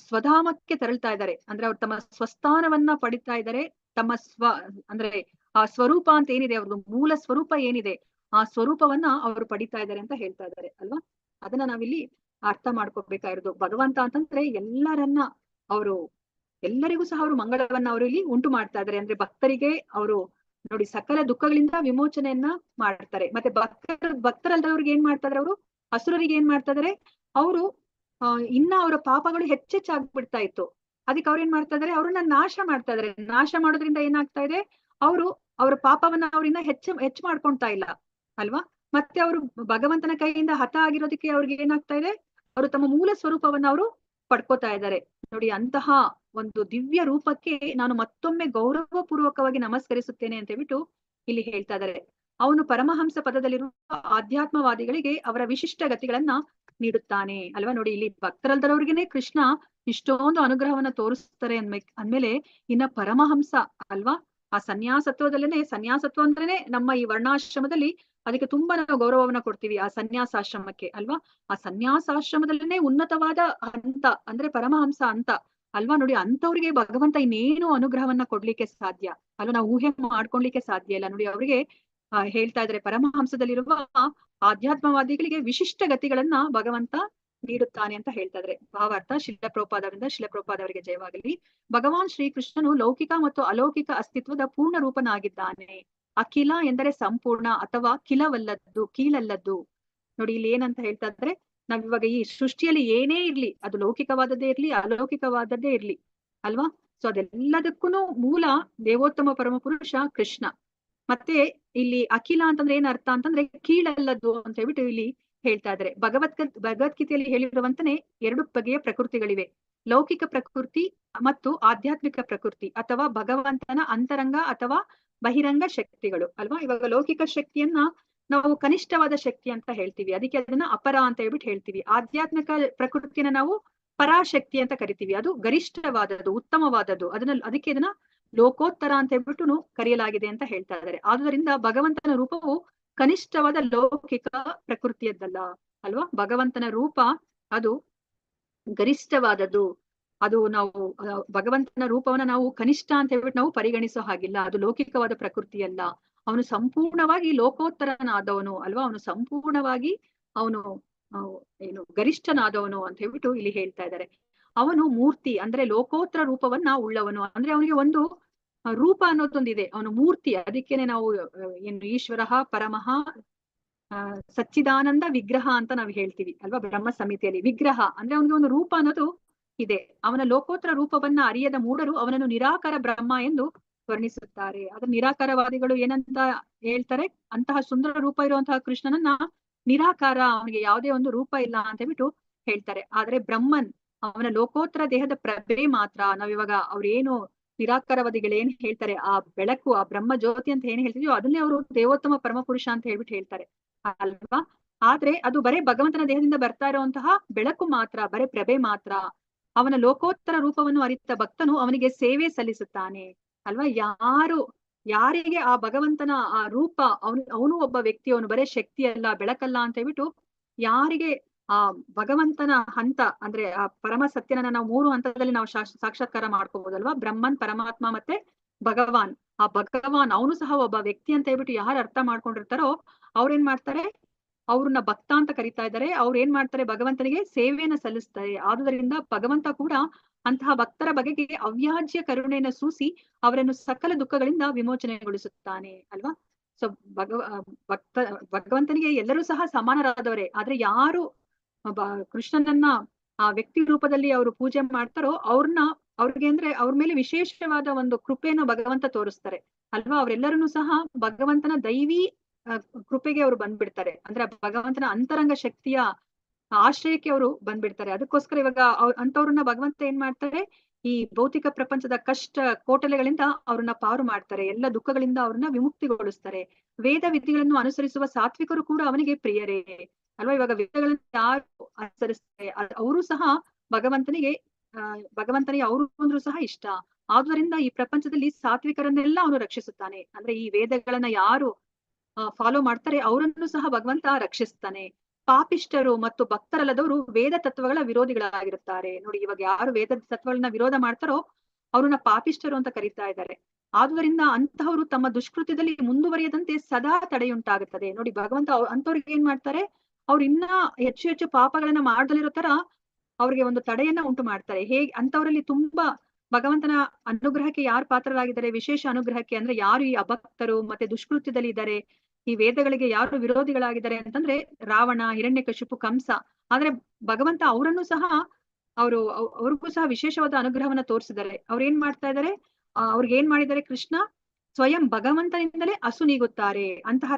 ಸ್ವಧಾಮಕ್ಕೆ ತೆರಳ್ತಾ ಇದ್ದಾರೆ, ಅಂದ್ರೆ ಅವ್ರು ತಮ್ಮ ಸ್ವಸ್ಥಾನವನ್ನ ಪಡಿತಾ ಇದ್ದಾರೆ. ತಮ್ಮ ಅಂದ್ರೆ ಆ ಸ್ವರೂಪ ಅಂತ ಏನಿದೆ, ಅವ್ರದ್ದು ಮೂಲ ಸ್ವರೂಪ ಏನಿದೆ ಆ ಸ್ವರೂಪವನ್ನ ಅವರು ಪಡಿತಾ ಇದ್ದಾರೆ ಅಂತ ಹೇಳ್ತಾ ಇದ್ದಾರೆ ಅಲ್ವಾ? ಅದನ್ನ ನಾವಿಲ್ಲಿ ಅರ್ಥ ಮಾಡ್ಕೋಬೇಕಾಗಿರೋದು. ಭಗವಂತ ಅಂತಂದ್ರೆ ಎಲ್ಲರನ್ನ ಅವರು ಎಲ್ಲರಿಗೂ ಸಹ ಅವರು ಮಂಗಳವನ್ನ ಅವರು ಇಲ್ಲಿ ಉಂಟು ಮಾಡ್ತಾ ಇದ್ದಾರೆ. ಅಂದ್ರೆ ಭಕ್ತರಿಗೆ ಅವರು ನೋಡಿ ಸಕಲ ದುಃಖಗಳಿಂದ ವಿಮೋಚನೆಯನ್ನ ಮಾಡ್ತಾರೆ. ಮತ್ತೆ ಭಕ್ತರಲ್ಲದವ್ರಿಗೆ ಏನ್ ಮಾಡ್ತಾ ಇದಾರೆ, ಅವರು ಅಸುರರಿಗೆ ಏನ್ ಮಾಡ್ತಾ ಇದಾರೆ, ಅವರು ಇನ್ನ ಅವರ ಪಾಪಗಳು ಹೆಚ್ಚೆಚ್ಚಾಗ್ಬಿಡ್ತಾ ಇತ್ತು. ಅದಕ್ಕೆ ಅವ್ರು ಏನ್ ಮಾಡ್ತಾ ಇದಾರೆ, ಅವ್ರನ್ನ ನಾಶ ಮಾಡ್ತಾ ಇದಾರೆ. ನಾಶ ಮಾಡೋದ್ರಿಂದ ಏನಾಗ್ತಾ ಇದೆ, ಅವರು ಅವರ ಪಾಪವನ್ನ ಅವ್ರಿನ್ನ ಹೆಚ್ಚು ಮಾಡ್ಕೊಳ್ತಾ ಇಲ್ಲ ಅಲ್ವಾ. ಮತ್ತೆ ಅವರು ಭಗವಂತನ ಕೈಯಿಂದ ಹತ ಆಗಿರೋದಕ್ಕೆ ಅವ್ರಿಗೆ ಏನಾಗ್ತಾ ಇದೆ, ಅವರು ತಮ್ಮ ಮೂಲ ಸ್ವರೂಪವನ್ನ ಅವರು ಪಡ್ಕೋತಾ ಇದ್ದಾರೆ. ನೋಡಿ, ಅಂತಹ ಒಂದು ದಿವ್ಯ ರೂಪಕ್ಕೆ ನಾನು ಮತ್ತೊಮ್ಮೆ ಗೌರವ ಪೂರ್ವಕವಾಗಿ ನಮಸ್ಕರಿಸುತ್ತೇನೆ ಅಂತ ಹೇಳ್ಬಿಟ್ಟು ಇಲ್ಲಿ ಹೇಳ್ತಾ ಇದ್ದಾರೆ. ಅವನು ಪರಮಹಂಸ ಪದದಲ್ಲಿರುವ ಆಧ್ಯಾತ್ಮವಾದಿಗಳಿಗೆ ಅವರ ವಿಶಿಷ್ಟ ಗತಿಗಳನ್ನ ನೀಡುತ್ತಾನೆ ಅಲ್ವಾ. ನೋಡಿ, ಇಲ್ಲಿ ಭಕ್ತರಲ್ದರವ್ರಿಗೇನೆ ಕೃಷ್ಣ ಇಷ್ಟೊಂದು ಅನುಗ್ರಹವನ್ನ ತೋರಿಸ್ತಾರೆ ಅಂದ್ಮೇಲೆ ಇನ್ನ ಪರಮಹಂಸ ಅಲ್ವಾ, ಆ ಸನ್ಯಾಸತ್ವದಲ್ಲೇನೆ, ಸನ್ಯಾಸತ್ವ ಅಂದ್ರೇನೆ ನಮ್ಮ ಈ ವರ್ಣಾಶ್ರಮದಲ್ಲಿ ಅದಕ್ಕೆ ತುಂಬಾ ನಾವು ಗೌರವವನ್ನ ಕೊಡ್ತೀವಿ ಆ ಸನ್ಯಾಸಾಶ್ರಮಕ್ಕೆ ಅಲ್ವಾ. ಆ ಸನ್ಯಾಸಾಶ್ರಮದಲ್ಲೇನೆ ಉನ್ನತವಾದ ಹಂತ ಅಂದ್ರೆ ಪರಮಹಂಸ ಅಂತ ಅಲ್ವಾ. ನೋಡಿ, ಅಂತವ್ರಿಗೆ ಭಗವಂತ ಇನ್ನೇನು ಅನುಗ್ರಹವನ್ನ ಕೊಡ್ಲಿಕ್ಕೆ ಸಾಧ್ಯ ಅಲ್ವಾ, ನಾವು ಊಹೆ ಮಾಡ್ಕೊಳ್ಲಿಕ್ಕೆ ಸಾಧ್ಯ ಇಲ್ಲ. ನೋಡಿ, ಅವರಿಗೆ ಹೇಳ್ತಾ ಇದ್ರೆ ಪರಮಹಂಸದಲ್ಲಿರುವ ಆಧ್ಯಾತ್ಮವಾದಿಗಳಿಗೆ ವಿಶಿಷ್ಟ ಗತಿಗಳನ್ನ ಭಗವಂತ ನೀಡುತ್ತಾನೆ ಅಂತ ಹೇಳ್ತಾ ಇದ್ರೆ. ಭಾವಾರ್ಥ ಶಿಲಪ್ರಭುಪಾದ ಅವರಿಗೆ ಜಯವಾಗಲಿ. ಭಗವಾನ್ ಶ್ರೀಕೃಷ್ಣನು ಲೌಕಿಕ ಮತ್ತು ಅಲೌಕಿಕ ಅಸ್ತಿತ್ವದ ಪೂರ್ಣ ರೂಪನಾಗಿದ್ದಾನೆ. ಅಖಿಲ ಎಂದರೆ ಸಂಪೂರ್ಣ ಅಥವಾ ಕಿಲವಲ್ಲದ್ದು, ಕೀಳಲ್ಲದ್ದು. ನೋಡಿ, ಇಲ್ಲಿ ಏನಂತ ಹೇಳ್ತಾ ಇದ್ರೆ, ನಾವಿವಾಗ ಈ ಸೃಷ್ಟಿಯಲ್ಲಿ ಏನೇ ಇರ್ಲಿ, ಅದು ಲೌಕಿಕವಾದದ್ದೇ ಇರ್ಲಿ ಅಲೌಕಿಕವಾದದ್ದೇ ಇರ್ಲಿ ಅಲ್ವಾ. ಸೊ ಅದೆಲ್ಲದಕ್ಕೂ ಮೂಲ ದೇವೋತ್ತಮ ಪರಮ ಪುರುಷ ಕೃಷ್ಣ. ಮತ್ತೆ ಇಲ್ಲಿ ಅಖಿಲ ಅಂತಂದ್ರೆ ಏನ್ ಅರ್ಥ ಅಂತಂದ್ರೆ ಕೀಳಲ್ಲದ್ದು ಅಂತ ಹೇಳ್ಬಿಟ್ಟು ಇಲ್ಲಿ ಹೇಳ್ತಾ ಇದ್ದಾರೆ. ಭಗವದ್ಗೀತೆಯಲ್ಲಿ ಹೇಳಿರುವಂತನೇ 2 ಬಗೆಯ ಪ್ರಕೃತಿಗಳಿವೆ, ಲೌಕಿಕ ಪ್ರಕೃತಿ ಮತ್ತು ಆಧ್ಯಾತ್ಮಿಕ ಪ್ರಕೃತಿ ಅಥವಾ ಭಗವಂತನ ಅಂತರಂಗ ಅಥವಾ ಬಹಿರಂಗ ಶಕ್ತಿಗಳು ಅಲ್ವಾ. ಇವಾಗ ಲೌಕಿಕ ಶಕ್ತಿಯನ್ನ ನಾವು ಕನಿಷ್ಠವಾದ ಶಕ್ತಿ ಅಂತ ಹೇಳ್ತೀವಿ, ಅದಕ್ಕೆ ಅದನ್ನ ಅಪರ ಅಂತ ಹೇಳ್ಬಿಟ್ಟು ಹೇಳ್ತೀವಿ. ಆಧ್ಯಾತ್ಮಿಕ ಪ್ರಕೃತಿನ ನಾವು ಪರಾಶಕ್ತಿ ಅಂತ ಕರಿತೀವಿ, ಅದು ಗರಿಷ್ಠವಾದದ್ದು, ಉತ್ತಮವಾದದ್ದು, ಅದಕ್ಕೆ ಇದನ್ನ ಲೋಕೋತ್ತರ ಅಂತ ಹೇಳ್ಬಿಟ್ಟು ಕರೆಯಲಾಗಿದೆ ಅಂತ ಹೇಳ್ತಾ ಇದ್ದಾರೆ. ಆದುದರಿಂದ ಭಗವಂತನ ರೂಪವು ಕನಿಷ್ಠವಾದ ಲೌಕಿಕ ಪ್ರಕೃತಿಯದ್ದಲ್ಲ ಅಲ್ವಾ. ಭಗವಂತನ ರೂಪ ಅದು ಗರಿಷ್ಠವಾದದ್ದು. ಅದು ನಾವು ಭಗವಂತನ ರೂಪವನ್ನ ನಾವು ಕನಿಷ್ಠ ಅಂತ ಹೇಳ್ಬಿಟ್ಟು ನಾವು ಪರಿಗಣಿಸೋ ಹಾಗಿಲ್ಲ, ಅದು ಲೌಕಿಕವಾದ ಪ್ರಕೃತಿಯಲ್ಲ. ಅವನು ಸಂಪೂರ್ಣವಾಗಿ ಲೋಕೋತ್ತರನಾದವನು ಅಲ್ವಾ, ಅವನು ಸಂಪೂರ್ಣವಾಗಿ ಅವನು ಏನು ಗರಿಷ್ಠನಾದವನು ಅಂತ ಹೇಳ್ಬಿಟ್ಟು ಇಲ್ಲಿ ಹೇಳ್ತಾ ಇದ್ದಾರೆ. ಅವನು ಮೂರ್ತಿ ಅಂದ್ರೆ ಲೋಕೋತ್ತರ ರೂಪವನ್ನ ಉಳ್ಳವನು, ಅಂದ್ರೆ ಅವನಿಗೆ ಒಂದು ರೂಪ ಅನ್ನೋದೊಂದಿದೆ, ಅವನು ಮೂರ್ತಿ. ಅದಕ್ಕೇನೆ ನಾವು ಏನು ಈಶ್ವರ ಪರಮಃ ಸಚ್ಚಿದಾನಂದ ವಿಗ್ರಹ ಅಂತ ನಾವು ಹೇಳ್ತೀವಿ ಅಲ್ವಾ. ಬ್ರಹ್ಮ ಸಮಿತಿಯಲ್ಲಿ ವಿಗ್ರಹ ಅಂದ್ರೆ ಅವನಿಗೆ ಒಂದು ರೂಪ ಅನ್ನೋದು ಇದೆ. ಅವನ ಲೋಕೋತ್ತರ ರೂಪವನ್ನ ಅರಿಯದ ಮೂಢರು ಅವನನ್ನು ನಿರಾಕಾರ ಬ್ರಹ್ಮ ಎಂದು ವರ್ಣಿಸುತ್ತಾರೆ. ಅದ್ರ ನಿರಾಕಾರವಾದಿಗಳು ಏನಂತ ಹೇಳ್ತಾರೆ, ಅಂತಹ ಸುಂದರ ರೂಪ ಇರುವಂತಹ ಕೃಷ್ಣನನ್ನ ನಿರಾಕಾರ, ಅವನಿಗೆ ಯಾವುದೇ ಒಂದು ರೂಪ ಇಲ್ಲ ಅಂತ ಹೇಳ್ಬಿಟ್ಟು ಹೇಳ್ತಾರೆ. ಆದ್ರೆ ಬ್ರಹ್ಮನ್ ಅವನ ಲೋಕೋತ್ತರ ದೇಹದ ಪ್ರಭೆ ಮಾತ್ರ. ನಾವಿವಾಗ ಅವ್ರೇನು ನಿರಾಕಾರವಾದಿಗಳು ಏನ್ ಹೇಳ್ತಾರೆ, ಆ ಬೆಳಕು, ಆ ಬ್ರಹ್ಮ ಜ್ಯೋತಿ ಅಂತ ಏನ್ ಹೇಳ್ತಿದ್ಯೋ ಅದನ್ನೇ ಅವರು ದೇವೋತ್ತಮ ಪರಮಪುರುಷ ಅಂತ ಹೇಳ್ಬಿಟ್ಟು ಹೇಳ್ತಾರೆ ಅಲ್ವಾ. ಆದ್ರೆ ಅದು ಬರೇ ಭಗವಂತನ ದೇಹದಿಂದ ಬರ್ತಾ ಇರುವಂತಹ ಬೆಳಕು ಮಾತ್ರ, ಬರೇ ಪ್ರಭೆ ಮಾತ್ರ. ಅವನ ಲೋಕೋತ್ತರ ರೂಪವನ್ನು ಅರಿತ ಭಕ್ತನು ಅವನಿಗೆ ಸೇವೆ ಸಲ್ಲಿಸುತ್ತಾನೆ ಅಲ್ವಾ. ಯಾರಿಗೆ ಆ ಭಗವಂತನ ಆ ರೂಪ, ಅವನು ಒಬ್ಬ ವ್ಯಕ್ತಿ, ಅವನು ಬರೇ ಶಕ್ತಿ ಅಲ್ಲ, ಬೆಳಕಲ್ಲ ಅಂತ ಹೇಳ್ಬಿಟ್ಟು ಯಾರಿಗೆ ಆ ಭಗವಂತನ ಹಂತ ಅಂದ್ರೆ ಆ ಪರಮ ಸತ್ಯನ ನಾವು 3 ಹಂತದಲ್ಲಿ ನಾವು ಸಾಕ್ಷಾತ್ಕಾರ ಮಾಡ್ಕೋಬಹುದಲ್ವಾ. ಬ್ರಹ್ಮನ್, ಪರಮಾತ್ಮ ಮತ್ತೆ ಭಗವಾನ್. ಆ ಭಗವಾನ್ ಅವನು ಸಹ ಒಬ್ಬ ವ್ಯಕ್ತಿ ಅಂತ ಹೇಳ್ಬಿಟ್ಟು ಯಾರು ಅರ್ಥ ಮಾಡ್ಕೊಂಡಿರ್ತಾರೋ ಅವ್ರೇನ್ ಮಾಡ್ತಾರೆ, ಅವ್ರನ್ನ ಭಕ್ತ ಅಂತ ಕರಿತಾ ಇದ್ದಾರೆ. ಅವ್ರು ಏನ್ ಮಾಡ್ತಾರೆ, ಭಗವಂತನಿಗೆ ಸೇವೆಯನ್ನ ಸಲ್ಲಿಸ್ತಾರೆ. ಆದುದರಿಂದ ಭಗವಂತ ಕೂಡ ಅಂತಹ ಭಕ್ತರ ಬಗೆಗೆ ಅವ್ಯಾಜ್ಯ ಕರುಣೆಯನ್ನು ಸೂಸಿ ಅವರನ್ನು ಸಕಲ ದುಃಖಗಳಿಂದ ವಿಮೋಚನೆಗೊಳಿಸುತ್ತಾನೆ ಅಲ್ವಾ. ಸೊ ಭಗವಂತನಿಗೆ ಎಲ್ಲರೂ ಸಹ ಸಮಾನರಾದವರೇ. ಆದ್ರೆ ಯಾರು ಕೃಷ್ಣನನ್ನ ಆ ವ್ಯಕ್ತಿ ರೂಪದಲ್ಲಿ ಅವರು ಪೂಜೆ ಮಾಡ್ತಾರೋ ಅವ್ರಿಗೆ ಅಂದ್ರೆ ಅವ್ರ ಮೇಲೆ ವಿಶೇಷವಾದ ಒಂದು ಕೃಪೆಯನ್ನು ಭಗವಂತ ತೋರಿಸ್ತಾರೆ ಅಲ್ವಾ. ಅವರೆಲ್ಲರನ್ನೂ ಸಹ ಭಗವಂತನ ದೈವಿ ಕೃಪೆಗೆ ಅವರು ಬಂದ್ಬಿಡ್ತಾರೆ, ಅಂದ್ರೆ ಭಗವಂತನ ಅಂತರಂಗ ಶಕ್ತಿಯ ಆಶ್ರಯಕ್ಕೆ ಅವರು ಬಂದ್ಬಿಡ್ತಾರೆ. ಅದಕ್ಕೋಸ್ಕರ ಇವಾಗ ಅಂತವ್ರನ್ನ ಭಗವಂತ ಏನ್ ಮಾಡ್ತಾರೆ, ಈ ಭೌತಿಕ ಪ್ರಪಂಚದ ಕಷ್ಟ ಕೋಟಲೆಗಳಿಂದ ಅವ್ರನ್ನ ಪಾರು ಮಾಡ್ತಾರೆ, ಎಲ್ಲ ದುಃಖಗಳಿಂದ ಅವ್ರನ್ನ ವಿಮುಕ್ತಿಗೊಳಿಸ್ತಾರೆ. ವೇದ ವಿಧಿಗಳನ್ನು ಅನುಸರಿಸುವ ಸಾತ್ವಿಕರು ಕೂಡ ಅವನಿಗೆ ಪ್ರಿಯರೇ ಅಲ್ವಾ. ಇವಾಗ ವೇದಗಳನ್ನು ಯಾರು ಅನುಸರಿಸ್ತಾರೆ ಅವರು ಸಹ ಭಗವಂತನಿಗೆ ಅವರು ಅಂದ್ರೂ ಸಹ ಇಷ್ಟ. ಆದುದರಿಂದ ಈ ಪ್ರಪಂಚದಲ್ಲಿ ಸಾತ್ವಿಕರನ್ನೆಲ್ಲ ಅವನು ರಕ್ಷಿಸುತ್ತಾನೆ. ಅಂದ್ರೆ ಈ ವೇದಗಳನ್ನ ಯಾರು ಫಾಲೋ ಮಾಡ್ತಾರೆ ಅವರನ್ನು ಸಹ ಭಗವಂತ ರಕ್ಷಿಸ್ತಾನೆ. ಪಾಪಿಷ್ಟರು ಮತ್ತು ಭಕ್ತರಲ್ಲದವರು ವೇದ ತತ್ವಗಳ ವಿರೋಧಿಗಳಾಗಿರುತ್ತಾರೆ. ನೋಡಿ, ಇವಾಗ ಯಾರು ವೇದ ತತ್ವಗಳನ್ನ ವಿರೋಧ ಮಾಡ್ತಾರೋ ಅವ್ರನ್ನ ಪಾಪಿಷ್ಟರು ಅಂತ ಕರೀತಾ ಇದ್ದಾರೆ. ಆದುದರಿಂದ ಅಂತಹವರು ತಮ್ಮ ದುಷ್ಕೃತ್ಯದಲ್ಲಿ ಮುಂದುವರಿಯದಂತೆ ಸದಾ ತಡೆಯುಂಟಾಗುತ್ತದೆ. ನೋಡಿ, ಭಗವಂತ ಅಂತವ್ರಿಗೆ ಏನ್ ಮಾಡ್ತಾರೆ, ಅವ್ರು ಇನ್ನ ಹೆಚ್ಚು ಪಾಪಗಳನ್ನ ಮಾಡದಲ್ಲಿರೋ ತರ ಅವ್ರಿಗೆ ಒಂದು ತಡೆಯನ್ನ ಉಂಟು ಮಾಡ್ತಾರೆ. ಅಂತವರಲ್ಲಿ ತುಂಬಾ ಭಗವಂತನ ಅನುಗ್ರಹಕ್ಕೆ ಯಾರು ಪಾತ್ರರಾಗಿದ್ದಾರೆ, ವಿಶೇಷ ಅನುಗ್ರಹಕ್ಕೆ ಅಂದ್ರೆ ಯಾರು ಈ ಅಭಕ್ತರು ಮತ್ತೆ ದುಷ್ಕೃತ್ಯದಲ್ಲಿ ಇದ್ದಾರೆ, ಈ ವೇದಗಳಿಗೆ ಯಾರು ವಿರೋಧಿಗಳಾಗಿದ್ದಾರೆ ಅಂತಂದ್ರೆ ರಾವಣ, ಹಿರಣ್ಯಕಶಿಪು, ಕಂಸ. ಆದ್ರೆ ಭಗವಂತ ಅವರನ್ನು ಸಹ ಅವ್ರಿಗೂ ಸಹ ವಿಶೇಷವಾದ ಅನುಗ್ರಹವನ್ನ ತೋರಿಸಿದ್ದಾರೆ. ಅವ್ರು ಏನ್ ಮಾಡ್ತಾ ಇದ್ದಾರೆ, ಅವ್ರಿಗೆ ಏನ್ ಮಾಡಿದ್ದಾರೆ ಕೃಷ್ಣ, ಸ್ವಯಂ ಭಗವಂತನಿಂದಲೇ ಅಸು ನೀಗುತ್ತಾರೆ. ಅಂತಹ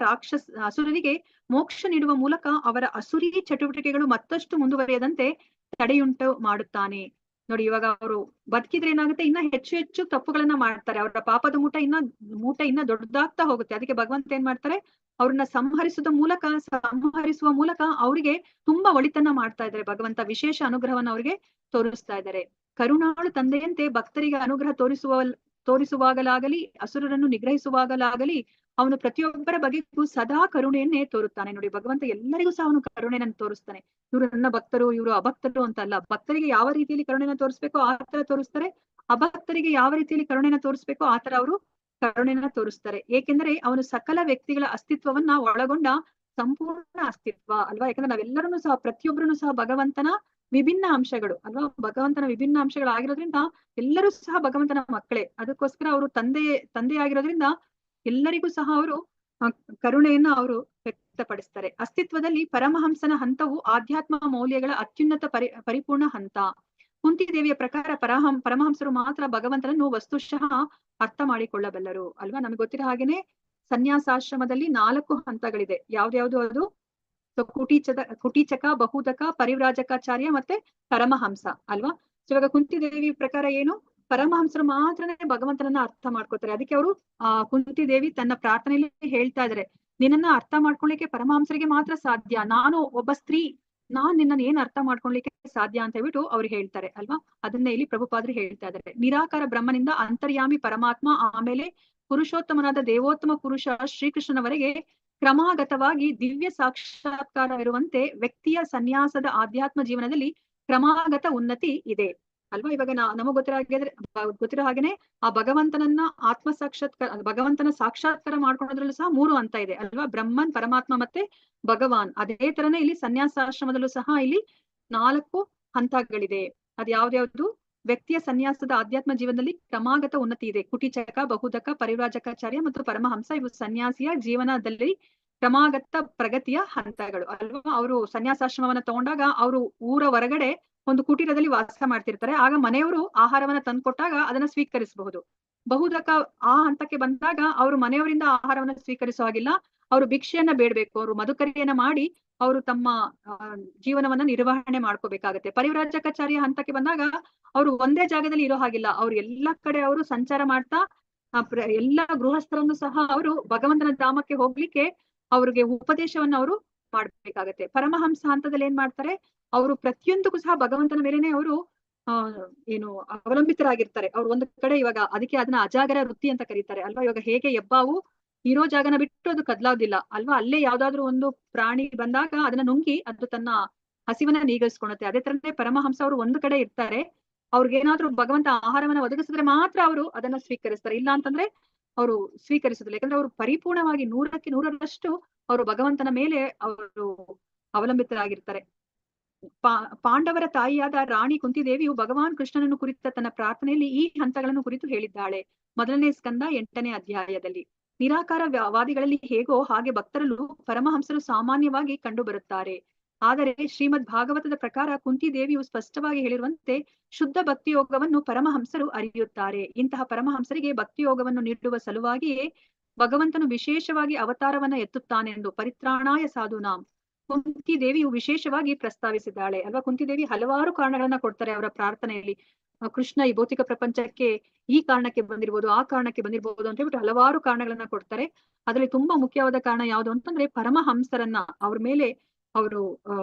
ಅಸುರರಿಗೆ ಮೋಕ್ಷ ನೀಡುವ ಮೂಲಕ ಅವರ ಅಸುರಿ ಚಟುವಟಿಕೆಗಳು ಮತ್ತಷ್ಟು ಮುಂದುವರಿಯದಂತೆ ತಡೆಯುಂಟು ಮಾಡುತ್ತಾನೆ. ನೋಡಿ, ಇವಾಗ ಅವರು ಬದುಕಿದ್ರೆ ಏನಾಗುತ್ತೆ, ಇನ್ನ ಹೆಚ್ಚು ಹೆಚ್ಚು ತಪ್ಪುಗಳನ್ನ ಮಾಡ್ತಾರೆ. ಅವರ ಪಾಪದ ಮೂಟ ಇನ್ನ ದೊಡ್ಡದಾಗ್ತಾ ಹೋಗುತ್ತೆ. ಅದಕ್ಕೆ ಭಗವಂತ ಏನ್ ಮಾಡ್ತಾರೆ, ಅವ್ರನ್ನ ಸಂಹರಿಸುವ ಮೂಲಕ ಅವರಿಗೆ ತುಂಬಾ ಒಳಿತನ್ನ ಮಾಡ್ತಾ ಇದ್ದಾರೆ. ಭಗವಂತ ವಿಶೇಷ ಅನುಗ್ರಹವನ್ನ ಅವರಿಗೆ ತೋರಿಸ್ತಾ ಇದ್ದಾರೆ. ಕರುಣಾಳು ತಂದೆಯಂತೆ ಭಕ್ತರಿಗೆ ಅನುಗ್ರಹ ತೋರಿಸುವಾಗಲಾಗಲಿ ಅಸುರರನ್ನು ನಿಗ್ರಹಿಸುವಾಗಲಾಗಲಿ ಅವನು ಪ್ರತಿಯೊಬ್ಬರ ಬಗೆಗೂ ಸದಾ ಕರುಣೆಯನ್ನೇ ತೋರುತ್ತಾನೆ. ನೋಡಿ, ಭಗವಂತ ಎಲ್ಲರಿಗೂ ಸಹ ಅವನು ಕರುಣೆಯನ್ನು ತೋರಿಸ್ತಾನೆ. ಇವರು ನನ್ನ ಭಕ್ತರು, ಇವರು ಅಭಕ್ತರು ಅಂತ ಅಲ್ಲ. ಭಕ್ತರಿಗೆ ಯಾವ ರೀತಿಯಲ್ಲಿ ಕರುಣೆನ ತೋರಿಸ್ಬೇಕೋ ಆ ತರ ತೋರಿಸ್ತಾರೆ. ಅಭಕ್ತರಿಗೆ ಯಾವ ರೀತಿಯಲ್ಲಿ ಕರುಣೆನ ತೋರಿಸ್ಬೇಕೋ ಆ ತರ ಅವರು ಕರುಣೆನ ತೋರಿಸ್ತಾರೆ. ಏಕೆಂದ್ರೆ ಅವನು ಸಕಲ ವ್ಯಕ್ತಿಗಳ ಅಸ್ತಿತ್ವವನ್ನ ಒಳಗೊಂಡ ಸಂಪೂರ್ಣ ಅಸ್ತಿತ್ವ ಅಲ್ವಾ. ಯಾಕಂದ್ರೆ ನಾವೆಲ್ಲರೂ ಸಹ ಪ್ರತಿಯೊಬ್ಬರೂ ಸಹ ಭಗವಂತನ ವಿಭಿನ್ನ ಅಂಶಗಳು ಅಲ್ವಾ. ಭಗವಂತನ ವಿಭಿನ್ನ ಅಂಶಗಳಾಗಿರೋದ್ರಿಂದ ಎಲ್ಲರೂ ಸಹ ಭಗವಂತನ ಮಕ್ಕಳೇ. ಅದಕ್ಕೋಸ್ಕರ ಅವರು ತಂದೆಯಾಗಿರೋದ್ರಿಂದ ಎಲ್ಲರಿಗೂ ಸಹ ಅವರು ಕರುಣೆಯನ್ನ ಅವರು ವ್ಯಕ್ತಪಡಿಸ್ತಾರೆ. ಅಸ್ತಿತ್ವದಲ್ಲಿ ಪರಮಹಂಸನ ಹಂತವು ಆಧ್ಯಾತ್ಮ ಮೌಲ್ಯಗಳ ಅತ್ಯುನ್ನತ ಪರಿಪೂರ್ಣ ಹಂತ. ಕುಂತಿದೇವಿಯ ಪ್ರಕಾರ ಪರಮಹಂಸರು ಮಾತ್ರ ಭಗವಂತನನ್ನು ವಸ್ತುಶಃ ಅರ್ಥ ಮಾಡಿಕೊಳ್ಳಬಲ್ಲರು ಅಲ್ವಾ. ನಮ್ಗೆ ಗೊತ್ತಿರೋ ಹಾಗೇನೆ ಸನ್ಯಾಸಾಶ್ರಮದಲ್ಲಿ 4 ಹಂತಗಳಿದೆ. ಯಾವ್ದ್ಯಾವ್ದು ಅದು? ಕುಟೀಚಕ, ಬಹುದಕ, ಪರಿವ್ರಾಜಕಾಚಾರ್ಯ ಮತ್ತೆ ಪರಮಹಂಸ ಅಲ್ವಾ. ಇವಾಗ ಕುಂತಿದೇವಿ ಪ್ರಕಾರ ಏನು, ಪರಮಹಂಸರು ಮಾತ್ರನೇ ಭಗವಂತನನ್ನ ಅರ್ಥ ಮಾಡ್ಕೋತಾರೆ. ಅದಕ್ಕೆ ಅವರು ಕುಂತಿದೇವಿ ತನ್ನ ಪ್ರಾರ್ಥನೆಯಲ್ಲಿ ಹೇಳ್ತಾ ಇದಾರೆ, ನಿನ್ನನ್ನ ಅರ್ಥ ಮಾಡ್ಕೊಳ್ಲಿಕ್ಕೆ ಪರಮಹಂಸರಿಗೆ ಮಾತ್ರ ಸಾಧ್ಯ. ನಾನು ಒಬ್ಬ ಸ್ತ್ರೀ, ನಾನ್ ನಿನ್ನನ್ನು ಏನ್ ಅರ್ಥ ಮಾಡ್ಕೊಳ್ಲಿಕ್ಕೆ ಸಾಧ್ಯ ಅಂತ ಹೇಳ್ಬಿಟ್ಟು ಅವ್ರು ಹೇಳ್ತಾರೆ ಅಲ್ವಾ. ಅದನ್ನ ಇಲ್ಲಿ ಪ್ರಭುಪಾದರು ಹೇಳ್ತಾ ಇದ್ದಾರೆ. ನಿರಾಕಾರ ಬ್ರಹ್ಮನಿಂದ ಅಂತರ್ಯಾಮಿ ಪರಮಾತ್ಮ, ಆಮೇಲೆ ಪುರುಷೋತ್ತಮನಾದ ದೇವೋತ್ತಮ ಪುರುಷ ಶ್ರೀಕೃಷ್ಣನವರೆಗೆ ಕ್ರಮಾಗತವಾಗಿ ದಿವ್ಯ ಸಾಕ್ಷಾತ್ಕಾರವಿರುವಂತೆ ವ್ಯಕ್ತಿಯ ಸನ್ಯಾಸದ ಆಧ್ಯಾತ್ಮ ಜೀವನದಲ್ಲಿ ಕ್ರಮಾಗತ ಉನ್ನತಿ ಇದೆ ಅಲ್ವಾ. ಇವಾಗ ನಮಗ್ ಗೊತ್ತಿರೋ ಹಾಗೇನೆ ಆ ಭಗವಂತನನ್ನ ಭಗವಂತನ ಸಾಕ್ಷಾತ್ಕಾರ ಮಾಡ್ಕೊಳ್ಳೋದ್ರಲ್ಲೂ ಸಹ 3 ಹಂತ ಇದೆ ಅಲ್ವಾ. ಬ್ರಹ್ಮನ್, ಪರಮಾತ್ಮ ಮತ್ತೆ ಭಗವಾನ್. ಅದೇ ತರನೇ ಇಲ್ಲಿ ಸನ್ಯಾಸಾಶ್ರಮದಲ್ಲೂ ಸಹ ಇಲ್ಲಿ 4 ಹಂತಗಳಿದೆ. ಅದ್ ಯಾವ್ದ್ಯಾವ್ದು? ವ್ಯಕ್ತಿಯ ಸನ್ಯಾಸದ ಆಧ್ಯಾತ್ಮ ಜೀವನದಲ್ಲಿ ಕ್ರಮಾಗತ ಉನ್ನತಿ ಇದೆ. ಕುಟಿಚಕ, ಬಹುದಕ, ಪರಿವ್ರಾಜಕಾಚಾರ್ಯ ಮತ್ತು ಪರಮಹಂಸ ಇವು ಸನ್ಯಾಸಿಯ ಜೀವನದಲ್ಲಿ ಕ್ರಮಾಗತ ಪ್ರಗತಿಯ ಹಂತಗಳು ಅಲ್ವಾ. ಅವರು ಸನ್ಯಾಸಾಶ್ರಮವನ್ನ ತಗೊಂಡಾಗ ಅವರು ಊರ ಹೊರಗಡೆ ಒಂದು ಕುಟೀರದಲ್ಲಿ ವಾಸ ಮಾಡ್ತಿರ್ತಾರೆ. ಆಗ ಮನೆಯವರು ಆಹಾರವನ್ನ ತಂದ್ಕೊಟ್ಟಾಗ ಅದನ್ನ ಸ್ವೀಕರಿಸಬಹುದು. ಬಹುದಕ ಆ ಹಂತಕ್ಕೆ ಬಂದಾಗ ಅವರು ಮನೆಯವರಿಂದ ಆಹಾರವನ್ನ ಸ್ವೀಕರಿಸೋ ಹಾಗಿಲ್ಲ, ಅವರು ಭಿಕ್ಷೆಯನ್ನ ಬೇಡ್ಬೇಕು. ಅವರು ಮಧುಕರಿಯನ್ನ ಮಾಡಿ ಅವರು ತಮ್ಮ ಜೀವನವನ್ನ ನಿರ್ವಹಣೆ ಮಾಡ್ಕೋಬೇಕಾಗತ್ತೆ. ಪರಿವ್ರಾಜಕಾಚಾರ್ಯ ಹಂತಕ್ಕೆ ಬಂದಾಗ ಅವರು ಒಂದೇ ಜಾಗದಲ್ಲಿ ಇರೋ ಹಾಗಿಲ್ಲ, ಅವ್ರು ಎಲ್ಲಾ ಕಡೆ ಅವರು ಸಂಚಾರ ಮಾಡ್ತಾ ಎಲ್ಲಾ ಗೃಹಸ್ಥರನ್ನು ಸಹ ಅವರು ಭಗವಂತನ ಧಾಮಕ್ಕೆ ಹೋಗ್ಲಿಕ್ಕೆ ಅವ್ರಿಗೆ ಉಪದೇಶವನ್ನ ಅವರು ಮಾಡ್ಬೇಕಾಗತ್ತೆ. ಪರಮಹಂಸ ಹಂತದಲ್ಲಿ ಏನ್ ಮಾಡ್ತಾರೆ, ಅವರು ಪ್ರತಿಯೊಂದಕ್ಕೂ ಸಹ ಭಗವಂತನ ಮೇಲೆನೆ ಅವರು ಅವಲಂಬಿತರಾಗಿರ್ತಾರೆ. ಅವ್ರು ಒಂದು ಕಡೆ, ಇವಾಗ ಅದಕ್ಕೆ ಅದನ್ನ ಅಜಾಗರ ವೃತ್ತಿ ಅಂತ ಕರೀತಾರೆ ಅಲ್ವಾ. ಇವಾಗ ಹೇಗೆ ಹೆಬ್ಬಾವು ಇರೋ ಜಾಗನ ಬಿಟ್ಟು ಅದು ಕದ್ಲಾವ್ದಿಲ್ಲ ಅಲ್ವಾ. ಅಲ್ಲೇ ಯಾವ್ದಾದ್ರು ಒಂದು ಪ್ರಾಣಿ ಬಂದಾಗ ಅದನ್ನ ನುಂಗಿ ಅದು ತನ್ನ ಹಸಿವನ್ನ ನೀಗಿಸ್ಕೊಳುತ್ತೆ. ಅದೇ ತರನೇ ಪರಮಹಂಸ ಅವರು ಒಂದು ಕಡೆ ಇರ್ತಾರೆ. ಅವ್ರಿಗೇನಾದ್ರೂ ಭಗವಂತ ಆಹಾರವನ್ನ ಒದಗಿಸಿದ್ರೆ ಮಾತ್ರ ಅವರು ಅದನ್ನ ಸ್ವೀಕರಿಸ್ತಾರೆ, ಇಲ್ಲ ಅಂತಂದ್ರೆ ಅವರು ಸ್ವೀಕರಿಸುದಿಲ್ಲ. ಯಾಕಂದ್ರೆ ಅವರು ಪರಿಪೂರ್ಣವಾಗಿ 100ಕ್ಕೆ 100ರಷ್ಟು ಅವರು ಭಗವಂತನ ಮೇಲೆ ಅವರು ಅವಲಂಬಿತರಾಗಿರ್ತಾರೆ. ಪಾಂಡವರ ತಾಯಿಯಾದ ರಾಣಿ ಕುಂತಿದೇವಿಯು ಭಗವಾನ್ ಕೃಷ್ಣನನ್ನು ಕುರಿತ ತನ್ನ ಪ್ರಾರ್ಥನೆಯಲ್ಲಿ ಈ ಹಂತಗಳನ್ನು ಕುರಿತು ಹೇಳಿದ್ದಾಳೆ. 1ನೇ ಸ್ಕಂದ 8ನೇ ಅಧ್ಯಾಯದಲ್ಲಿ. ನಿರಾಕಾರ ವಾದಿಗಳಲ್ಲಿ ಹೇಗೋ ಹಾಗೆ ಭಕ್ತರಲ್ಲೂ ಪರಮಹಂಸರು ಸಾಮಾನ್ಯವಾಗಿ ಕಂಡು ಬರುತ್ತಾರೆ. ಆದರೆ ಶ್ರೀಮದ್ ಭಾಗವತದ ಪ್ರಕಾರ ಕುಂತಿದೇವಿಯು ಸ್ಪಷ್ಟವಾಗಿ ಹೇಳಿರುವಂತೆ ಶುದ್ಧ ಭಕ್ತಿಯೋಗವನ್ನು ಪರಮಹಂಸರು ಅರಿಯುತ್ತಾರೆ. ಇಂತಹ ಪರಮಹಂಸರಿಗೆ ಭಕ್ತಿಯೋಗವನ್ನು ನೀಡುವ ಸಲುವಾಗಿಯೇ ಭಗವಂತನು ವಿಶೇಷವಾಗಿ ಅವತಾರವನ್ನ ಎತ್ತುತ್ತಾನೆಂದು ಪರಿತ್ರಾಣಾಯ ಸಾಧುನಾಂ ಕುಂತಿದೇವಿಯು ವಿಶೇಷವಾಗಿ ಪ್ರಸ್ತಾವಿಸಿದ್ದಾಳೆ ಅಲ್ವಾ. ಕುಂತಿದೇವಿ ಹಲವಾರು ಕಾರಣಗಳನ್ನ ಕೊಡ್ತಾರೆ ಅವರ ಪ್ರಾರ್ಥನೆಯಲ್ಲಿ. ಕೃಷ್ಣ ಈ ಭೌತಿಕ ಪ್ರಪಂಚಕ್ಕೆ ಈ ಕಾರಣಕ್ಕೆ ಬಂದಿರ್ಬೋದು, ಆ ಕಾರಣಕ್ಕೆ ಬಂದಿರ್ಬೋದು ಅಂತ ಹೇಳ್ಬಿಟ್ಟು ಹಲವಾರು ಕಾರಣಗಳನ್ನ ಕೊಡ್ತಾರೆ. ಅದ್ರಲ್ಲಿ ತುಂಬಾ ಮುಖ್ಯವಾದ ಕಾರಣ ಯಾವುದು ಅಂತಂದ್ರೆ ಪರಮಹಂಸರನ್ನ ಅವ್ರ ಮೇಲೆ ಅವರು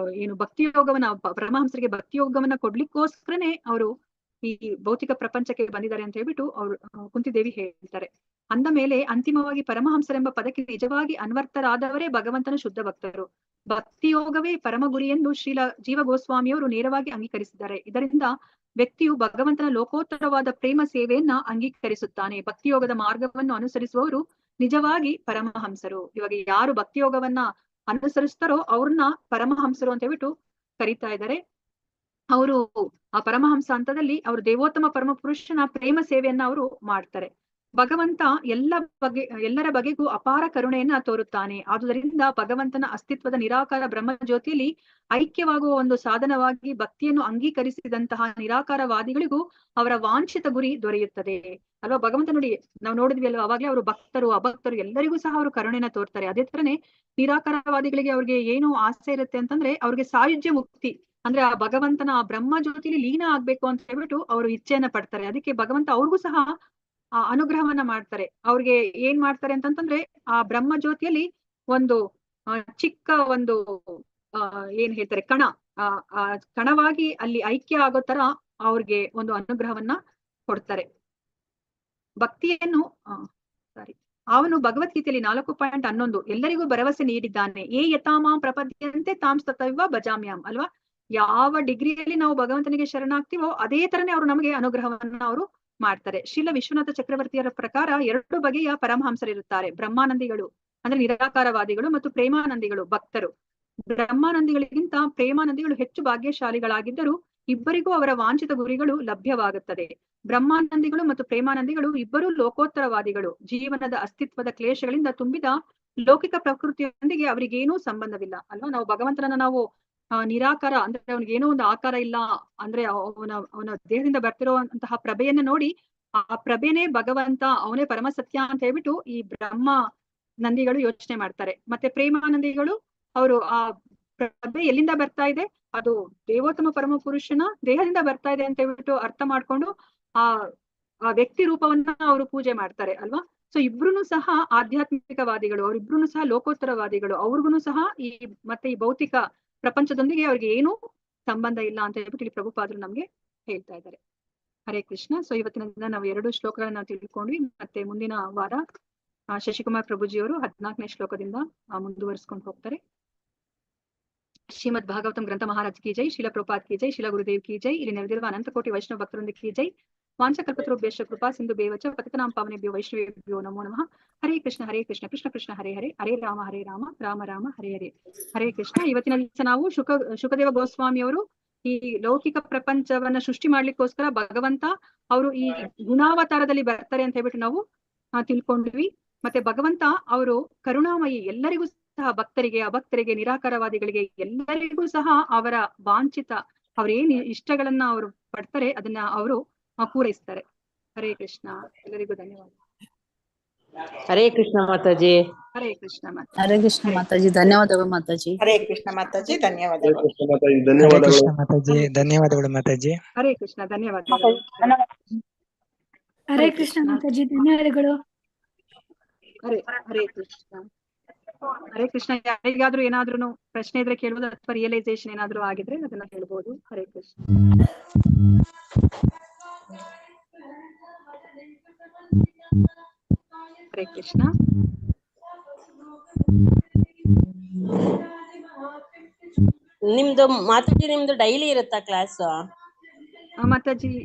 ಭಕ್ತಿಯೋಗವನ್ನ, ಪರಮಹಂಸರಿಗೆ ಭಕ್ತಿಯೋಗವನ್ನ ಕೊಡ್ಲಿಕ್ಕೋಸ್ಕರನೇ ಅವರು ಈ ಭೌತಿಕ ಪ್ರಪಂಚಕ್ಕೆ ಬಂದಿದ್ದಾರೆ ಅಂತ ಹೇಳ್ಬಿಟ್ಟು ಅವರು ಕುಂತಿದೇವಿ ಹೇಳ್ತಾರೆ. ಅಂದ ಮೇಲೆ ಅಂತಿಮವಾಗಿ ಪರಮಹಂಸರೆಂಬ ಪದಕ್ಕೆ ನಿಜವಾಗಿ ಅನ್ವರ್ಥರಾದವರೇ ಭಗವಂತನ ಶುದ್ಧ ಭಕ್ತರು. ಭಕ್ತಿಯೋಗವೇ ಪರಮ ಗುರಿ ಎಂದು ಜೀವ ಗೋಸ್ವಾಮಿಯವರು ನೇರವಾಗಿ ಅಂಗೀಕರಿಸಿದ್ದಾರೆ. ಇದರಿಂದ ವ್ಯಕ್ತಿಯು ಭಗವಂತನ ಲೋಕೋತ್ತರವಾದ ಪ್ರೇಮ ಸೇವೆಯನ್ನ ಅಂಗೀಕರಿಸುತ್ತಾನೆ. ಭಕ್ತಿಯೋಗದ ಮಾರ್ಗವನ್ನು ಅನುಸರಿಸುವವರು ನಿಜವಾಗಿ ಪರಮಹಂಸರು. ಇವಾಗ ಯಾರು ಭಕ್ತಿಯೋಗವನ್ನ ಅನುಸರಿಸ್ತಾರೋ ಅವ್ರನ್ನ ಪರಮಹಂಸರು ಅಂತ ಹೇಳ್ಬಿಟ್ಟು ಕರೀತಾ ಇದ್ದಾರೆ. ಅವರು ಆ ಪರಮಹಂಸ ಹಂತದಲ್ಲಿ ಅವರು ದೇವೋತ್ತಮ ಪರಮ ಪುರುಷನ ಪ್ರೇಮ ಸೇವೆಯನ್ನ ಅವರು ಮಾಡ್ತಾರೆ. ಭಗವಂತ ಎಲ್ಲರ ಬಗೆಗೂ ಅಪಾರ ಕರುಣೆಯನ್ನ ತೋರುತ್ತಾನೆ. ಆದುದರಿಂದ ಭಗವಂತನ ಅಸ್ತಿತ್ವದ ನಿರಾಕಾರ ಬ್ರಹ್ಮ ಜ್ಯೋತಿಯಲ್ಲಿ ಐಕ್ಯವಾಗುವ ಒಂದು ಸಾಧನವಾಗಿ ಭಕ್ತಿಯನ್ನು ಅಂಗೀಕರಿಸಿದಂತಹ ನಿರಾಕಾರವಾದಿಗಳಿಗೂ ಅವರ ವಾಂಛಿತ ಗುರಿ ದೊರೆಯುತ್ತದೆ ಅಲ್ವಾ. ಭಗವಂತ ನೋಡಿ, ನಾವು ನೋಡಿದ್ವಿ ಅಲ್ವಾ, ಅವಾಗ್ಲೇ ಅವರು ಭಕ್ತರು ಅಭಕ್ತರು ಎಲ್ಲರಿಗೂ ಸಹ ಅವರು ಕರುಣೆನ ತೋರ್ತಾರೆ. ಅದೇ ತರನೇ ನಿರಾಕಾರವಾದಿಗಳಿಗೆ ಅವ್ರಿಗೆ ಏನು ಆಸೆ ಇರುತ್ತೆ ಅಂತಂದ್ರೆ ಅವ್ರಿಗೆ ಸಾಯುಜ್ಯ ಮುಕ್ತಿ, ಅಂದ್ರೆ ಆ ಭಗವಂತನ ಆ ಬ್ರಹ್ಮ ಜ್ಯೋತಿಲಿ ಲೀನ ಆಗ್ಬೇಕು ಅಂತ ಹೇಳ್ಬಿಟ್ಟು ಅವರು ಇಚ್ಛೆಯನ್ನ ಪಡ್ತಾರೆ. ಅದಕ್ಕೆ ಭಗವಂತ ಅವ್ರಿಗೂ ಸಹ ಆ ಅನುಗ್ರಹವನ್ನ ಮಾಡ್ತಾರೆ. ಅವ್ರಿಗೆ ಏನ್ ಮಾಡ್ತಾರೆ ಅಂತಂತಂದ್ರೆ ಆ ಬ್ರಹ್ಮ ಜ್ಯೋತಿಯಲ್ಲಿ ಒಂದು ಚಿಕ್ಕ ಒಂದು ಏನ್ ಹೇಳ್ತಾರೆ ಕಣ, ಆ ಕಣವಾಗಿ ಅಲ್ಲಿ ಐಕ್ಯ ಆಗೋ ತರ ಅವ್ರಿಗೆ ಒಂದು ಅನುಗ್ರಹವನ್ನ ಕೊಡ್ತಾರೆ. ಭಕ್ತಿಯನ್ನು ಅವನು ಭಗವದ್ಗೀತೆಯಲ್ಲಿ 4.11 ಎಲ್ಲರಿಗೂ ಭರವಸೆ ನೀಡಿದ್ದಾನೆ. ಯಥಾಮಾಂ ಪ್ರಪದ್ಯಂತೆ ತಾಂ ತಥೈವ ಭಜಾಮ್ಯಾಂ ಅಲ್ವಾ. ಯಾವ ಡಿಗ್ರಿಯಲ್ಲಿ ನಾವು ಭಗವಂತನಿಗೆ ಶರಣಾಗ್ತೀವೋ ಅದೇ ತರನೇ ಅವರು ನಮಗೆ ಅನುಗ್ರಹವನ್ನ ಅವರು ಮಾಡ್ತಾರೆ. ಶ್ರೀಲ ವಿಶ್ವನಾಥ ಚಕ್ರವರ್ತಿಯರ ಪ್ರಕಾರ 2 ಬಗೆಯ ಪರಮಹಂಸರಿರುತ್ತಾರೆ. ಬ್ರಹ್ಮಾನಂದಿಗಳು ಅಂದ್ರೆ ನಿರಾಕಾರವಾದಿಗಳು ಮತ್ತು ಪ್ರೇಮಾನಂದಿಗಳು ಭಕ್ತರು. ಬ್ರಹ್ಮಾನಂದಿಗಳಿಗಿಂತ ಪ್ರೇಮಾನಂದಿಗಳು ಹೆಚ್ಚು ಭಾಗ್ಯಶಾಲಿಗಳಾಗಿದ್ದರೂ ಇಬ್ಬರಿಗೂ ಅವರ ವಾಂಛಿತ ಗುರಿಗಳು ಲಭ್ಯವಾಗುತ್ತದೆ. ಬ್ರಹ್ಮಾನಂದಿಗಳು ಮತ್ತು ಪ್ರೇಮಾನಂದಿಗಳು ಇಬ್ಬರೂ ಲೋಕೋತ್ತರವಾದಿಗಳು. ಜೀವನದ ಅಸ್ತಿತ್ವದ ಕ್ಲೇಶಗಳಿಂದ ತುಂಬಿದ ಲೌಕಿಕ ಪ್ರಕೃತಿಯೊಂದಿಗೆ ಅವರಿಗೇನೂ ಸಂಬಂಧವಿಲ್ಲ ಅಲ್ವಾ. ನಾವು ಭಗವಂತನನ್ನ ನಾವು ನಿರಾಕಾರ ಅಂದ್ರೆ ಅವನಿಗೇನೋ ಒಂದು ಆಕಾರ ಇಲ್ಲ ಅಂದ್ರೆ ಅವನ ದೇಹದಿಂದ ಬರ್ತಿರುವಂತಹ ಪ್ರಭೆಯನ್ನ ನೋಡಿ ಆ ಪ್ರಭೆನೇ ಭಗವಂತ, ಅವನೇ ಪರಮಸತ್ಯ ಅಂತ ಹೇಳ್ಬಿಟ್ಟು ಈ ಬ್ರಹ್ಮ ನಂದಿಗಳು ಯೋಚನೆ ಮಾಡ್ತಾರೆ. ಮತ್ತೆ ಪ್ರೇಮಾನಂದಿಗಳು ಅವರು ಆ ಪ್ರಭೆ ಎಲ್ಲಿಂದ ಬರ್ತಾ ಇದೆ, ಅದು ದೇವೋತ್ತಮ ಪರಮ ಪುರುಷನ ದೇಹದಿಂದ ಬರ್ತಾ ಇದೆ ಅಂತ ಹೇಳ್ಬಿಟ್ಟು ಅರ್ಥ ಮಾಡ್ಕೊಂಡು ಆ ವ್ಯಕ್ತಿ ರೂಪವನ್ನ ಅವರು ಪೂಜೆ ಮಾಡ್ತಾರೆ ಅಲ್ವಾ. ಸೊ ಇಬ್ರು ಸಹ ಆಧ್ಯಾತ್ಮಿಕವಾದಿಗಳು, ಅವ್ರಿಬ್ರು ಸಹ ಲೋಕೋತ್ತರವಾದಿಗಳು. ಅವ್ರಿಗೂ ಸಹ ಮತ್ತೆ ಈ ಭೌತಿಕ ಪ್ರಪಂಚದೊಂದಿಗೆ ಅವ್ರಿಗೆ ಏನೂ ಸಂಬಂಧ ಇಲ್ಲ ಅಂತ ಹೇಳ್ಬಿಟ್ಟು ಇಲ್ಲಿ ಪ್ರಭುಪಾದರು ನಮ್ಗೆ ಹೇಳ್ತಾ ಇದ್ದಾರೆ. ಹರೇ ಕೃಷ್ಣ. ಸೊ ಇವತ್ತಿನ ದಿನ ನಾವು 2 ಶ್ಲೋಕಗಳನ್ನ ತಿಳ್ಕೊಂಡ್ವಿ. ಮತ್ತೆ ಮುಂದಿನ ವಾರ ಶಶಿಕುಮಾರ್ ಪ್ರಭುಜಿಯವರು 14ನೇ ಶ್ಲೋಕದಿಂದ ಮುಂದುವರಿಸ್ಕೊಂಡು ಹೋಗ್ತಾರೆ. ಶ್ರೀಮದ್ ಭಾಗವತಂ ಗ್ರಂಥ ಮಹಾರಾಜ್ ಕಿ ಜೈ, ಶಿಲ ಪ್ರಭುಪಾದ್ ಕಿ ಜೈ, ಶಿಲ ಗುರುದೇವ್ ಕಿ ಜೈ. ಇಲ್ಲಿ ನೆರೆದಿರುವ ಅನಂತಕೋಟಿ ವೈಷ್ಣವ ಭಕ್ತರೊಂದಿಗೆ ಕಿ ಜೈ. ವಾಂಛಕಲ್ಪತರುಭ್ಯಶ್ಚ ಕೃಪಾ ಸಿಂಧು ಬೇವಚ ಪತಿತನಾಂ ಪಾವನೇಭ್ಯೋ ವೈಷ್ಣವೇಭ್ಯೋ ನಮೋ ನಮಃ. ಹರೇ ಕೃಷ್ಣ ಕೃಷ್ಣ ಕೃಷ್ಣ ಹರೇ ಹರೇ, ಹರೇ ರಾಮ ರಾಮ ರಾಮ ಹರೇ ಹರೇ. ಹರೇ ಕೃಷ್ಣ. ಇವತ್ತಿನ ದಿವಸ ನಾವು ಶುಕದೇವ ಗೋಸ್ವಾಮಿ ಅವರು ಈ ಲೌಕಿಕ ಪ್ರಪಂಚವನ್ನ ಸೃಷ್ಟಿ ಮಾಡ್ಲಿಕ್ಕೋಸ್ಕರ ಭಗವಂತ ಅವರು ಈ ಗುಣಾವತಾರದಲ್ಲಿ ಬರ್ತಾರೆ ಅಂತ ಹೇಳ್ಬಿಟ್ಟು ನಾವು ತಿಳ್ಕೊಂಡ್ವಿ. ಮತ್ತೆ ಭಗವಂತ ಅವರು ಕರುಣಾಮಯಿ, ಎಲ್ಲರಿಗೂ ಸಹ ಭಕ್ತರಿಗೆ ಅಭಕ್ತರಿಗೆ ನಿರಾಕಾರವಾದಿಗಳಿಗೆ ಎಲ್ಲರಿಗೂ ಸಹ ಅವರ ವಾಂಛಿತ ಅವ್ರೇನ್ ಇಷ್ಟಗಳನ್ನ ಅವರು ಪಡ್ತಾರೆ ಅದನ್ನ ಅವರು ಪೂರೈಸ್ತಾರೆ. ಹರೇ ಕೃಷ್ಣ. ಎಲ್ಲರಿಗೂ ಧನ್ಯವಾದ. ಹರೇ ಕೃಷ್ಣ ಮಾತಾಜಿ. ಹರೇ ಕೃಷ್ಣ ಮಾತಾಜಿ. ಹರೇ ಕೃಷ್ಣ ಮಾತಾಜಿ. ಧನ್ಯವಾದಗಳು ಮಾತಾಜಿ. ಹರೇ ಕೃಷ್ಣ ಮಾತಾಜಿ, ಧನ್ಯವಾದಗಳು. ಹರೇ ಕೃಷ್ಣ ಮಾತಾಜಿ, ಧನ್ಯವಾದಗಳು ಮಾತಾಜಿ. ಹರೇ ಕೃಷ್ಣ. ಧನ್ಯವಾದಗಳು. ಹರೇ ಕೃಷ್ಣ ಮಾತಾಜಿ, ಧನ್ಯವಾದಗಳು. ಹರೇ ಕೃಷ್ಣ. ಹರೇ ಕೃಷ್ಣ. ಯಾರಿಗಾದ್ರೂ ಏನಾದ್ರೂ ಪ್ರಶ್ನೆ ಇದ್ರೆ ಕೇಳುವುದು ಅಥವಾ ರಿಯಲೈಸೇಷನ್ ಏನಾದ್ರೂ ಆಗಿದ್ರೆ ಅದನ್ನ ಹೇಳ್ಬೋದು. ಹರೇ ಕೃಷ್ಣ. ಹರೇ ಕೃಷ್ಣ. ನಿಮ್ದು ಮಾತಾಜಿ, ನಿಮ್ದು ಡೈಲಿ ಇರುತ್ತಾ ಕ್ಲಾಸ್? ಮಾತಾಜಿ